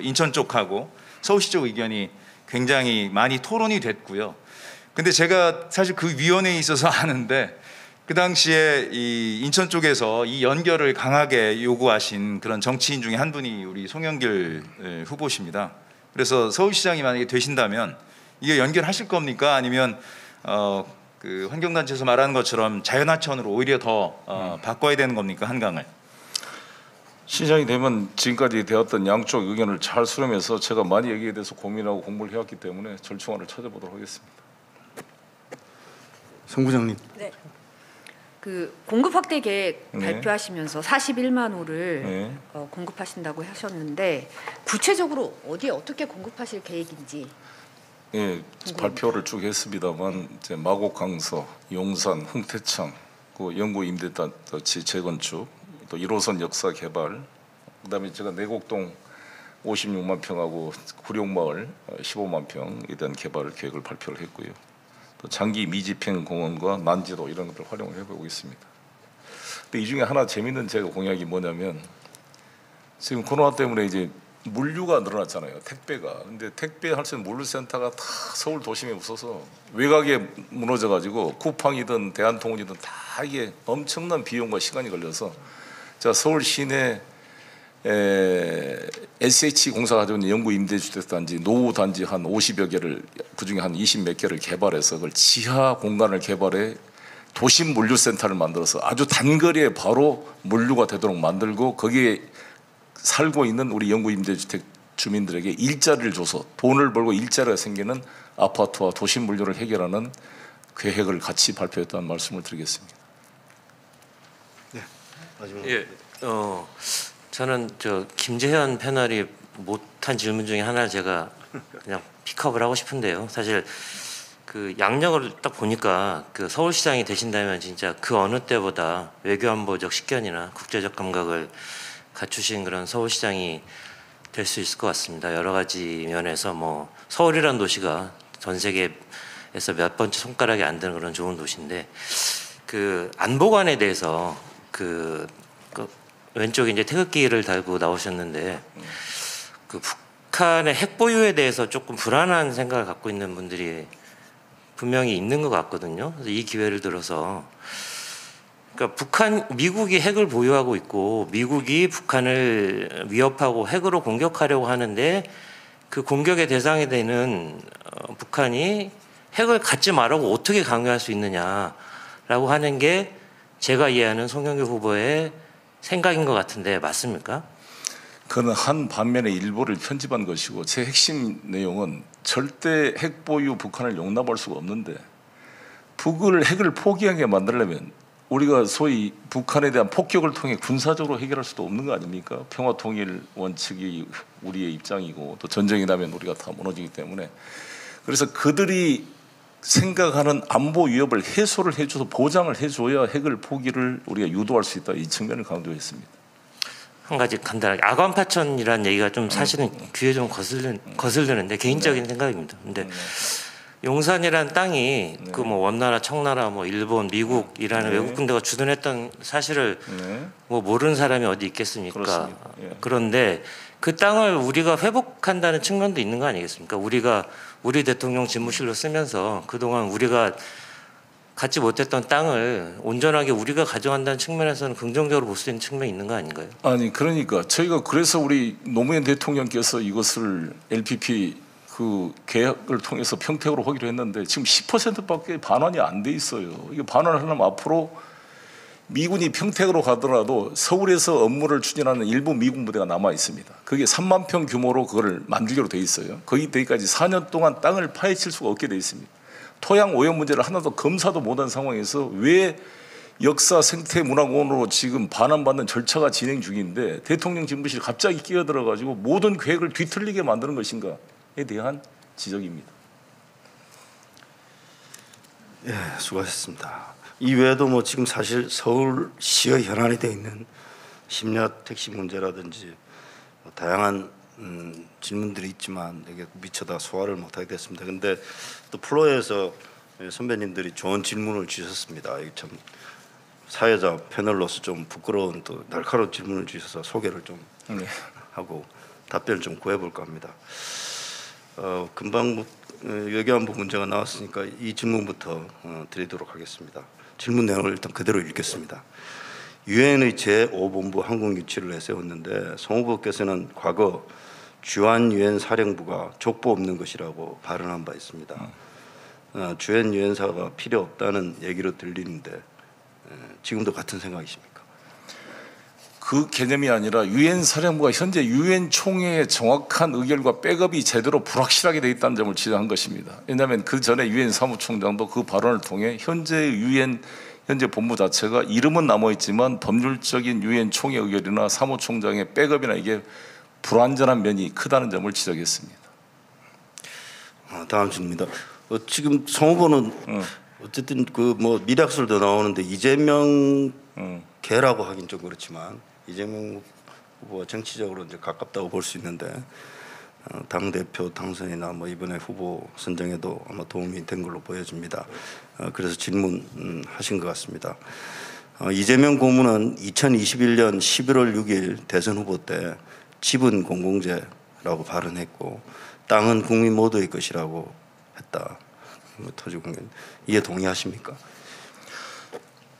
인천 쪽하고 서울시 쪽 의견이 굉장히 많이 토론이 됐고요. 근데 제가 사실 그 위원회에 있어서 아는데 그 당시에 이 인천 쪽에서 이 연결을 강하게 요구하신 그런 정치인 중에 한 분이 우리 송영길 후보십니다. 그래서 서울시장이 만약에 되신다면 이게 연결하실 겁니까? 아니면 그 환경단체에서 말하는 것처럼 자연하천으로 오히려 더 바꿔야 되는 겁니까, 한강을? 시장이 되면 지금까지 되었던 양쪽 의견을 잘 수렴해서 제가 많이 여기에 대해서 고민하고 공부를 해왔기 때문에 절충안을 찾아보도록 하겠습니다. 송 부장님. 네. 그 공급 확대 계획 네. 발표하시면서 41만 호를 네. 공급하신다고 하셨는데 구체적으로 어디에 어떻게 공급하실 계획인지. 예, 발표를 쭉 했습니다만 이제 마곡 강서, 용산, 흥태창, 그 영구 임대단지 재건축, 또 1호선 역사 개발, 그다음에 제가 내곡동 56만 평하고 구룡마을 15만 평에 대한 개발 계획을 발표를 했고요. 또 장기 미집행 공원과 난지도 이런 것들 활용을 해보고 있습니다. 근데 이 중에 하나 재밌는 제가 공약이 뭐냐면 지금 코로나 때문에 이제 물류가 늘어났잖아요. 택배가. 근데 택배할 수 있는 물류센터가 다 서울 도심에 없어서 외곽에 무너져가지고 쿠팡이든 대한통운이든 다 이게 엄청난 비용과 시간이 걸려서 제가 서울 시내 SH 공사가 가지고 있는 영구 임대주택단지 노후 단지 한 50여 개를 그중에 한 20몇 개를 개발해서 그걸 지하 공간을 개발해 도심 물류센터를 만들어서 아주 단거리에 바로 물류가 되도록 만들고 거기에 살고 있는 우리 영구 임대주택 주민들에게 일자리를 줘서 돈을 벌고 일자리가 생기는 아파트와 도심 물류를 해결하는 계획을 같이 발표했다는 말씀을 드리겠습니다. 예, 저는 김재현 패널이 못한 질문 중에 하나를 제가 그냥 픽업을 하고 싶은데요. 사실 그 양력을 딱 보니까 그 서울시장이 되신다면 진짜 그 어느 때보다 외교안보적 식견이나 국제적 감각을 갖추신 그런 서울시장이 될 수 있을 것 같습니다. 여러 가지 면에서 뭐 서울이라는 도시가 전 세계에서 몇 번째 손가락에 안 드는 그런 좋은 도시인데 그 안보관에 대해서 그 왼쪽에 이제 태극기를 달고 나오셨는데 그 북한의 핵 보유에 대해서 조금 불안한 생각을 갖고 있는 분들이 분명히 있는 것 같거든요. 그래서 이 기회를 들어서 그러니까 미국이 핵을 보유하고 있고 미국이 북한을 위협하고 핵으로 공격하려고 하는데 그 공격의 대상이 되는 북한이 핵을 갖지 말라고 어떻게 강요할 수 있느냐라고 하는 게 제가 이해하는 송영길 후보의 생각인 것 같은데 맞습니까? 그는 한 반면의 일부를 편집한 것이고 제 핵심 내용은 절대 핵 보유 북한을 용납할 수가 없는데 북을 핵을 포기하게 만들려면 우리가 소위 북한에 대한 폭격을 통해 군사적으로 해결할 수도 없는 거 아닙니까? 평화통일 원칙이 우리의 입장이고 또 전쟁이 나면 우리가 다 무너지기 때문에 그래서 그들이 생각하는 안보 위협을 해소를 해줘서 보장을 해줘야 핵을 포기를 우리가 유도할 수 있다. 이 측면을 강조했습니다. 한 가지 간단하게 아관파천이라는 얘기가 좀 사실은 귀에 좀 거슬리는데 개인적인 생각입니다. 근데 용산이라는 땅이 그 뭐 원나라, 청나라, 뭐 일본, 미국이라는 외국 군대가 주둔했던 사실을 뭐 모르는 사람이 어디 있겠습니까? 그런데 그 땅을 우리가 회복한다는 측면도 있는 거 아니겠습니까? 우리 대통령 집무실로 쓰면서 그동안 우리가 갖지 못했던 땅을 온전하게 우리가 가져간다는 측면에서는 긍정적으로 볼 수 있는 측면이 있는 거 아닌가요? 아니 그러니까 저희가 그래서 우리 노무현 대통령께서 이것을 LPP 그 계약을 통해서 평택으로 하기로 했는데 지금 10%밖에 반환이 안 돼 있어요. 이게 반환을 하려면 앞으로 미군이 평택으로 가더라도 서울에서 업무를 추진하는 일부 미군 부대가 남아 있습니다. 그게 3만 평 규모로 그걸 만들기로 돼 있어요. 거기까지 4년 동안 땅을 파헤칠 수가 없게 돼 있습니다. 토양 오염 문제를 하나도 검사도 못한 상황에서 왜 역사 생태문화공원으로 지금 반환받는 절차가 진행 중인데 대통령 집무실이 갑자기 끼어들어 가지고 모든 계획을 뒤틀리게 만드는 것인가에 대한 지적입니다. 예, 수고하셨습니다. 이 외에도 뭐 지금 사실 서울시의 현안이 되어 있는 심야 택시 문제라든지 뭐 다양한 질문들이 있지만 이게 미처 다 소화를 못하게 됐습니다. 근데 또 플로어에서 선배님들이 좋은 질문을 주셨습니다. 이게 참 사회자 패널로서 좀 부끄러운 또 날카로운 질문을 주셔서 소개를 좀 하고 답변을 좀 구해볼까 합니다. 금방 외교안보 문제가 나왔으니까 이 질문부터 드리도록 하겠습니다. 질문 내용을 일단 그대로 읽겠습니다. 유엔의 제5본부 한국 유치를 내세웠는데 송 후보께서는 과거 주한 유엔 사령부가 족보 없는 것이라고 발언한 바 있습니다. 주한 유엔사가 필요 없다는 얘기로 들리는데 지금도 같은 생각이십니까? 그 개념이 아니라 유엔 사령부가 현재 유엔 총회의 정확한 의결과 백업이 제대로 불확실하게 돼 있다는 점을 지적한 것입니다. 왜냐하면 그 전에 유엔 사무총장도 그 발언을 통해 현재 유엔 현재 본부 자체가 이름은 남아 있지만 법률적인 유엔 총회 의결이나 사무총장의 백업이나 이게 불완전한 면이 크다는 점을 지적했습니다. 다음 질문입니다. 지금 송 후보는 어쨌든 그 뭐 미락설도 나오는데 이재명 개라고 하긴 좀 그렇지만 이재명 후보가 정치적으로 이제 가깝다고 볼 수 있는데 당 대표 당선이나 뭐 이번에 후보 선정에도 아마 도움이 된 걸로 보여집니다. 그래서 질문하신 것 같습니다. 이재명 고문은 2021년 11월 6일 대선 후보 때 집은 공공재라고 발언했고 땅은 국민 모두의 것이라고 했다. 토지공연 이에 동의하십니까?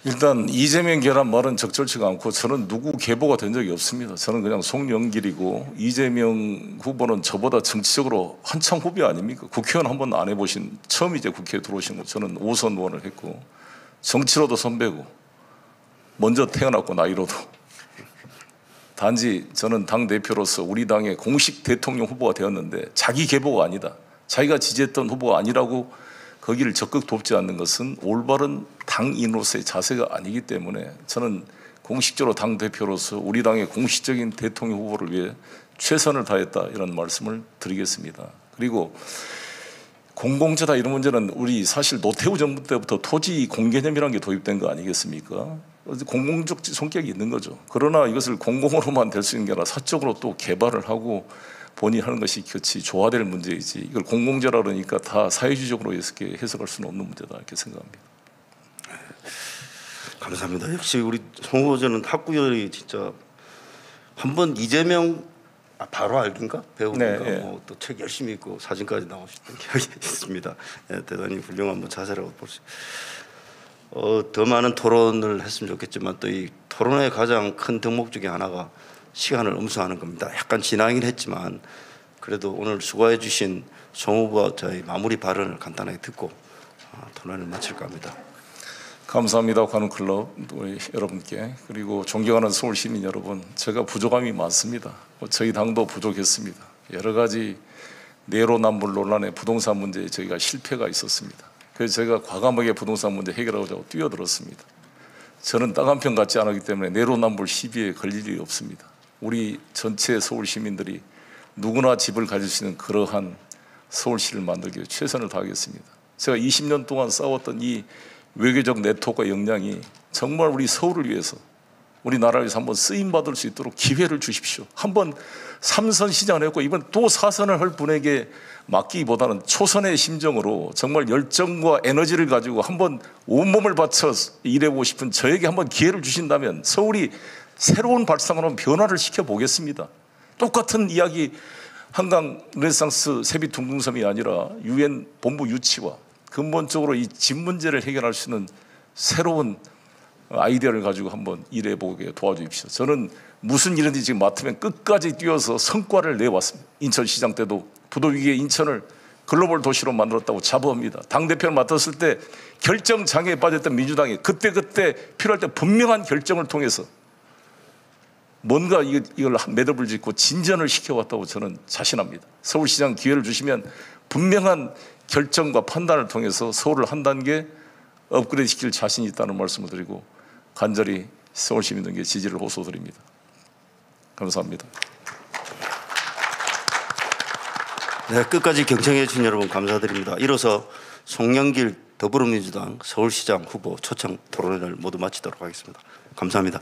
일단 이재명 계란 말은 적절치가 않고 저는 누구 계보가 된 적이 없습니다. 저는 그냥 송영길이고 이재명 후보는 저보다 정치적으로 한참 후배 아닙니까? 국회의원 한 번도 안 해보신 처음 이제 국회에 들어오신 거 저는 5선 의원을 했고 정치로도 선배고 먼저 태어났고 나이로도 단지 저는 당대표로서 우리 당의 공식 대통령 후보가 되었는데 자기 계보가 아니다. 자기가 지지했던 후보가 아니라고 거기를 적극 돕지 않는 것은 올바른 당인으로서의 자세가 아니기 때문에 저는 공식적으로 당대표로서 우리 당의 공식적인 대통령 후보를 위해 최선을 다했다 이런 말씀을 드리겠습니다. 그리고 공공재다 이런 문제는 우리 사실 노태우 정부 때부터 토지 공개념이라는 게 도입된 거 아니겠습니까? 공공적 성격이 있는 거죠. 그러나 이것을 공공으로만 될 수 있는 게 아니라 사적으로 또 개발을 하고 본인이 하는 것이 곁이 조화될 문제이지 이걸 공공재라 그러니까 다 사회주의적으로 이렇게 해석할 수는 없는 문제다 이렇게 생각합니다. 감사합니다. 역시 우리 송 후보자는 학구열이 진짜 한번 이재명 바로 알긴가 배우니까 네, 뭐 또 책 열심히 읽고 사진까지 나오셨던 기억이 있습니다. 네, 대단히 훌륭한 뭐 자세라고 볼 수. 더 많은 토론을 했으면 좋겠지만 또 이 토론의 가장 큰 덕목 중에 하나가 시간을 엄수하는 겁니다. 약간 지나긴 했지만 그래도 오늘 수고해 주신 송 후보자의 마무리 발언을 간단하게 듣고 토론을 마칠까 합니다. 감사합니다. 관훈클럽 우리 여러분께 그리고 존경하는 서울 시민 여러분 제가 부족함이 많습니다. 저희 당도 부족했습니다. 여러 가지 내로남불 논란의 부동산 문제에 저희가 실패가 있었습니다. 그래서 제가 과감하게 부동산 문제 해결하자고 뛰어들었습니다. 저는 땅 한 편 갖지 않았기 때문에 내로남불 시비에 걸릴 일이 없습니다. 우리 전체 서울 시민들이 누구나 집을 가질 수 있는 그러한 서울시를 만들기 위해 최선을 다하겠습니다. 제가 20년 동안 싸웠던 이 외교적 네트워크와 역량이 정말 우리 서울을 위해서 우리나라를 위해서 한번 쓰임받을 수 있도록 기회를 주십시오. 한번 3선 시장을 했고 이번 또 4선을 할 분에게 맡기보다는 초선의 심정으로 정말 열정과 에너지를 가지고 한번 온몸을 바쳐 일해보고 싶은 저에게 한번 기회를 주신다면 서울이 새로운 발상으로 변화를 시켜보겠습니다. 똑같은 이야기 한강 르네상스 세빛 둥둥섬이 아니라 유엔 본부 유치와 근본적으로 이 집 문제를 해결할 수 있는 새로운 아이디어를 가지고 한번 일해보게 도와주십시오. 저는 무슨 일인지 지금 맡으면 끝까지 뛰어서 성과를 내왔습니다. 인천시장 때도 부도위기의 인천을 글로벌 도시로 만들었다고 자부합니다. 당대표를 맡았을 때 결정장애에 빠졌던 민주당이 그때그때 필요할 때 분명한 결정을 통해서 뭔가 이걸 매듭을 짓고 진전을 시켜왔다고 저는 자신합니다. 서울시장 기회를 주시면 분명한 결정과 판단을 통해서 서울을 한 단계 업그레이드 시킬 자신이 있다는 말씀을 드리고 간절히 서울 시민들께 지지를 호소드립니다. 감사합니다. 네, 끝까지 경청해 주신 여러분 감사드립니다. 이로써 송영길 더불어민주당 서울시장 후보 초청 토론회를 모두 마치도록 하겠습니다. 감사합니다.